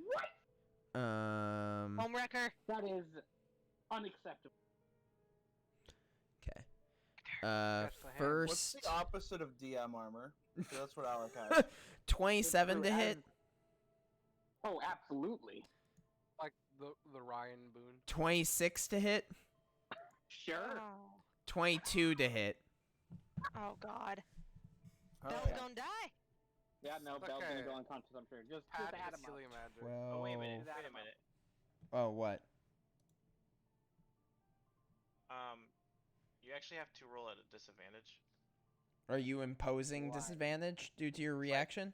What? Homewrecker. That is unacceptable. Okay. Catch the hand. What's First the opposite of DM armor? So that's what Alec has. 27 to True, hit. Oh, absolutely. Like the Ryan Boone. 26 to hit. Sure. Oh. 22 to hit. Oh God. Oh, Bell's yeah. gonna die. Yeah, no, Bell's Okay. gonna go unconscious, I'm sure. Just Pad add is him up. healing magic. Oh wait a minute. That Wait a amount. minute. Oh, what? You actually have to roll at a disadvantage. Are you imposing Why? disadvantage due to your reaction?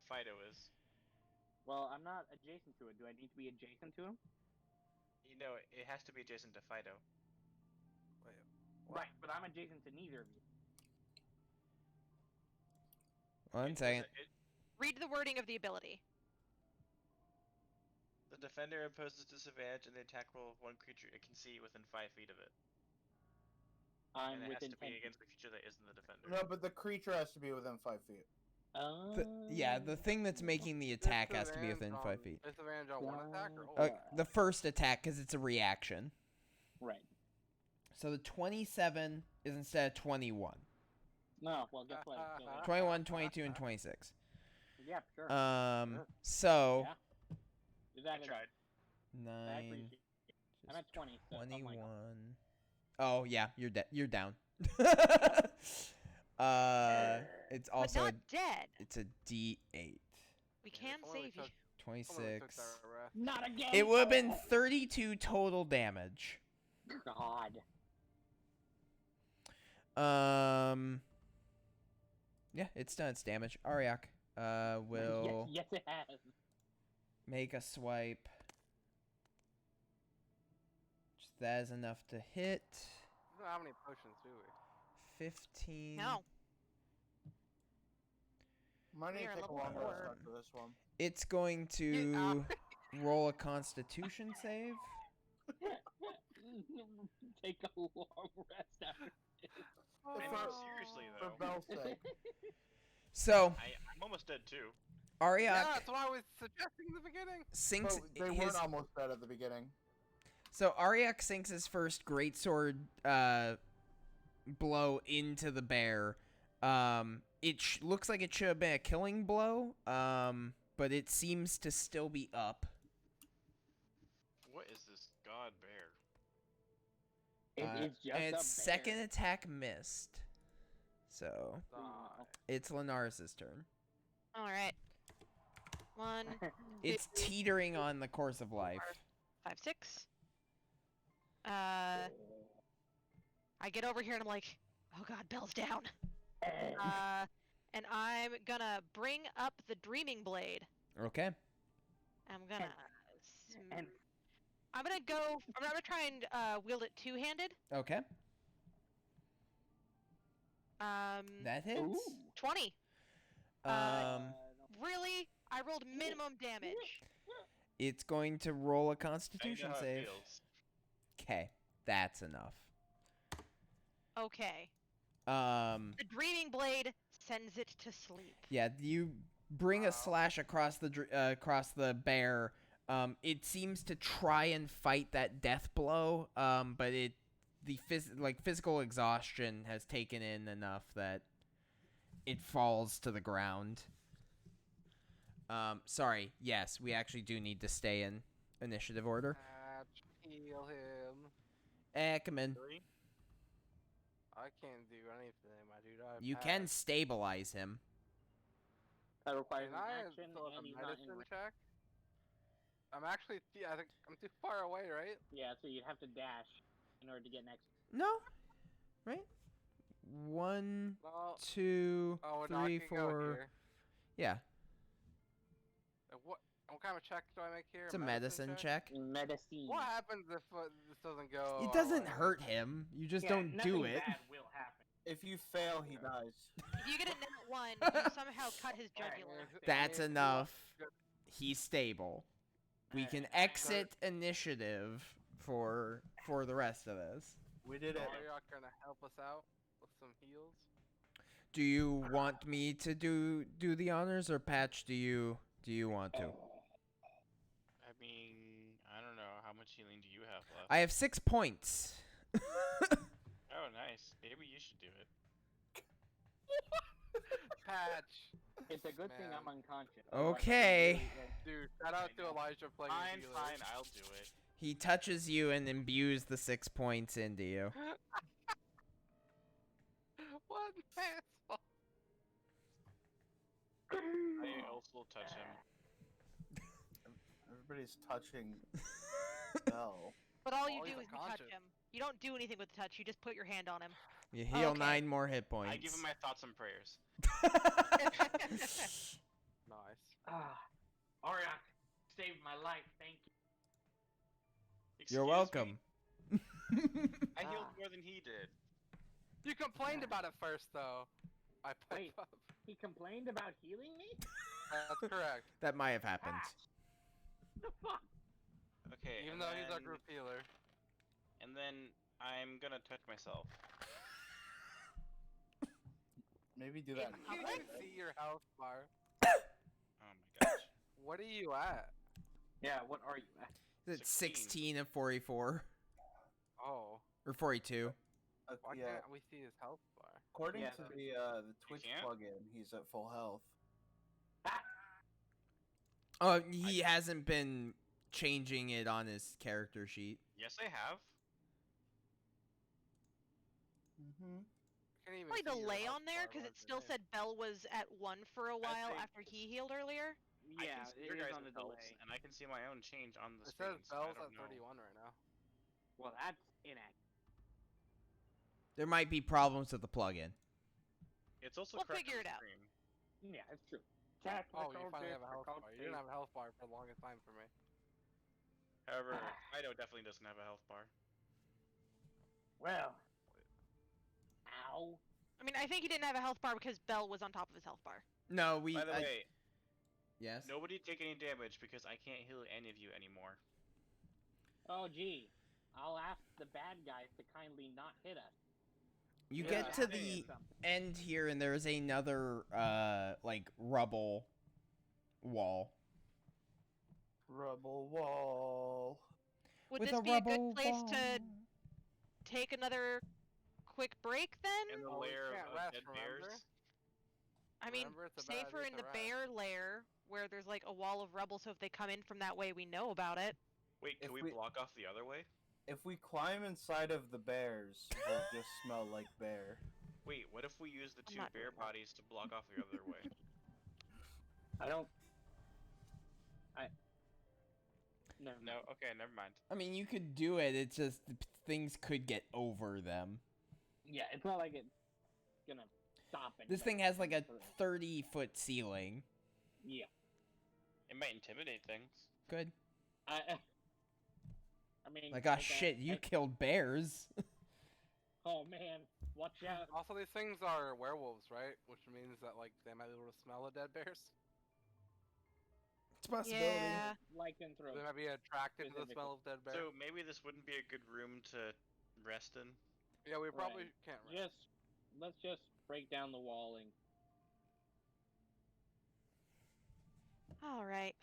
Fido is. Well, I'm not adjacent to it. Do I need to be adjacent to him? You know, it has to be adjacent to Fido. Right, but I'm adjacent to neither of you. One second. Read the wording of the ability. The defender imposes disadvantage in the attack roll of one creature it can see within 5 feet of it. I'm And it has within to 10 be feet. against the creature that isn't the defender. No, but the creature has to be within 5 feet. Yeah, the thing that's making the attack has to be within 5 feet. Disadvantage on one attack or all? The first attack, because it's a reaction. Right. So the 27 is instead of 21. No, well, guess what? It's still 21, 22, and 26. yeah, sure. So Yeah. Is that I a- tried. I 9, appreciate it. I'm at 20, so I'm 21. like- Oh yeah, you're down. It's also but not dead. it's a D8. We Yeah, can if only we save you. took- if only we took 26. that rest. Not again! It would have been 32 total damage. God. Yeah, it's done its damage. Ariak will Yes, it has. make a swipe. Just that is enough to hit. We don't have any potions, do we? 15. No. Might We need are to take a level longer four. rest after this one. It's going to roll a Constitution save. Take a long rest after this. I mean, For- seriously For though. Belle's sake. So I'm almost dead too. Ariak Yeah, that's what I was suggesting in the beginning. sinks Oh, they his. weren't almost dead at the beginning. So Ariak sinks his first greatsword blow into the bear. It looks like it should have been a killing blow. But it seems to still be up. What is this god bear? It is just and a its second bear. attack missed. So Die. it's Linares' turn. All right. 1, It's teetering on the course of life. 5, 6. I get over here and I'm like, oh god, Belle's down. And I'm gonna bring up the Dreaming Blade. Okay. I'm gonna. And I'm gonna try and wield it two-handed. Okay. That hits. ooh. 20. Um, Really? I rolled minimum damage. it's going to roll a I know Constitution how it save. feels. Okay, that's enough. Okay. Um, The Dreaming Blade sends it to sleep. yeah, you bring a Wow. slash across the bear. It seems to try and fight that death blow. But the physical exhaustion has taken in enough that it falls to the ground. Sorry. Yes, we actually do need to stay in initiative order. Heal him. Come in. 3. I can't do anything, my dude. You can stabilize him. That requires Can an I action, fill out and a he's not in medicine range. check? I'm actually. I think I'm too far away, right? Yeah, so you'd have to dash in order to get next. No. Right? 1, No. 2, Oh, no, I 3, can go 4. here. Yeah, What kind of check do I make here? it's a medicine check. Medicine. What happens if this doesn't go? It doesn't our way? hurt him. You just Yeah, don't do nothing it. bad will happen. If you fail, he dies. If you get a nat 1, you somehow cut his jugular. That's If you enough. want- He's stable. We can Alright. exit initiative for the rest of this. We did it. Are y'all gonna help us out with some heals? Do you want me to do the honors, or Patch? Do you want to? I mean, I don't know. How much healing do you have left? I have 6 points. Oh, nice. Maybe you should do it. Patch. It's a good thing Man. I'm unconscious. Okay. Dude, shout out to Elijah playing Fine, healer. fine. I'll do it. He touches you and imbues the 6 points into you. What asshole? I also touch him. Everybody's touching Bell. But all you Oh, do he's is you touch unconscious. him. You don't do anything with the touch. You just put your hand on him. You heal Okay. 9 more hit points. I give him my thoughts and prayers. Nice. Oriok saved my life. Thank you. You're Excuse welcome. me? I healed more than he did. You complained about it first, though. I Wait. picked up. He complained about healing me? That's correct. That might have happened. The fuck? Okay. Even and though he's our then- group healer. And then I'm gonna touch myself. Maybe do that. You can see your health bar. Oh my gosh. What are you at? Yeah, what are you at? It's 16. 16 of 44 Oh. or 42. Why Yeah, can't we see his health bar? according Yeah. to the Twitch can't? plugin, he's at full health. Oh, he hasn't been changing it on his character sheet. Yes, I have. Mm-hmm. Can't even Probably see your delay health on there bar because it once still day. said Bell was at 1 for a while think- after he healed earlier. I Yeah, can see it your is guys' on the health, delay. and I can see my own change on the It screen. says so I Bell's don't at know. 31 right now. Well, that's inaccurate. There might be problems with the plugin. It's also We'll correct figure on it the out. screen. Yeah, it's true. Oh, you finally have a health bar. You didn't have a health bar for the longest time for me. However, Ido definitely doesn't have a health bar. Well. Ow. I mean, I think he didn't have a health bar because Bell was on top of his health bar. No, we. By the way, yes. nobody take any damage because I can't heal any of you anymore. Oh, gee. I'll ask the bad guys to kindly not hit us. You Yeah. get to Say the something. end here, and there is another like rubble wall. Rubble wall. Would With this a be a good rubble place wall. to take another quick break then? In the Oh, we lair can't of rest, dead remember? bears. I mean, Remember, it's a bad safer idea in to the rest. bear lair where there's like a wall of rubble, so if they come in from that way, we know about it. Wait, can If we we- block off the other way? If we climb inside of the bears, we'll just smell like bear. Wait, what if we use the I'm two not bear doing that. bodies to block off the other way? I don't. Never No, mind. okay, never mind. I mean, you could do it. It's just things could get over them. Yeah, it's not like it's gonna stop it. This thing has like a 30-foot ceiling. Yeah. It might intimidate things. Good. I mean. Like, oh okay, shit, you killed bears. Oh man, watch out. Also, these things are werewolves, right? Which means that like they might be able to smell the dead bears. It's a possibility. Yeah. Lycanthrope. They might be attracted to the Specifically. smell of dead bear. So maybe this wouldn't be a good room to rest in. Yeah, we probably Right. can't. Rest. Let's just break down the walling. All right.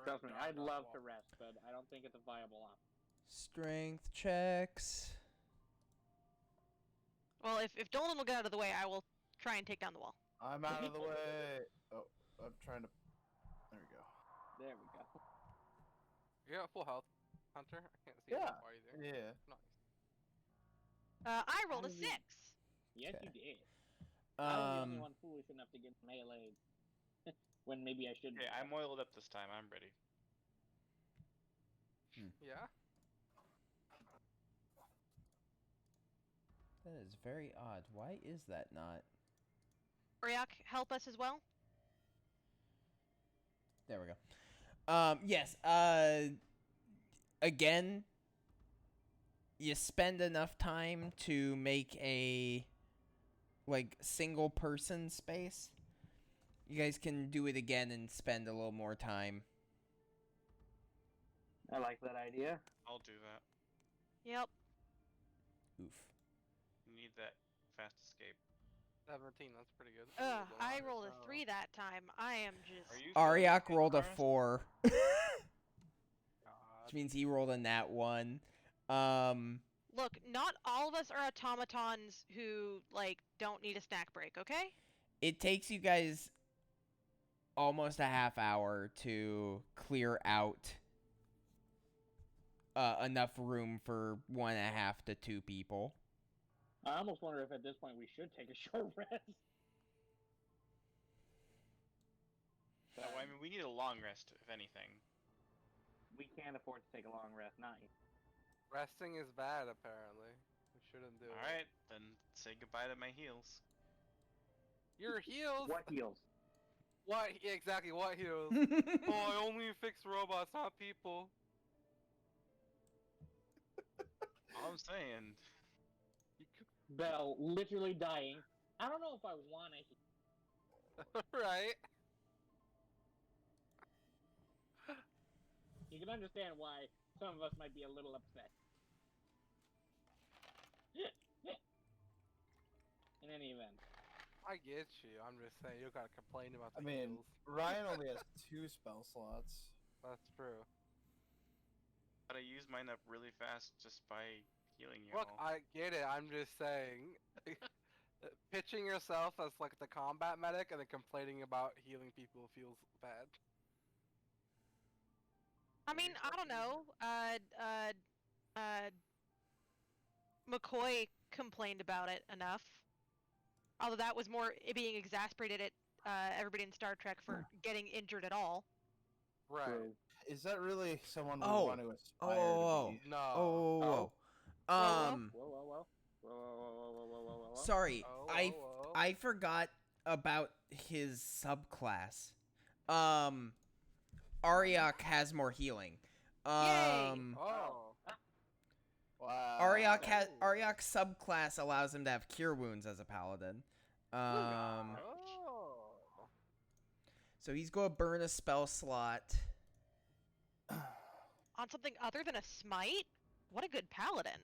Trust me, Burn I'd down love that to wall. rest, but I don't think it's a viable option. Strength checks. Well, if Dolan will get out of the way, I will try and take down the wall. I'm out of the way. Oh, I'm trying to. There we go. There we go. You got full health, Hunter. I can't see Yeah. how far either. Yeah. Nice. I rolled a How's 6. it- Yes, Okay. you did. I was the only Um, one foolish enough to get meleeed. When maybe I shouldn't. Okay, have. I'm oiled up this time. I'm ready. Yeah. that is very odd. Why is that not? Ryok, help us as well. There we go. Yes. Again, you spend enough time to make a like single person space. You guys can do it again and spend a little more time. I like that idea. I'll do that. Yep. Oof. You need that fast escape. 17. That's pretty good. I rolled a 3 that time. I am just. Are you? Aryok feeling rolled a okay, 4. God. Which means he rolled a nat 1. Look, not all of us are automatons who like don't need a snack break. Okay. It takes you guys almost a half hour to clear out enough room for 1.5 to 2 people. I almost wonder if at this point we should take a short rest. No, I mean we need a long rest, if anything. We can't afford to take a long rest, not you. Resting is bad, apparently. We shouldn't do it. All right, then say goodbye to my heals. Your heals. What heals? What? Yeah, exactly. What heals? Oh, I only fix robots, not people. All I'm saying. Bell literally dying. I don't know if I want to. Right. You can understand why some of us might be a little upset. In any event. I get you. I'm just saying you gotta complain about the I mean, heals. Ryan only has 2 spell slots. That's true. But I use mine up really fast just by healing you Look, all. I get it. I'm just saying. Pitching yourself as like the combat medic and then complaining about healing people feels bad. I mean, I don't know. McCoy complained about it enough. Although that was more being exasperated at everybody in Star Trek for getting injured at all. Right. True. Is that really someone we Oh. want to aspire Oh. to be? No. Oh. Whoa, Um. whoa, whoa, whoa. Whoa, whoa, whoa, whoa, whoa, whoa, whoa, whoa. Sorry, Oh, I oh, oh. I forgot about his subclass. Aryok has more healing. Yay! Oh. Wow. Aryok's subclass allows him to have cure wounds as a paladin. Oh. So he's going to burn a spell slot. On something other than a smite? What a good paladin.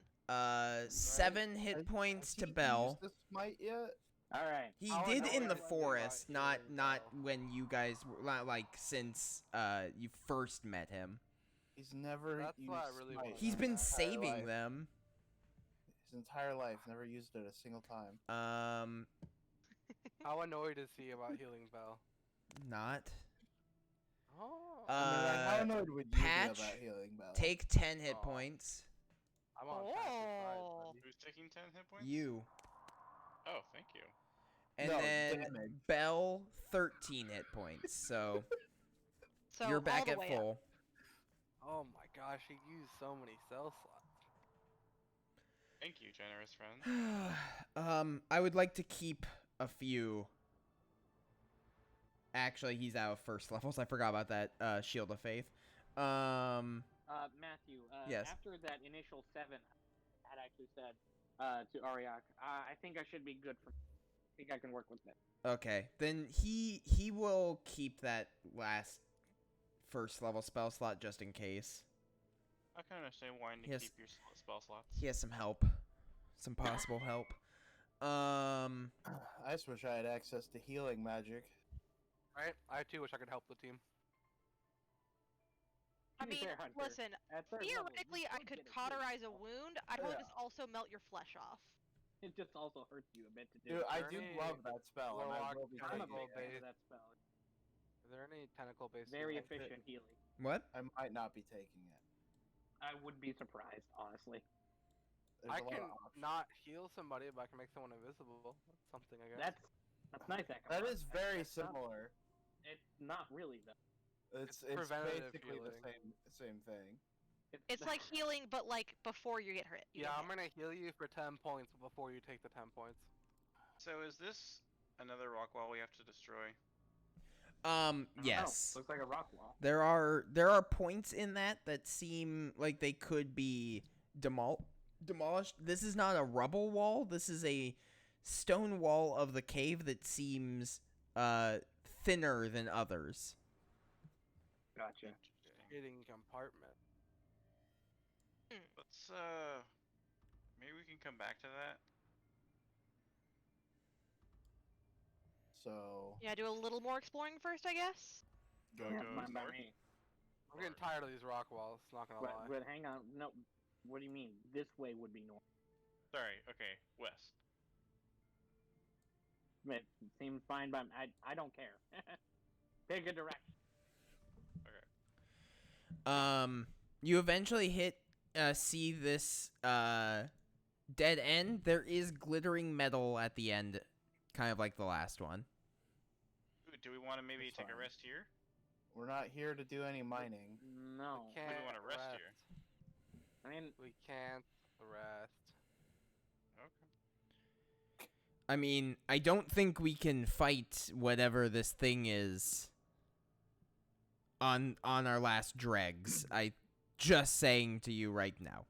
7 hit Has- points has to he Bell. used the smite yet? Alright. He I did know in the everyone forest, about not healing Bell. when you guys were like since you first met him. He's never That's used what I really smite want. He's in been his entire saving life. them. His entire life, never used it a single time. How annoyed is he about healing Bell? Not. Oh. I mean, like, how annoyed would you Patch, be about healing Bell? Take 10 hit Oh. points. I'm on Pat's side, Oh. buddy. Who's taking 10 hit points? You. Oh, thank you. And No, then damage. Bell 13 hit points. So So you're all back the at way full. up. Oh my gosh, he used so many cell slots. Thank you, generous friend. I would like to keep a few. Actually, he's out of first levels. I forgot about that. Shield of Faith. Matthew, Yes. after that initial 7, I had actually said to Ariak, I think I should be good for. I think I can work with that. Okay, then he will keep that last first level spell slot just in case. I can understand wanting to Yes. keep your spell slots. He has some help, some possible help. I just wish I had access to healing magic. Right? I too wish I could help the team. I mean, Fair, Hunter, listen, at third level, theoretically you I could could get it cauterize a wound. I'd probably Yeah. just also melt your flesh off. It just also hurts you a bit to do. Dude, it. I there do any love that spell, and I warlock will be I'm a taking big it. fan of that spell. Is there any tentacle based Very healing? efficient healing. What? I might not be taking it. I would be surprised, honestly. There's I a lot can of options. not heal somebody, but I can make someone invisible. That's something, I guess. That's nice, Echo. That is very That's not- similar. It's not really though. It's preventative basically healing. the same thing. It's like healing, but like before you get hit. Yeah, I'm gonna heal you for 10 points before you take the 10 points. So is this another rock wall we have to destroy? Yes. Looks like a rock wall. There are points in that seem like they could be demolished. This is not a rubble wall. This is a stone wall of the cave that seems thinner than others. Gotcha. Interesting. Hidden compartment. Let's maybe we can come back to that. So Yeah, do a little more exploring first, I guess. Go Mine by north. me. I'm getting tired of these rock walls, not gonna lie. But hang on, no. What do you mean? This way would be north. Sorry. Okay, west. It seems fine by me. I don't care. Pick a direction. Okay. You eventually see this dead end. There is glittering metal at the end, kind of like the last one. Do we want to maybe That's take a fine. rest here? we're not here to do any mining. No. We can't wanna rest here? I mean, We can't rest. Okay. I mean, I don't think we can fight whatever this thing is on our last dregs. I just saying to you right now.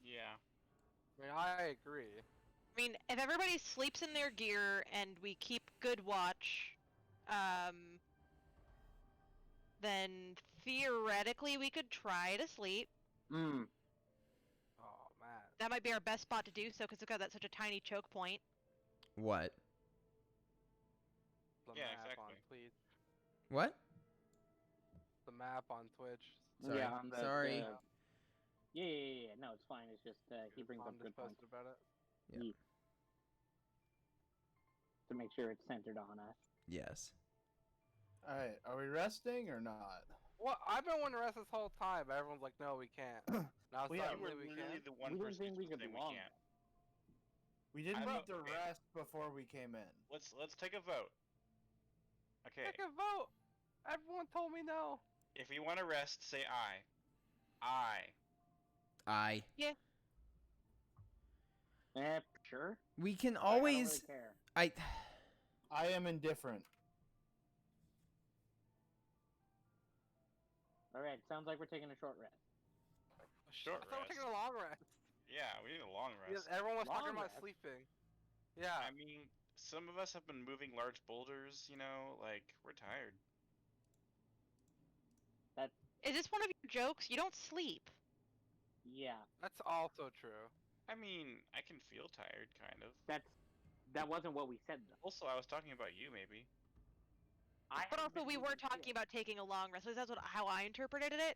Yeah. I mean, I agree. I mean, if everybody sleeps in their gear and we keep good watch, then theoretically we could try to sleep. Oh man. That might be our best spot to do so, because look at that's such a tiny choke point. What? The Yeah, map on exactly. Twitch. What? The map on Twitch. Sorry. yeah, on the, Sorry. Yeah. No, it's fine. It's just he brings up Fond good just points posted about it. Yeah. to make sure it's centered on us. Yes. All right, are we resting or not? Well, I've been wanting to rest this whole time, but everyone's like, no, we can't. Now Well, yeah, You were suddenly we literally can. the one We didn't person think we who's could saying we long can't. We didn't I'm have to okay. rest before we came in. Let's take a vote. Okay. Take a vote. Everyone told me no. If you want to rest, say aye. Aye. I. Sure. We can I don't always. really care. I am indifferent. All right. Sounds like we're taking a short rest. Short I thought we're rest. taking a long rest. Yeah, we need a long Because rest. everyone was talking Long about rest? sleeping. Yeah. I mean, some of us have been moving large boulders, you know, like, we're tired. Is this one of your jokes? You don't sleep. Yeah. That's also true. I mean, I can feel tired, kind of. That wasn't what we said though. Also, I was talking about you, maybe. But also, we were talking about taking a long rest. At least that's how I interpreted it.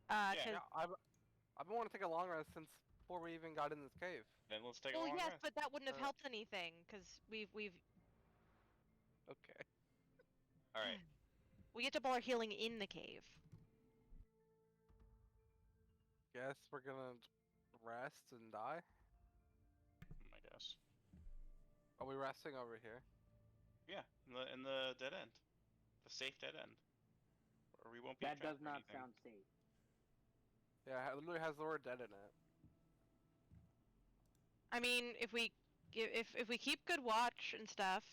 Yeah. Yeah, I've been wanting to take a long rest since before we even got in this cave. Then let's take Well, a long yes, rest. but that wouldn't have Uh, helped anything because we've Okay. Alright. we get to all our healing in the cave. Guess we're gonna rest and die. I guess. we resting over here? Yeah, in the dead end, the safe dead end, or we won't be. That does trapped or not anything. sound safe. Yeah, it literally has the word dead in it. I mean, if we keep good watch and stuff.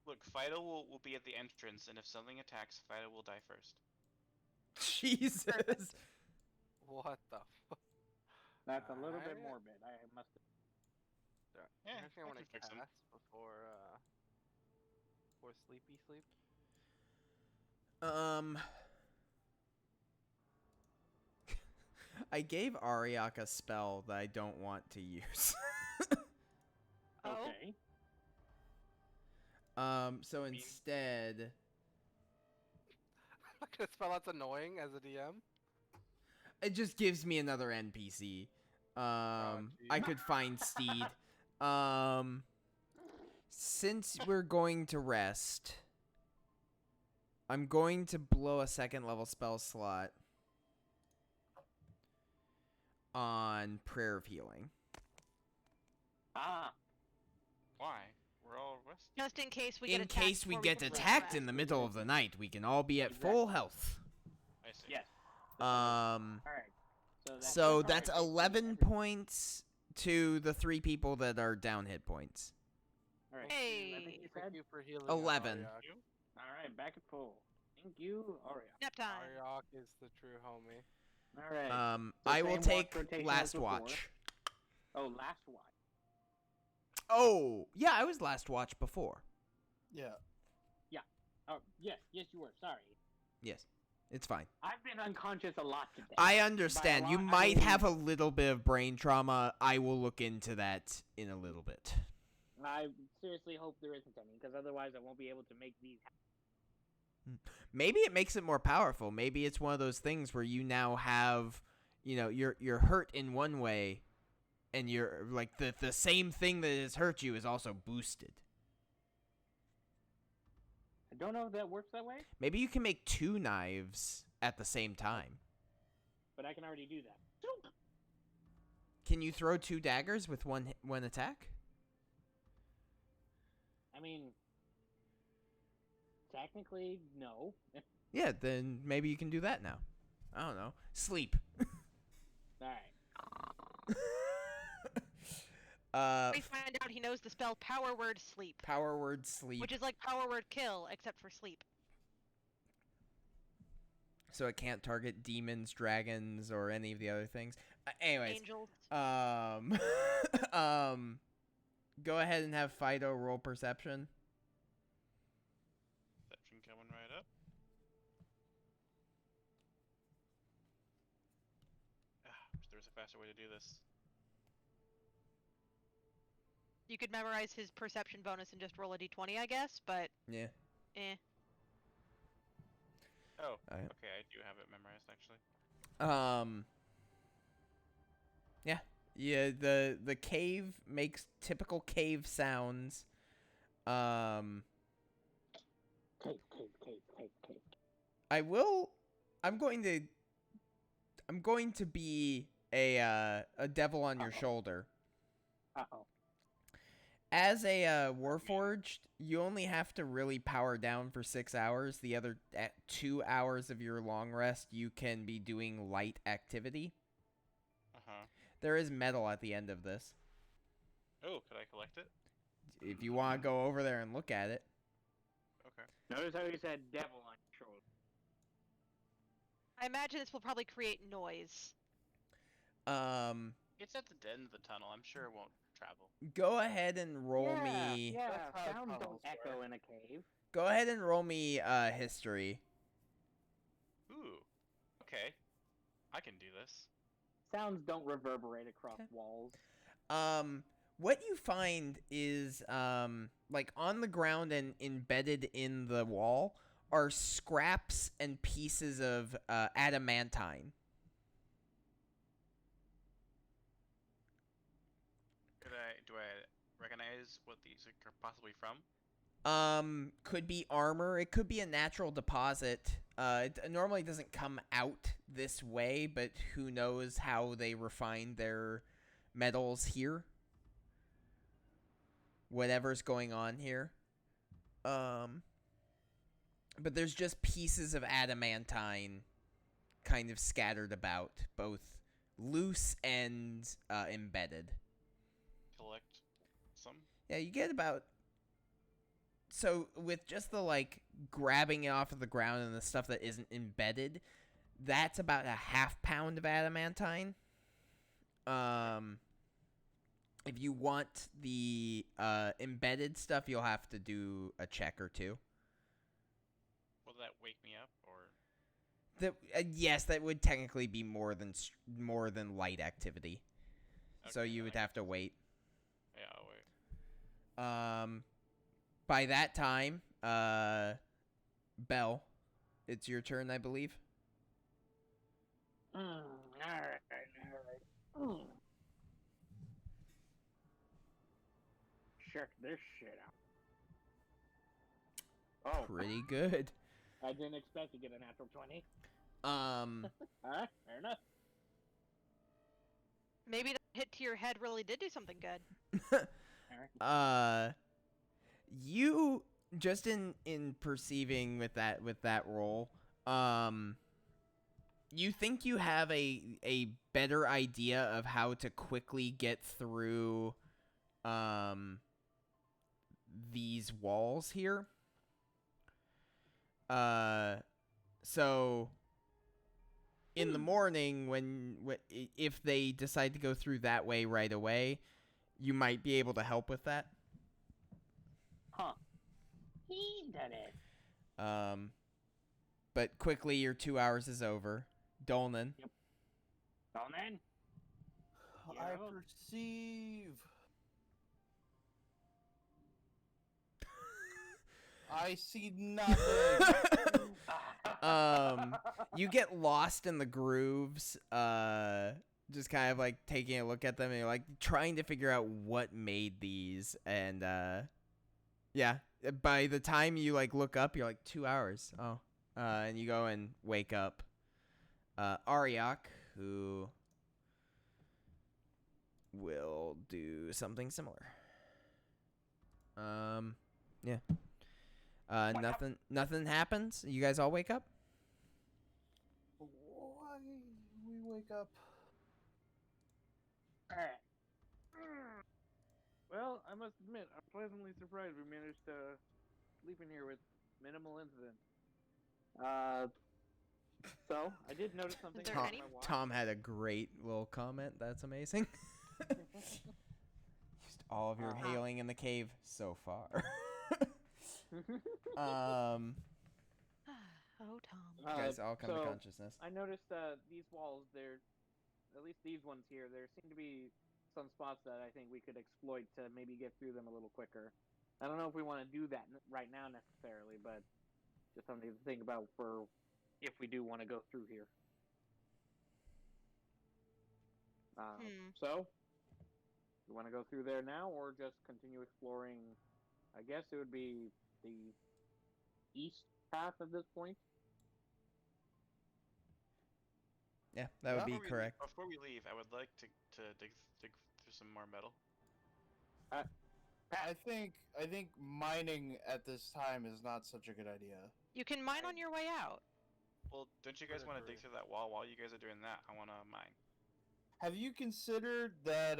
Look, Fido will be at the entrance, and if something attacks, Fido will die first. Jesus. Perfect. What the fuck? That's a little bit Alright. morbid. I must. Yeah, Anything I I want can to fix cast them. before sleepy sleep? I gave Ariak a spell that I don't want to use. Oh. Okay. So instead, I'm not gonna spell that's annoying as a DM. it just gives me another NPC. I geez. could find Steed. Since we're going to rest, I'm going to blow a 2nd level spell slot on Prayer of Healing. Ah. Why? We're all rested. Just in case we get In attacked. case we before get can attacked rest. in the middle of the night, we can all be at full health. I see. Yes. Um, All right. so good that's target date for 11 everyone. points to the 3 people that are down hit points. All right. Hey. 11, you said? Thank you for healing. 11. Ariok. All right, back at full. Thank you, Aria. Nap time. Ariok is the true homie. All right. So I will same watch take rotation as last before. watch. Oh, last watch. Oh, yeah, I was last watch before. Yeah. Oh, yes, you were. Sorry. Yes, it's fine. I've been unconscious a lot today. I understand. By a You lot, I might mean- have a little bit of brain trauma. I will look into that in a little bit. I seriously hope there isn't any, because otherwise I won't be able to make these. Maybe it makes it more powerful. Maybe it's one of those things where you now have, you're hurt in one way, and you're like the same thing that has hurt you is also boosted. I don't know if that works that way, Maybe you can make 2 knives at the same time. but I can already do that. Can you throw 2 daggers with one attack? I mean, technically, no. Yeah, then maybe you can do that now. I don't know. Sleep. All right. We find out he knows the spell power word sleep, Power word sleep. which is like power word kill except for sleep. So it can't target demons, dragons, or any of the other things. Anyways, Angels. go ahead and have Fido roll perception. Perception coming right up. Wish there was a faster way to do this. You could memorize his perception bonus and just roll a d20, I guess, but Yeah. eh. Oh, Alright. okay, I do have it memorized actually. Yeah, the cave makes typical cave sounds. Cave. I'm going to be a devil on your shoulder. Uh-oh. As a Warforged, you only have to really power down for 6 hours. The other 2 hours of your long rest, you can be doing light activity. Uh-huh. There is metal at the end of this. Oh, could I collect it? If you want to go over there and look at it. Okay. Notice how he said devil on your shoulder. I imagine this will probably create noise. It's at the end of the tunnel. I'm sure it won't travel. Go ahead and roll me. Yeah, That's how sounds don't tunnels echo work. in a cave. Go ahead and roll me history. Ooh. Okay. I can do this. Sounds don't reverberate across Okay. walls. What you find is like on the ground and embedded in the wall are scraps and pieces of adamantine. Do I recognize what these are possibly from? Could be armor. It could be a natural deposit. It normally doesn't come out this way, but who knows how they refine their metals here. whatever's going on here. But there's just pieces of adamantine kind of scattered about, both loose and embedded. Collect some. Yeah, you get about... So with just the, like, grabbing it off of the ground and the stuff that isn't embedded, that's about a half pound of adamantine. If you want the embedded stuff, you'll have to do a check or two. Will that wake me up, or? Yes, that would technically be more than light activity. So Okay, you then would I have to wait. Yeah, I'll wait. By that time, Belle, it's your turn, I believe. Alright. Check this shit out. Oh, Pretty good. I didn't expect to get a natural 20. Alright, fair enough. Maybe that hit to your head really did do something good. Alright. You just in perceiving with that roll, you think you have a better idea of how to quickly get through these walls here. So in the morning when if they decide to go through that way right away, you might be able to help with that. Huh. He did it. But quickly your 2 hours is over. Dolnan. Well then. I Yeah. perceive. I see nothing. You get lost in the grooves, just kind of like taking a look at them and you're like trying to figure out what made these, and yeah, by the time you like look up, you're like 2 hours. Oh. And you go and wake up Ariok, who will do something similar. Yeah. Nothing happens. You guys all wake up? Why we wake up? Alright. Well, I must admit, I'm pleasantly surprised we managed to sleep in here with minimal incident. So, I did notice something. Is there Tom, any- on my watch. Tom had a great little comment. That's amazing. Used all of your hailing in the cave so far. Oh, Tom. You guys all come to so, consciousness. I noticed these walls, at least these ones here, there seem to be some spots that I think we could exploit to maybe get through them a little quicker. I don't know if we want to do that right now necessarily, but just something to think about for if we do want to go through here. So, you want to go through there now, or just continue exploring? I guess it would be the east path at this point. Yeah, that would be Before we correct. Before we leave, I would like to dig through some more metal. I think mining at this time is not such a good idea. You can mine on your way out. Well, don't you guys Would want to dig agree. through that wall? While you guys are doing that, I want to mine. Have you considered that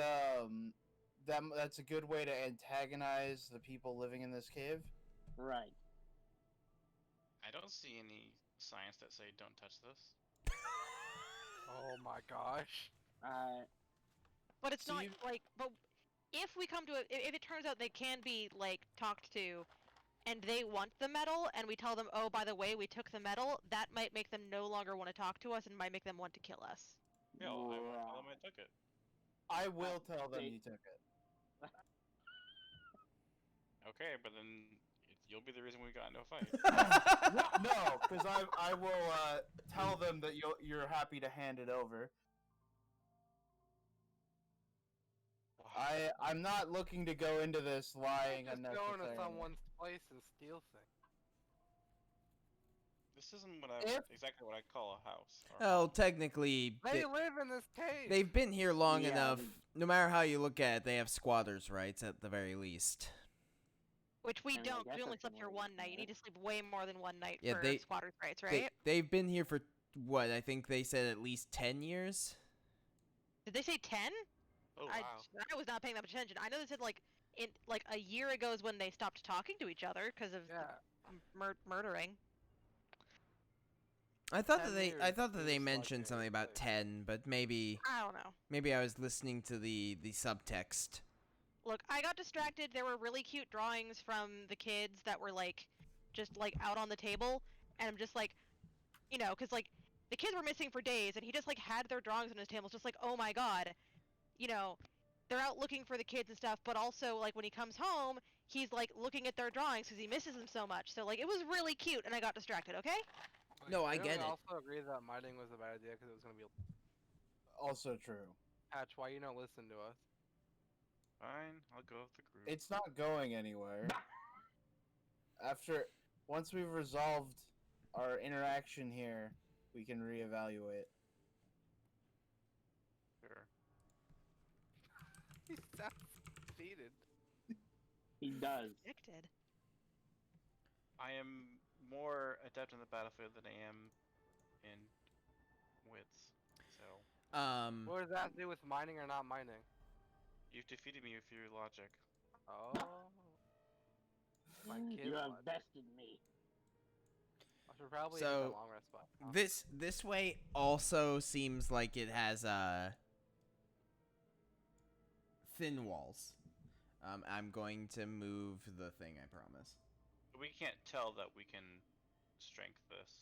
that's a good way to antagonize the people living in this cave? Right. I don't see any signs that say don't touch this. Oh my gosh. But it's not See- like, but if we come to it, if it turns out they can be like talked to, and they want the metal, and we tell them, oh, by the way, we took the metal, that might make them no longer want to talk to us, and might make them want to kill us. Yeah, well, I won't tell them I took it. I will tell them see. you took it. Okay, but then you'll be the reason we got into a fight. No, because I will tell them that you're happy to hand it over. I'm not looking to go into this lying Just go unnecessarily. into someone's place and steal things. This isn't what If- exactly what I call a house. or a Oh, home. technically, They live in this cave. they've been here long Yeah, enough. they- No matter how you look at it, they have squatters' rights at the very least. Which we I mean, I don't. guess We only that's slept here one way to one look night. at You need it. to sleep way more than one night Yeah, for squatters' rights, right? They've been here for what I think they said at least 10 years. Did they say 10? Oh wow. I was not paying that much attention. I know they said like a year ago is when they stopped talking to each other because of Yeah. the murdering. I thought 10 that years they seems like mentioned something a about place. 10, but maybe I don't know. I was listening to the subtext. Look, I got distracted. There were really cute drawings from the kids that were like just like out on the table, and I'm just like, because like the kids were missing for days, and he just like had their drawings on his table. It's just like, oh my god, you know, they're out looking for the kids and stuff, but also like when he comes home, he's like looking at their drawings because he misses them so much. So like it was really cute, and I got distracted. Okay. No, I Didn't get we it. also agree that mining was a bad idea because it was gonna be Also true. Patch. Why you don't listen to us? Fine, I'll go with the group. It's not going anywhere. Once we've resolved our interaction here, we can reevaluate. Sure. He sounds defeated. He does. Addicted. I am more adept in the battlefield than I am in wits. So What does that do with mining or not mining? you've defeated me with your logic. Oh. My kid You have logic. bested me. I should probably So, hit that long rest spot. Huh? This way also seems like it has thin walls. I'm going to move the thing, I promise. We can't tell that we can strength this.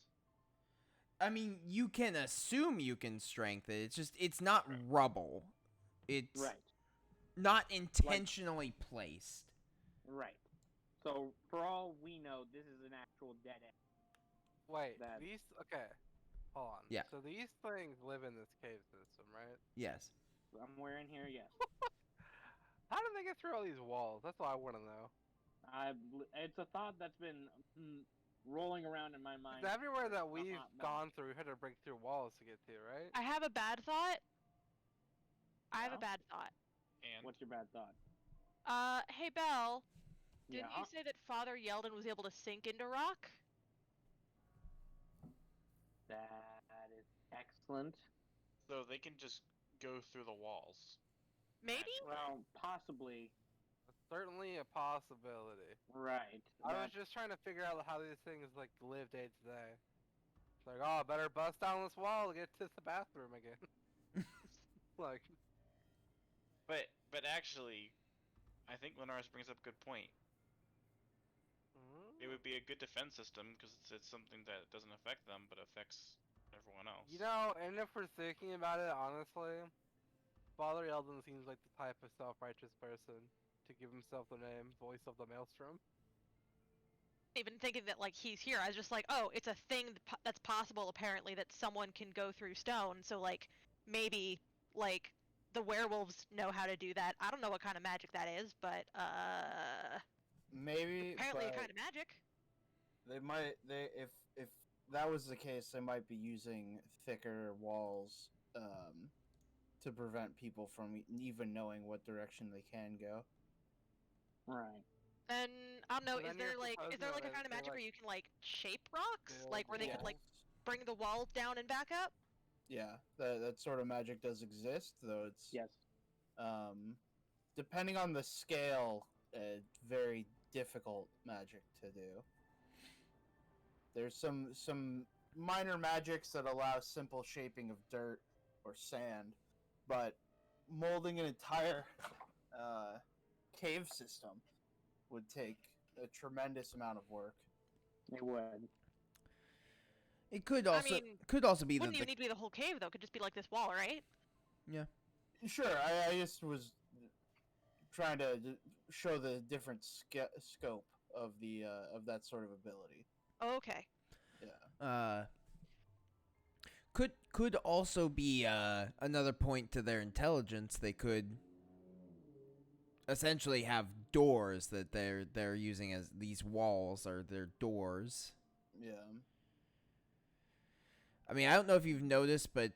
I mean, you can assume you can strengthen it. It's not Right. rubble. It's Right. not intentionally placed. Right. So for all we know, this is an actual dead end. Wait, That- these. Okay. Hold on. Yeah. So these things live in this cave system, right? Yes. Somewhere in here, yes. How did they get through all these walls? That's what I want to know. It's a thought that's been rolling around in my mind. 'Cause everywhere for that a we've hot minute. gone through, we had to break through walls to get to, right? I have a bad thought. I have a Yeah? bad thought. And What's your bad thought? Hey Belle, didn't Yeah. you say that Father Yeldon was able to sink into rock? That is excellent. so they can just go through the walls. Maybe? Well, possibly. Certainly a possibility. Right. I was That's- just trying to figure out how these things like live day to day. It's like, oh, I better bust down this wall to get to the bathroom again. Like, But actually, I think Linares brings up a good point. It would be a good defense system because it's something that doesn't affect them but affects everyone else. you know, and if we're thinking about it honestly, Father Eldon seems like the type of self-righteous person to give himself the name Voice of the Maelstrom. Even thinking that like he's here, I was just like, oh, it's a thing that's possible apparently that someone can go through stone. So like maybe like the werewolves know how to do that. I don't know what kind of magic that is, but Maybe, apparently a but kind of magic. if that was the case, they might be using thicker walls to prevent people from even knowing what direction they can go. Right. And I don't know, So is then you're there like a proposing kind of they, magic where like, you can like shape rocks, build like where they could like walls? bring the walls down and back up? Yeah, that sort of magic does exist, though it's Yes. depending on the scale, very difficult magic to do. There's some minor magics that allow simple shaping of dirt or sand, but molding an entire cave system would take a tremendous amount of work. It would. It could I also mean, be Wouldn't that even need to be the whole cave though. It could just be like this wall, right? Sure, I just was trying to show the different scope of the of that sort of ability. Oh, okay. Yeah. Could also be another point to their intelligence. They could essentially have doors that they're using as these walls are their doors. Yeah. I mean, I don't know if you've noticed, but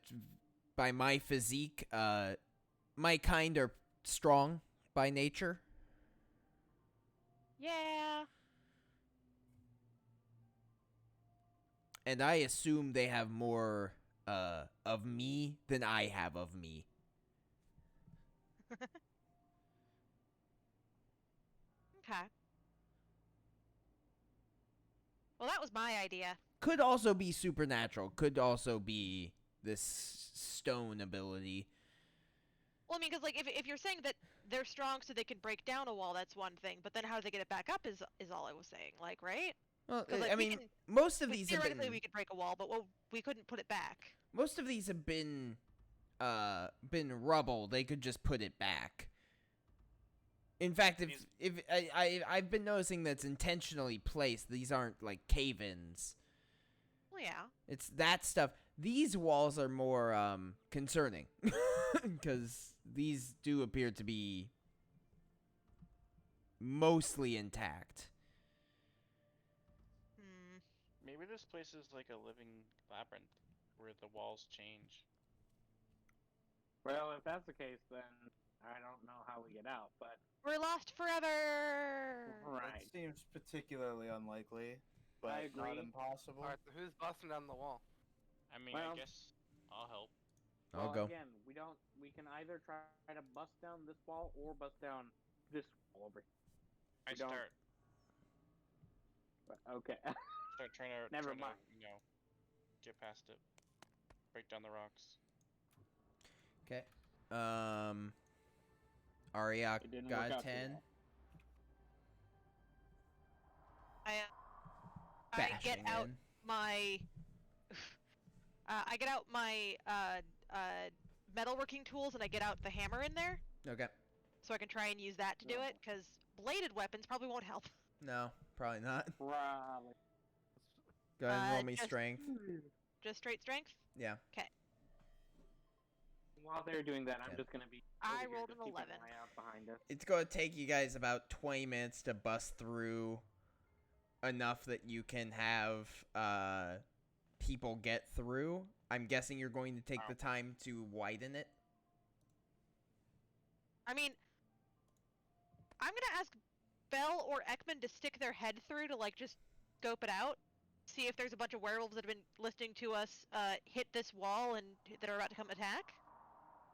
by my physique, my kind are strong by nature. Yeah. And I assume they have more of me than I have of me. Okay. Well, that was my idea. Could also be supernatural. Could also be this stone ability. Well, I mean, because like if you're saying that they're strong so they can break down a wall, that's one thing. But then how do they get it back up is all I was saying. Like, right? Well, Because like I we mean, can most of like, these have theoretically been we could break a wall, but we couldn't put it back. most of these have been rubble. They could just put it back. In fact, if I've been noticing that's intentionally placed. These aren't like cave-ins. Well, yeah. It's that stuff. These walls are more concerning because these do appear to be mostly intact. Hmm. Maybe this place is like a living labyrinth where the walls change. Well, if that's the case, then I don't know how we get out. But We're lost forever. right, That seems particularly unlikely, but I not agree. impossible. Alright, so who's busting down the wall? I mean, Well- I guess I'll help. I'll well, go. again, we can either try to bust down this wall or bust down this wall over here. I We don't- start Okay. trying to Never try to, mind. get past it, break down the rocks. Okay. Ariak It didn't got work a out too 10. well. I get Bashing out in. my I get out my metalworking tools and I get out the hammer in there Okay. so I can try and use that to do Oh, it because bladed weapons probably won't help. No, probably not. Probably. Go ahead and roll me Just- strength. Just straight strength. Yeah. While they're doing that, I'm Okay. just gonna be. I over here rolled just an keeping 11. An eye out behind us. It's going to take you guys about 20 minutes to bust through enough that you can have people get through. I'm guessing you're going to take Wow. the time to widen it. I mean, I'm gonna ask Bell or Ekman to stick their head through to like just scope it out, see if there's a bunch of werewolves that have been listening to us hit this wall and that are about to come attack.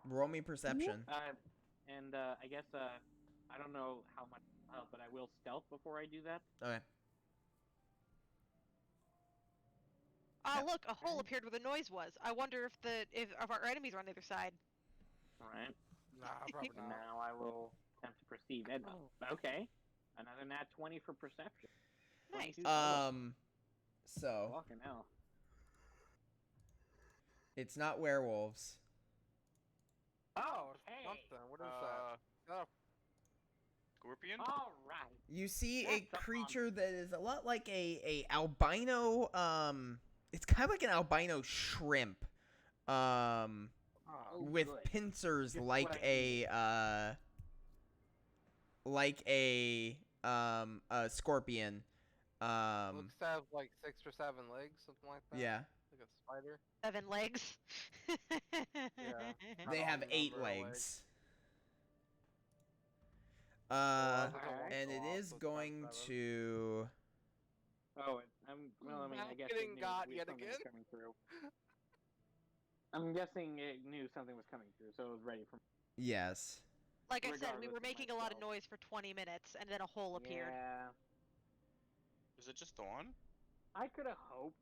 Roll me perception. I guess I don't know how much help, but I will stealth before I do that. Okay. Ah, look, a hole appeared where the noise was. I wonder if our enemies are on the other side. All right. Nah, probably not. Now I will attempt to perceive. And okay, another nat 20 for perception. Nice. 22 total. So Fucking hell. it's not werewolves. Oh, Something. What is that? Oh, Scorpion? All right. You see a That's a creature that is a lot like a albino. It's kind of like an albino shrimp. Oh, With good. pincers Just like what a scorpion. looks to have like 6 or 7 legs, something like that. Yeah. Like a spider. 7 legs. They Not have all 8 number of legs. Well, And it is so it's not going 7. to. Oh, well, I mean, I guess it Getting knew got we- yet something was again? coming through. I'm guessing it knew something was coming through, so it was ready for. Yes. Like I said, we Regardless were of making a lot of myself. noise for 20 minutes, and then a hole appeared. Yeah, Is it just the one? I could have hoped.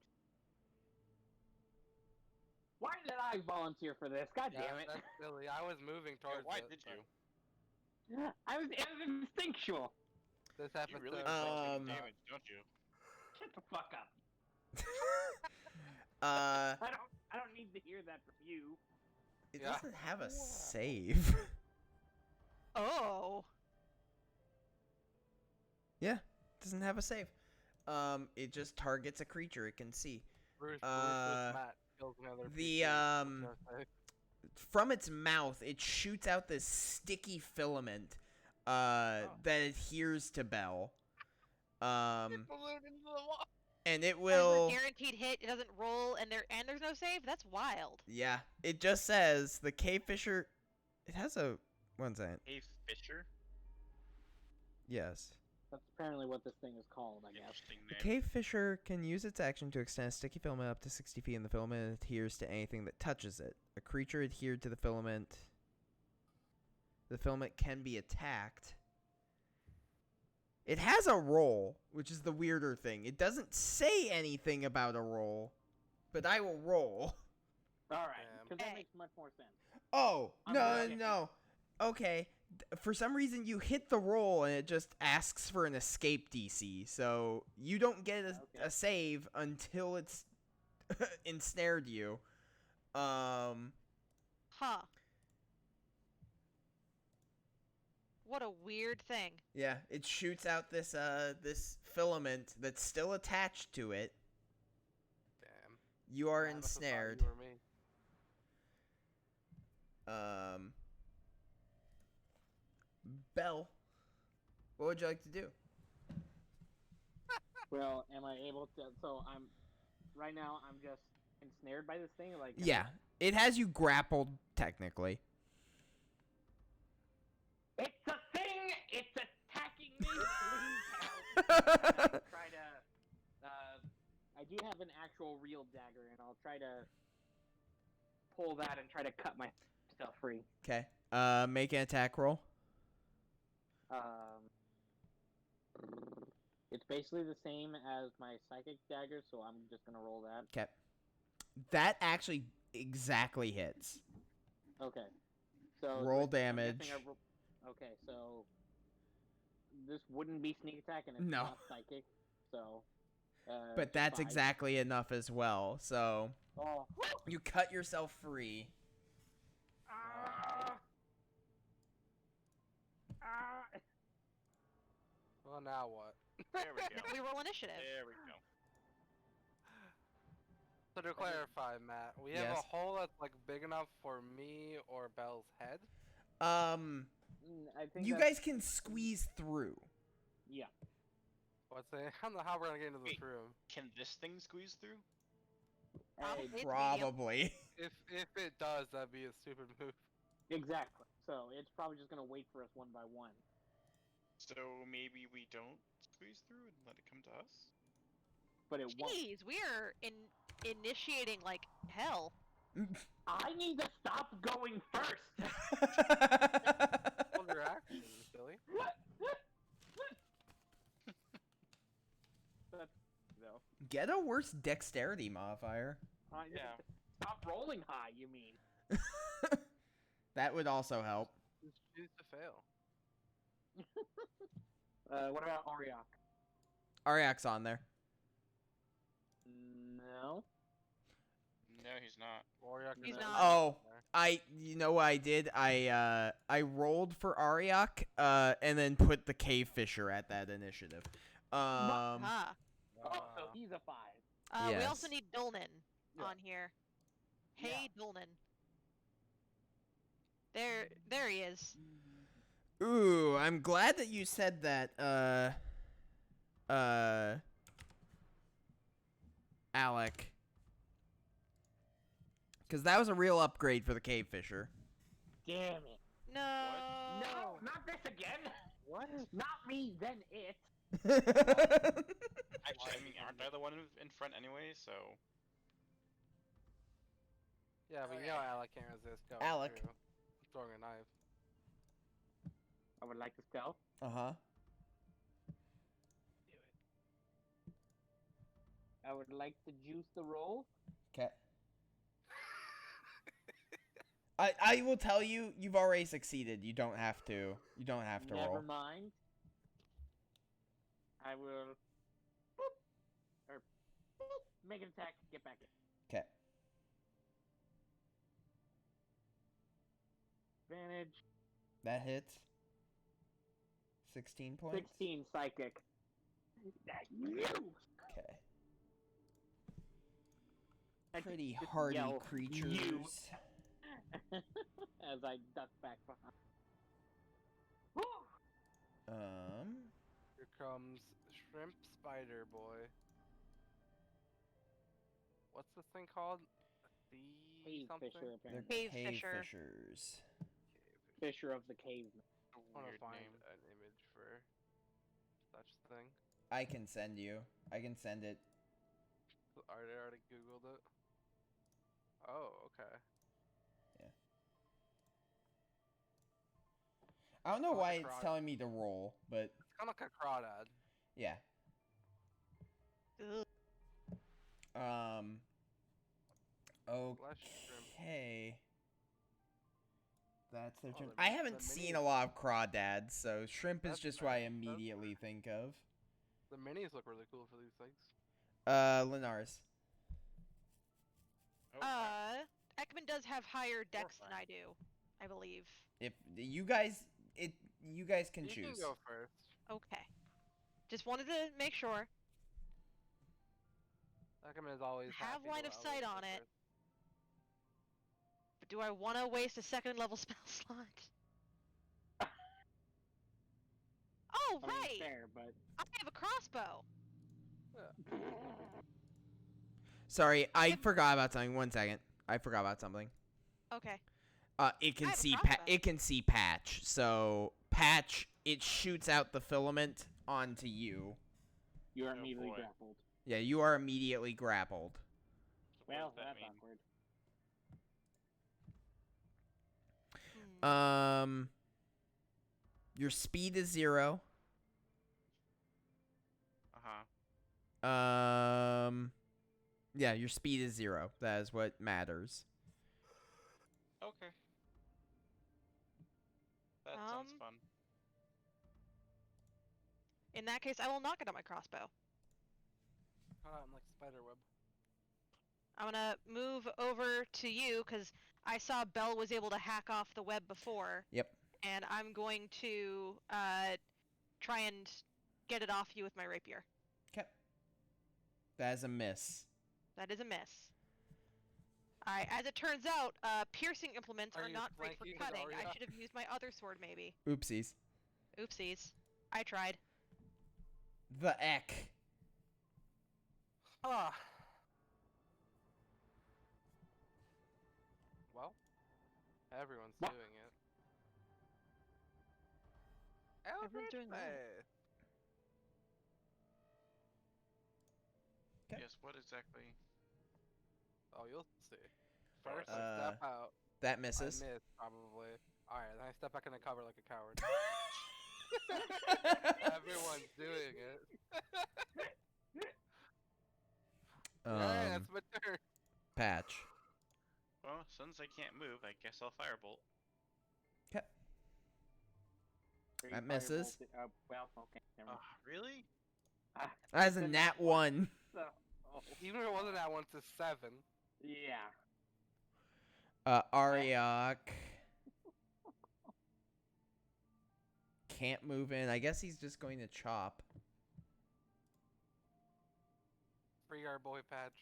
Why did I volunteer for this? God Yeah, damn it! that's silly. I was moving towards why it, did but you? It was instinctual. This You happened really to like Um, taking damage, don't you? Shut the fuck up. uh, I don't need to hear that from you. it Yeah. doesn't have a Wow. save. Oh. Yeah, doesn't have a save. It just targets a creature it can see. Bruce Uh, Matt kills another the, PC. um, From its mouth, it shoots out this sticky filament that adheres to Bell. Balloon into the wall. And it That is a will. guaranteed hit. It doesn't roll, and there's no save. That's wild. Yeah, it just says the cave fisher. It has a. One second. Hey, Fisher? Yes. That's apparently what this thing is called, I guess. Interesting The name. cave fisher can use its action to extend a sticky filament up to 60 feet, and the filament adheres to anything that touches it. A creature adhered to the filament. The filament can be attacked. It has a roll, which is the weirder thing. It doesn't say anything about a roll, but I will roll. Alright, Damn. because that Hey. makes much more sense. Oh, I'm no, ready. no. Okay. For some reason, you hit the roll, and it just asks for an escape DC. So you don't get a save until it's ensnared you. Huh. What a weird thing. Yeah, it shoots out this this filament that's still attached to it. Damn. You are I must have thought ensnared. you were me. Belle, what would you like to do? Well, am I able to? So right now I'm just ensnared by this thing. Like Yeah, it has you grappled technically. it's a thing. It's attacking me. Please help. I try to. I do have an actual real dagger, and I'll try to pull that and try to cut myself free. Okay. Make an attack roll. It's basically the same as my psychic dagger, so I'm just gonna roll that. Okay. That actually exactly hits. Okay. So Roll I'm guessing damage. Okay, so this wouldn't be sneak attack, and it's No. not psychic. So. But that's 5. exactly enough as well. So Oh. you cut yourself free. Ah! Ah! Well, now what? There we go. We roll initiative. There we go. So to clarify, Matt, we have Yes. a hole that's like big enough for me or Belle's head. I think You that's- guys can squeeze through. Yeah. What's the? I don't know how we're gonna get into this Wait. room. Can this thing squeeze through? Probably. Hey, It's Probably. If it does, that'd be a stupid move. exactly. So it's probably just gonna wait for us one by one. So maybe we don't squeeze through and let it come to us? But it won't. Jeez, we're initiating like hell. I need to stop going first. Hold your action, silly. That's no. Get a worse dexterity modifier. Yeah. Stop rolling high. You mean? That would also help. Just choose to fail. What about Ariok? Ariak's on there. No. No, he's not. Warrior He's can- not. Oh, you know what I did? I rolled for Ariak, and then put the cave fisher at that initiative. Huh. Oh, so he's a 5. We also Yes. need Dolnan Yeah. on here. Hey, Yeah. Dolnan. There he is. Ooh, I'm glad that you said that, Alec. Because that was a real upgrade for the cave fisher. Damn it. No. No, not this again. What? Not me, then it. Actually, I mean, aren't I the one in front anyway, so... Yeah, but you know Alec can't resist going Alec. through. Throwing a knife. I would like to stealth. Uh-huh. I would like to juice the roll. Okay. I will tell you, you've already succeeded. You don't have to. You don't have to Never roll. mind. I will boop, or boop, make an attack, get back in. Okay. Advantage. That hits. 16 points. 16 psychic. You! Okay. I Pretty just hardy yell, creatures. "You!" As I duck back behind. Whew. Here comes Shrimp Spider Boy. What's this thing called? The Cave something? Fisher, They're apparently. Cave cave fisher. fishers. Fisher of the cave. I want to Weird find name. an image for such I can send you. I can send it. I already googled it. Oh, okay. I don't know Like why a it's crawdad. telling me to roll, but It's kind of like a crawdad. yeah. Ugh. Bless you, shrimp. Okay. That's their Oh, turn. the I mi- haven't the seen minis- a lot of crawdads, so shrimp is That's just fair, what I that's immediately think of. The minis look really cool for these things. Lenars. Oh, wow. Ekman does have higher dex than Horrifying. I do, I believe. If you guys, you guys can You choose. can go first. Okay. Just wanted to make sure. Ekman is always Have happy line to of let sight others go on it. first. But do I want to waste a second level spell slot? Oh, I mean, right! fair, but I have a crossbow! Sorry, I forgot about something. 1 second. I forgot about something. Okay. It I can have a see crossbow. it can see patch. So patch, it shoots out the filament onto you. you are Oh, immediately boy. grappled. Yeah, you are immediately grappled. So what Well, does that that's mean? awkward. Your speed is 0. Uh-huh. Yeah, your speed is 0. That is what matters. Okay. That sounds fun. In that case, I will knock it on my crossbow. I'm like spiderweb. I'm gonna move over to you, because I saw Belle was able to hack off the web before. Yep. And I'm going to try and get it off you with my rapier. Okay. That is a miss. That is a miss. Alright, as it turns out, piercing implements Are are you not great for flanking cutting. I Arya? should have used my other sword, maybe. Oopsies. Oopsies. I tried. The Eck. Ah. Well, everyone's What? doing it. Everyone's doing what? Okay. Yes, what exactly? Oh, you'll see. Oh, First, I I see. step out. That misses. I miss, probably. Alright, then I step back in the cover like a coward. Everyone's doing it. Yeah, that's my turn. Patch. Well, since I can't move, I guess I'll firebolt. Okay. Three That misses. firebolt- well, okay, never mind. Really? That is a It's nat 1. So, Even if it wasn't that one, it's a 7. yeah. Ariok can't move in. I guess he's just going to chop. Free our boy Patch.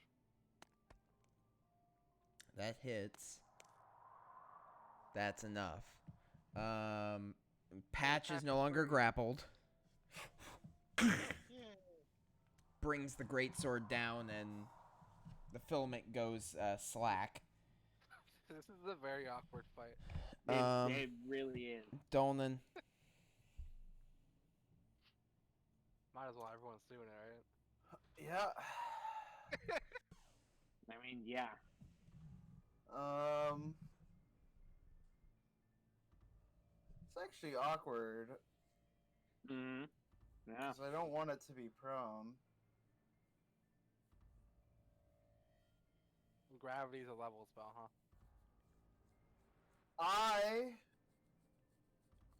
That hits. That's enough. Patch is no longer grappled. Brings the greatsword down and the filament goes slack. This is a very awkward fight. It really is. Dolnan. Might as well, everyone's doing it, right? Yeah. I mean, yeah. It's actually awkward Mm-hmm. Yeah. because I don't want it to be prone. Gravity's a level spell, huh?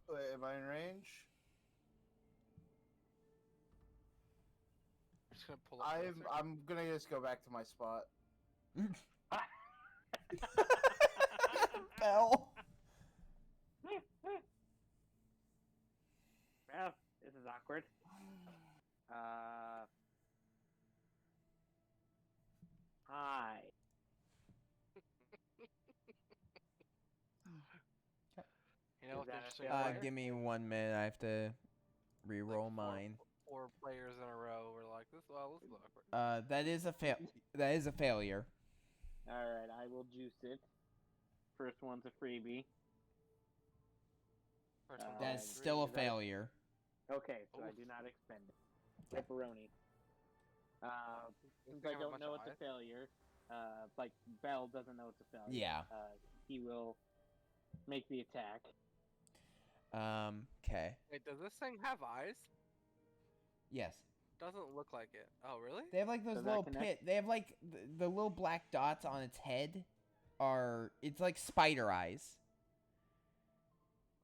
Wait, am I in range? I'm just gonna pull up closer. I'm gonna just go back to my spot. Bell. Well, this is awkward. Hi. You know Is what's that interesting? fair? Give me 1 minute. I have to re-roll mine. Four players in a row were like, this is awkward. That is a That is a failure. Alright, I will juice it. First one's a freebie. First one That was is three. still a is that a- failure. Okay, so I Oof. do not expend it. Pepperoni. Since I have a don't bunch know of it's a eyes? failure, like Bell doesn't know it's a failure. Yeah. He will make the attack. Okay. Wait, does this thing have eyes? Yes. Doesn't look like it. Oh, really? They have like those Does that little connect? They have like the little black dots on its head are. It's like spider eyes.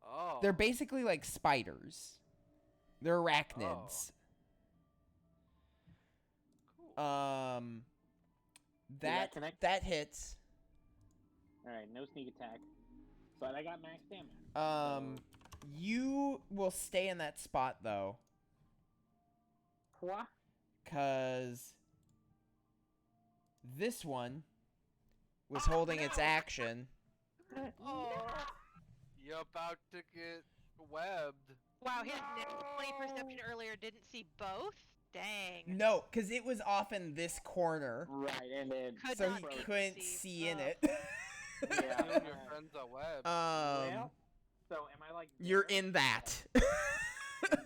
Oh. They're basically like spiders. They're arachnids. Cool. That connect? that hits. All right, no sneak attack, but I got max damage. You will stay in that spot though, What? cause this one was holding its action. Oh. You're about to get webbed. Wow, his natural 20 perception earlier didn't see both? Dang. No, cause it was off in this corner, Right, and then Could so not he see couldn't perceive. see in it. yeah. You and your friends are webbed. Well, so am I like? You're there? in that. In that.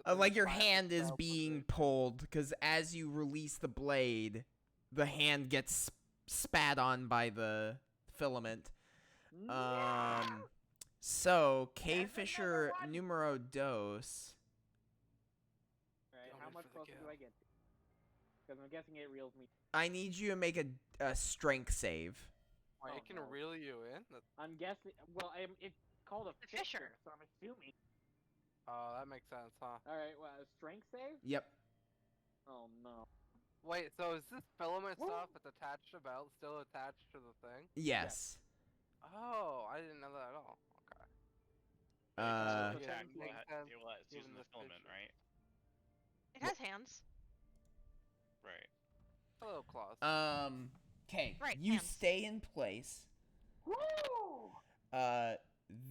Okay. Like your Classic hand is style being position. pulled, because as you release the blade, the hand gets spat on by the filament. So There's K-Fisher another one! numero dos. Alright, Going how in much for the closer do kill. I get? Because I'm guessing it reels me. I need you to make a strength save. Wait, Oh, it can no. reel you in? I'm guessing. Well, it's called a It's a fisher. fisher, so I'm assuming. Oh, that makes sense, huh? All right, well, strength save. Yep. Oh no. Wait, so is this filament Woo! stuff that's attached to belt still attached to the thing? Yes. Oh, I didn't know that at all. Okay. Uh, So attack technically that, sense it's given using the this filament, picture. right? It has hands. Right. Hello, Claus. Okay. Right, You hands. stay in place. Woo!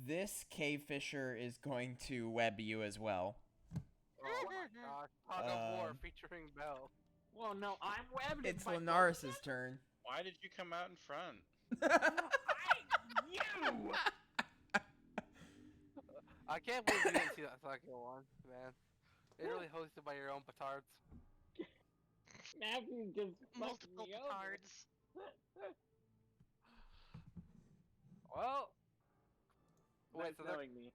This K-Fisher is going to web you as well. Oh my gosh. Tug of War Um, featuring Bell. Well, no, I'm webbed. It's by Linaris' turn. Why did you come out in front? You! I can't believe you didn't see that second one, man. It really hosted by your own petards. Matthew just fucked Multiple me over. petards. Well, wait, Nice so they're knowing me.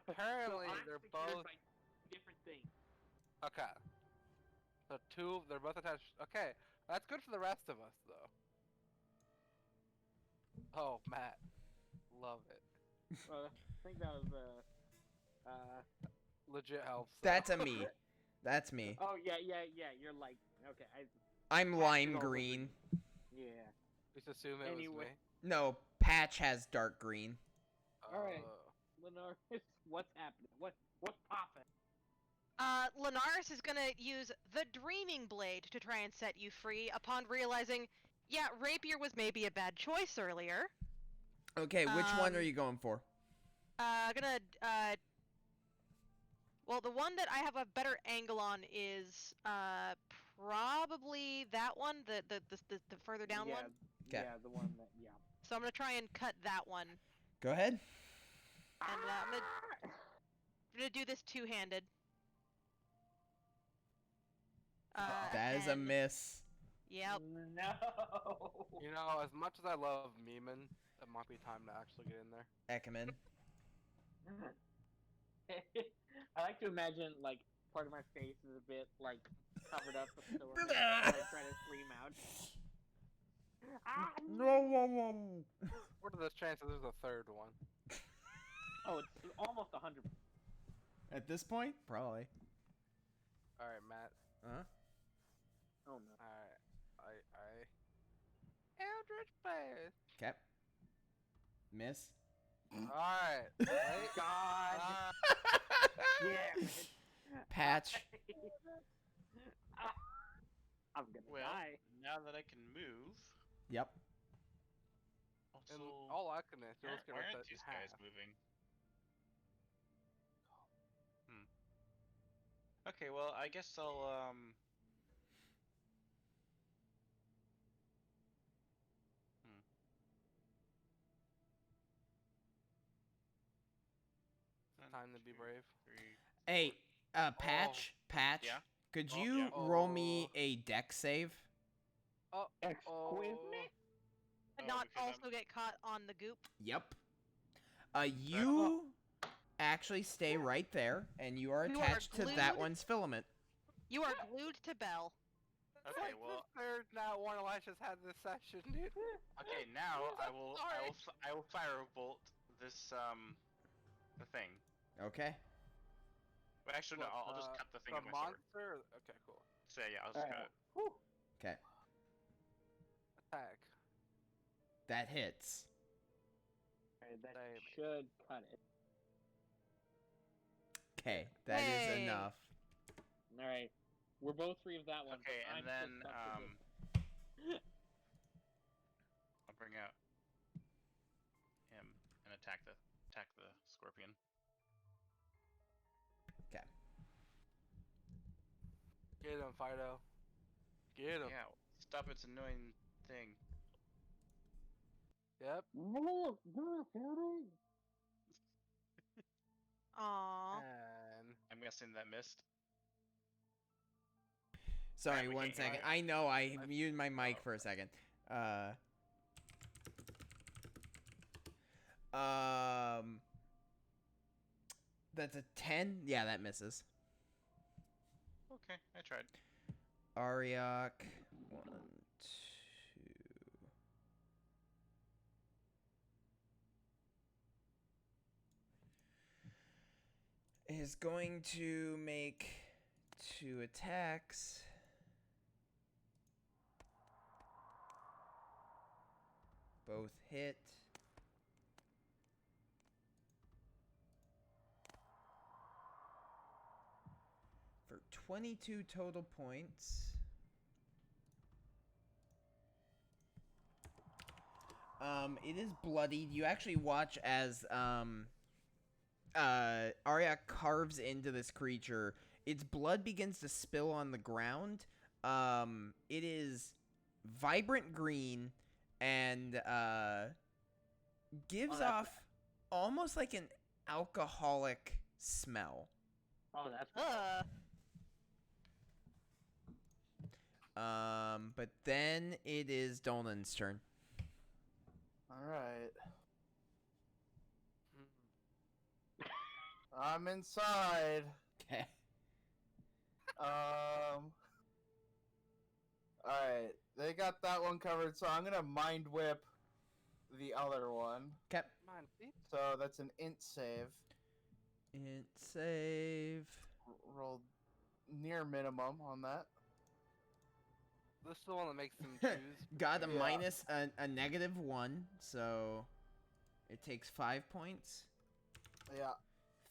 apparently I'm they're secured both by different things. okay. So they're both attached. Okay, that's good for the rest of us, though. Oh, Matt, love it. I think that was Legit helps. though. That's a me. That's me. Oh yeah. You're like okay. I'm Patch lime is all green. Yeah. Just assume it Anyway. was me. No, Patch has dark green. Alright. Oh. Linaris, what's happening? What's popping? Linaris is gonna use the Dreaming Blade to try and set you free upon realizing, yeah, Rapier was maybe a bad choice earlier. Okay, which one are Um, you going for? Well, the one that I have a better angle on is, probably that one, the further down yeah, one. Okay. Yeah, the one that So I'm gonna try and cut that one. Go ahead. And I'm gonna do this two-handed. That is a and- miss. Yep. No. You know, as much as I love Meeman, it might be time to actually get in there. Ekman. I like to imagine like part of my face is a bit like covered up with sword as I try to scream out. What are the chances there's a third one? Oh, it's almost 100. At this point, probably. Alright, Matt. Huh? Oh no. Alright. Eldritch Blast! Okay. Miss. Alright. Wait. God. Yeah. Patch. I'm gonna Well, die. now that I can move. Yep. Also, And all I can do is get why rid aren't of these that guys half. moving? Okay, well, I guess I'll Time to be brave. 3, Hey, Patch. Yeah. Could Oh, you yeah. roll me a deck save? Oh, Exquisite. And Oh, not because also get caught on the goop. Yep. You actually stay right there, and you are You are attached to that glued. one's filament. You are glued to Bell. It's Okay, like well, the third not one Elisha's had this session, dude. okay, now I will Sorry. firebolt this the thing. Okay. But actually no, I'll just cut the thing with my sword. monster? Okay, cool. So yeah, I'll just cut it. Whew. Okay. Attack. That hits. Alright, that Damn. should cut it. Okay, that is Hey. enough. Alright. We're both free of that one. Okay, but and I'm then still stuck with it. I'll bring out him and attack the scorpion. Okay. Get him, Fido. Get him. Yeah, stop its annoying thing. Yep. No, no, Fido. Aww. And I'm guessing that missed. Sorry, we one can't hear second. it. I know I muted my mic for a second. That's a 10? Yeah, that misses. Okay, I tried. Ariok. 1, 2. Is going to make 2 attacks. Both hit. For 22 total points. It is bloodied. You actually watch as Arya carves into this creature. Its blood begins to spill on the ground. It is vibrant green and gives off almost like an alcoholic smell. Oh, that's But then it is Dolan's turn. Alright. I'm inside. Okay. Alright. They got that one covered, so I'm gonna mind whip the other one. Okay. come on, please. So that's an int save. Int save. Rolled near minimum on that. This is the one that makes them choose. Got a Yeah. minus a -1, so it takes 5 points. Yeah.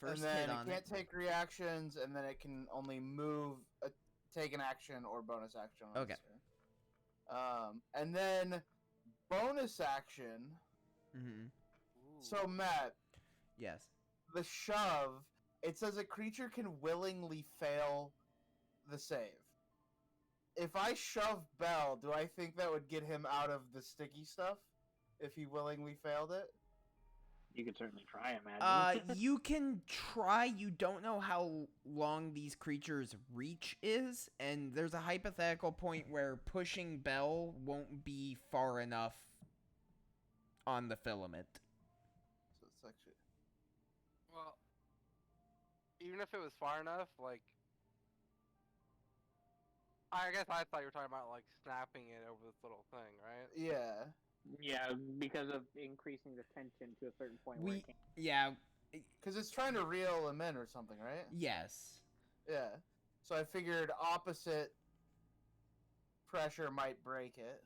First and then hit it on can't it. take reactions, and then it can only move, take an action or bonus action on Okay. its turn. And then bonus action. Mm-hmm. So Matt, Yes. the shove, it says a creature can willingly fail the save. If I shove Bell, do I think that would get him out of the sticky stuff? If he willingly failed it? You could certainly try, imagine. You can try. You don't know how long these creatures' reach is, and there's a hypothetical point where pushing Bell won't be far enough on the filament. So it's actually... Well, even if it was far enough, like, I guess I thought you were talking about like snapping it over this little thing, right? Yeah. Yeah, because of increasing the tension to a certain point where it can't. Yeah. Because it's trying to reel him in or something, right? Yes. Yeah. So I figured opposite pressure might break it.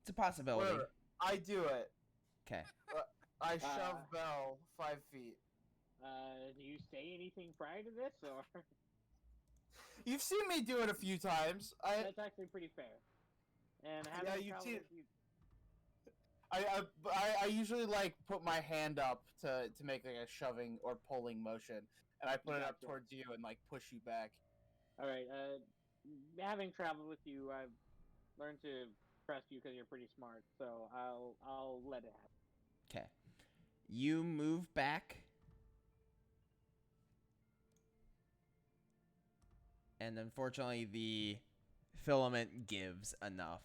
It's a possibility. Whatever. I do it. Okay. I shove Bell 5 feet. Do you say anything prior to this, or? You've seen me do it a few times. That's actually pretty fair. And having you trouble see- with you. I usually like put my hand up to make like a shoving or pulling motion, and I put it up Gotcha. towards you and like push you back. All right. Having traveled with you, I've learned to trust you because you're pretty smart. So I'll let it happen. Okay. You move back. And unfortunately, the filament gives enough.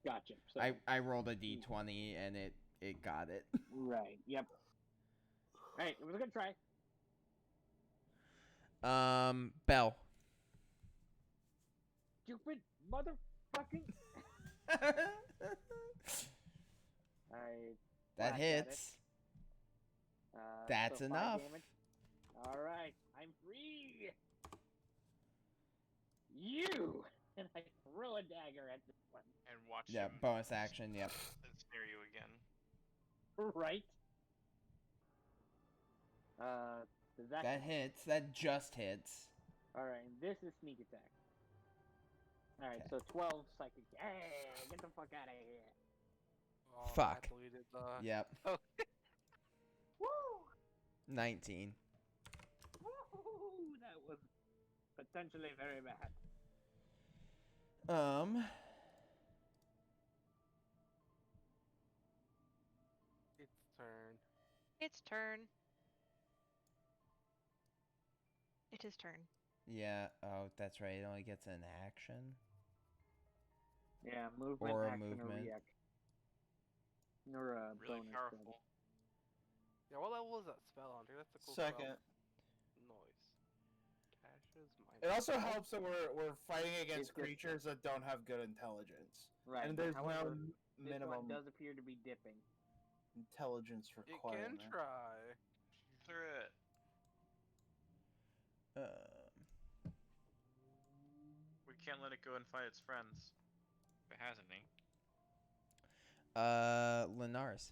Gotcha. So, I rolled a d20 and it got it. right. Yep. All right. It was a good try. Bell. Stupid motherfucking. I. That whacked at hits. it. That's so 5 enough. damage. All right. I'm free. You. And I throw a dagger at this one. And watch Yeah, him bonus action. Yep. ensnare you again. Right. Does that? That hits. That just hits. All right. This is sneak attack. All right. Okay. So 12 psychic. Hey, get the fuck out of here. Oh, Fuck. that deleted the... Yep. Oh. Woo! 19. Woo! That was potentially very bad. Its turn. Its turn. It is turn. Yeah. Oh, that's right. It only gets an action. Yeah, movement, Or a action, or movement. reaction. Or a Really bonus. powerful. Yeah, what level is that spell on, dude? That's a cool Second. spell. Noise. Caches It also helps that we're fighting It's against good. creatures that don't have good intelligence. Right. And there's However, no this minimum one does appear to be dipping. intelligence It can requirement. try. Through it. We can't let it go and fight its friends. If it has any. Linares.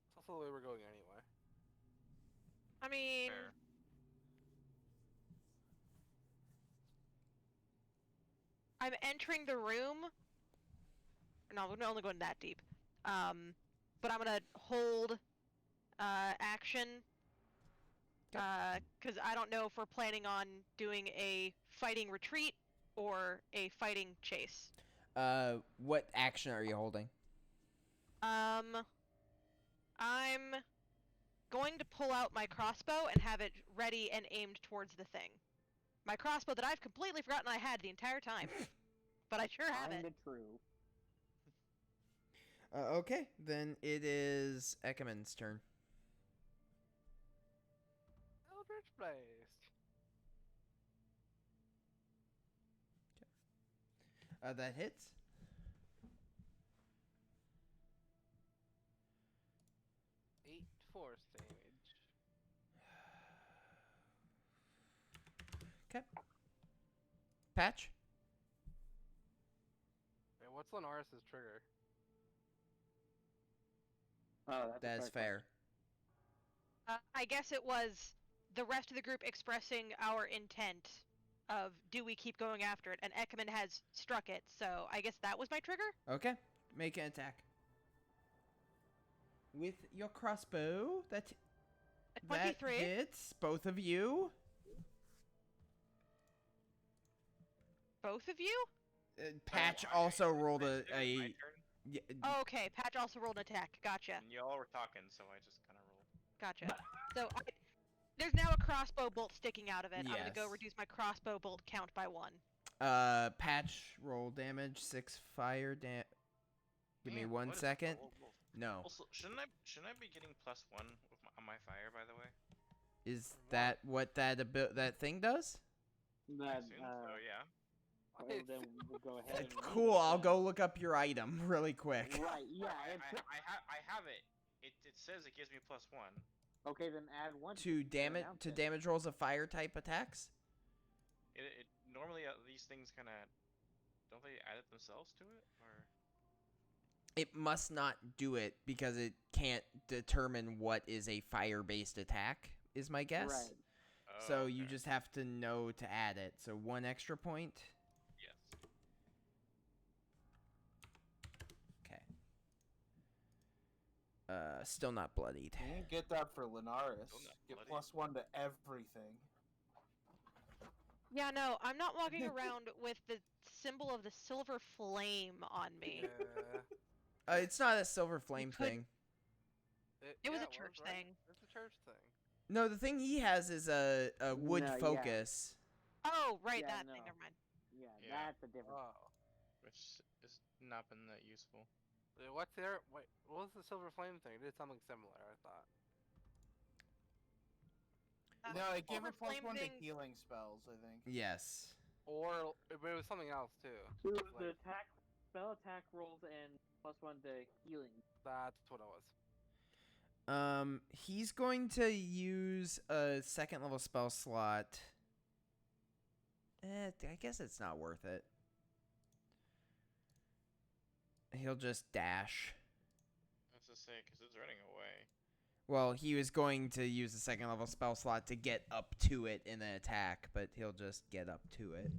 It's also the way we're going anyway. I mean, Fair. I'm entering the room. No, we're only going that deep. But I'm gonna hold action. Because I don't know if we're planning on doing a fighting retreat or a fighting chase. What action are you holding? I'm going to pull out my crossbow and have it ready and aimed towards the thing. My crossbow that I've completely forgotten I had the entire time. But I sure have it. Kinda true. Okay, then it is Ekman's turn. Eldritch Blast. That hits. Eight force damage. Okay. Patch. Wait, what's Linares' trigger? Oh, that's That is fair. I guess it was the rest of the group expressing our intent of do we keep going after it, and Ekman has struck it, so I guess that was my trigger? Okay, make an attack. With your crossbow, that 23. hits both of you. Both of you? Patch also rolled Is it my a turn? Oh, okay, Patch also rolled an attack. Gotcha. And y'all were talking, so I just kind of rolled. Gotcha. So there's now a crossbow bolt sticking out of it. I'm gonna go Yes. reduce my crossbow bolt count by 1. Patch roll damage, 6 fire damage. Give me Man, 1 what is- second. oh, oh, oh. No. Also, shouldn't I be getting +1 with on my fire? By the way. Is that what that thing does? I That, assume so. Yeah. well, then we'll go ahead That's and cool. I'll go look up your item really quick. Right, yeah. I have it. It says it gives me +1. Okay, then add 1. To damage rolls of fire type attacks. It normally these things kind of don't they add it themselves to it or? It must not do it because it can't determine what is a fire-based attack, is my guess. Right. Oh, So you okay. just have to know to add it. So 1 extra point. Yes. Okay. Still not bloodied. You didn't get that for Linares. Still not Get bloody. +1 to everything. Yeah, no, I'm not walking around with the symbol of the silver flame on me. It's not a silver flame could- thing. It was yeah, a church right? thing. It's a church thing. No, the thing he has is a wood No, yeah. focus. Oh, right, Yeah, that no. thing. Never mind. Yeah, Yeah. that's a different. Oh. Which has not been that useful. What's there? Wait, what was the silver flame thing? It did something similar, I thought. No, it gave silver her plus flame 1 to thing- healing spells, I think. Yes. Or it was something else too. Two of Like, the attack, spell attack rolls, and plus 1 to healing. that's what it was. He's going to use a second level spell slot. I guess it's not worth it. He'll just dash. That's to say, because it's running away. Well, he was going to use a second level spell slot to get up to it in an attack, but he'll just get up to it.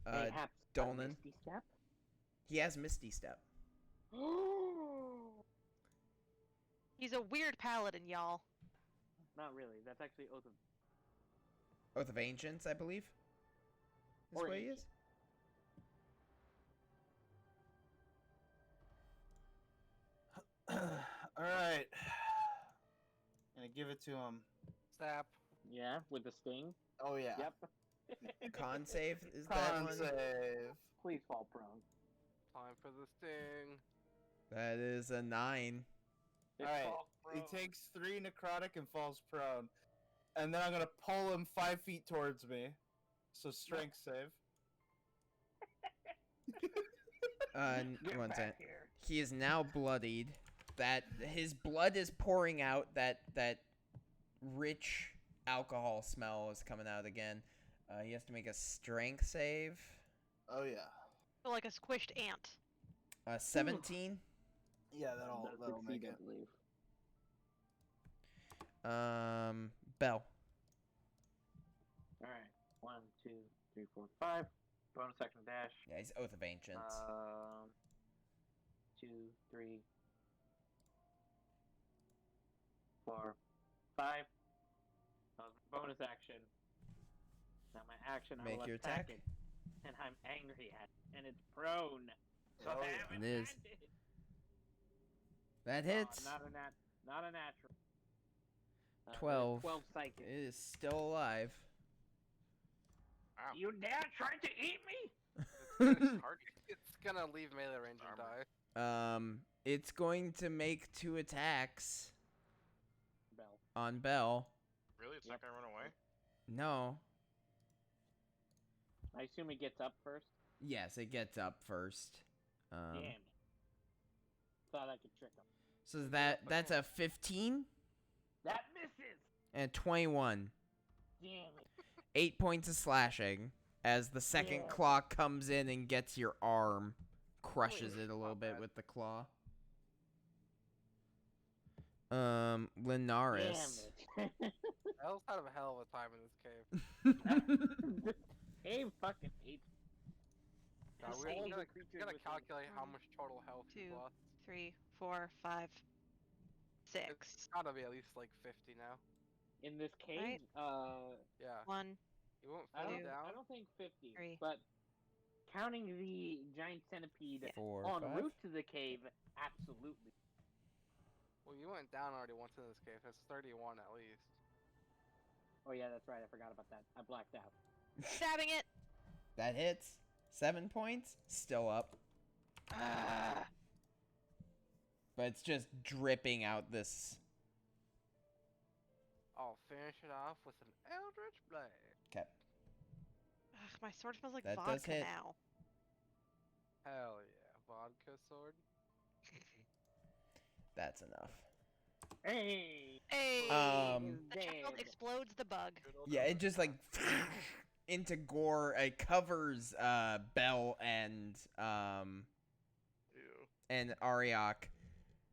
Perhaps a Dolnan. Misty Step? He has Misty Step. He's a weird paladin, y'all. Not really. That's actually Oath of... Oath of Ancients, I believe. Is Or what he is. Ancient. Alright. Gonna give it to him. Sap. Yeah, with the sting. Oh, yeah. Yep. Con save is that Con one. save. Please fall prone. Time for the sting. That is a 9. Alright. Fall He prone. takes 3 necrotic and falls prone. And then I'm gonna pull him 5 feet towards me. So strength save. Get One back second. here. He is now bloodied. That his blood is pouring out. That rich alcohol smell is coming out again. He has to make a strength save. Oh, yeah. So like a squished ant. 17. Yeah, that'll make succeed, it. I believe. Bell. Alright. 1, 2, 3, 4, 5. Bonus action dash. Yeah, he's Oath of Ancients. 2, 3, 4, 5. That was my bonus action. Now my action, I Make will your attack attack. it. And I'm angry at it. And it's prone. So Oh, I yeah. haven't It is. landed. That hits. Not a natural. 12. 12 psychic. It is still alive. Wow. You dare try to eat me? It's hard. It's gonna leave melee range and die. It's going to make 2 attacks Bell. on Bell. Really? It's not gonna run away? No. I assume it gets up first. Yes, it gets up first. Damn it. Thought I could trick him. So that's a 15 That misses! and 21. Damn it. 8 points of slashing as the second Yeah. claw comes in and gets your arm, crushes Ooh, it a little not bit bad. with the claw. Linaris. Damn it. Elves had a hell of a time in this cave. This cave fucking hates me. God, This we old gotta, creature we gotta with calculate how One, much total health you've 2, lost. 3, 4, 5, 6. It's gotta be at least like 50 now. In this cave, Right. Yeah. 1, You won't I fall don't, down. I don't think 50, 3. but counting the giant centipede 4, en 5. route to the cave, absolutely. Well, you went down already once in this cave. That's 31 at least. Oh yeah, that's right. I forgot about that. I blacked out. Stabbing it. That hits. 7 points. Still up. But it's just dripping out this. I'll finish it off with an Eldritch Blade. Okay. Ugh, my sword smells like That does vodka hit. now. Hell yeah. Vodka sword. That's enough. Hey! Hey! Um, The child Dead. explodes the bug. Yeah, it just like into gore. It covers Bell and Ew. Ariok,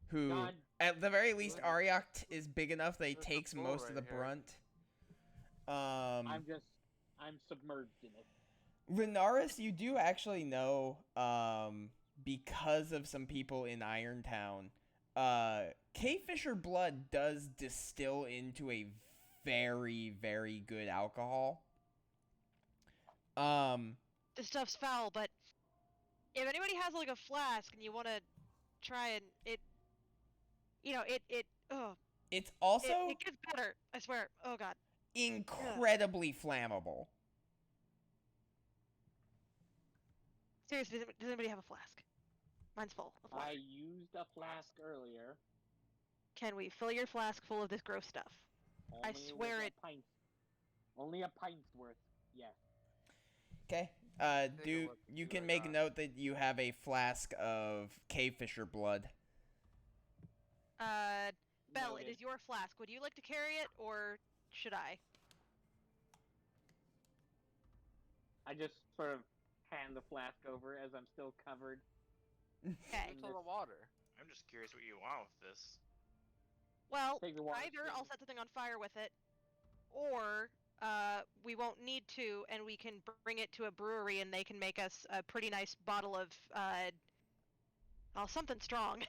who God. at the very least Look. Ariok is big enough that he There's a takes pool most of the right here. brunt. I'm submerged in it. Linaris, you do actually know, because of some people in Irontown, K-Fisher blood does distill into a very, very good alcohol. This stuff's foul, but if anybody has like a flask and you want to try and it It's also It gets better. I swear. Oh god. incredibly flammable. Seriously, does anybody have a flask? Mine's full of water. I used a flask earlier. Can we fill your flask full of this gross stuff? I Only swear with it. a pint. Only a pint's worth. Yes. Okay. Take a look, You see can what I make got. note that you have a flask of cave fisher blood. Belle, it Noted. is your flask. Would you like to carry it, or should I? I just sort of hand the flask over as I'm still covered. Okay. It's full of water. I'm just curious what you want with this. Well, Take the water either I'll skin. set something on fire with it, or we won't need to, and we can bring it to a brewery, and they can make us a pretty nice bottle of something strong.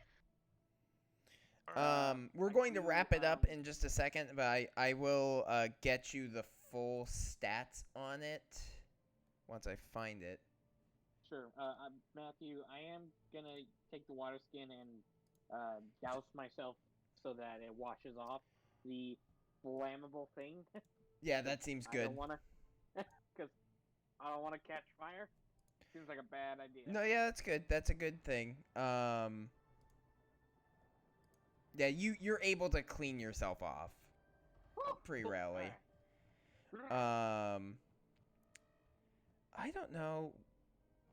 We're I going to do, wrap it up in just a second, but I will get you the full stats on it once I find it. Sure. Matthew, I am gonna take the water skin and douse myself so that it washes off the flammable thing. Yeah, that seems I good. don't wanna, because I don't wanna catch fire. Seems like a bad idea. No, yeah, that's good. That's a good thing. Yeah, you're able to clean yourself off pretty rarely. I don't know.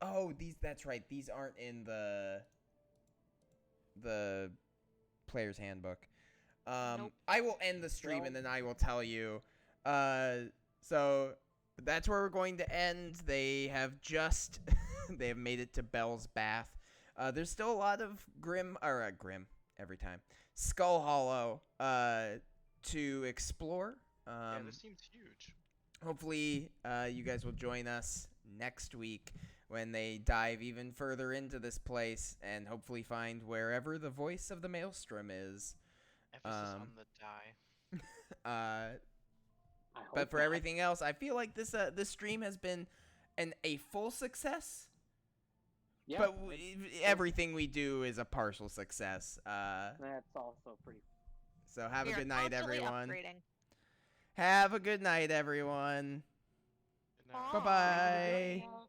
Oh, that's right. These aren't in the player's handbook. Nope. I will end the stream Well- and then I will tell you. So that's where we're going to end. They have just they have made it to Belle's Bath. There's still a lot of Grim every time. Skull Hollow to explore. Yeah, this seems huge. Hopefully, you guys will join us next week when they dive even further into this place and hopefully find wherever the voice of the Maelstrom is. Emphasis on the die. I hope But for not. everything else, I feel like this stream has been a full success. Yeah, But everything we do is a partial success. that's also pretty. So have We a are good night, constantly everyone. upgrading. Have a good night, everyone. Good night. Aw. Bye-bye. Well,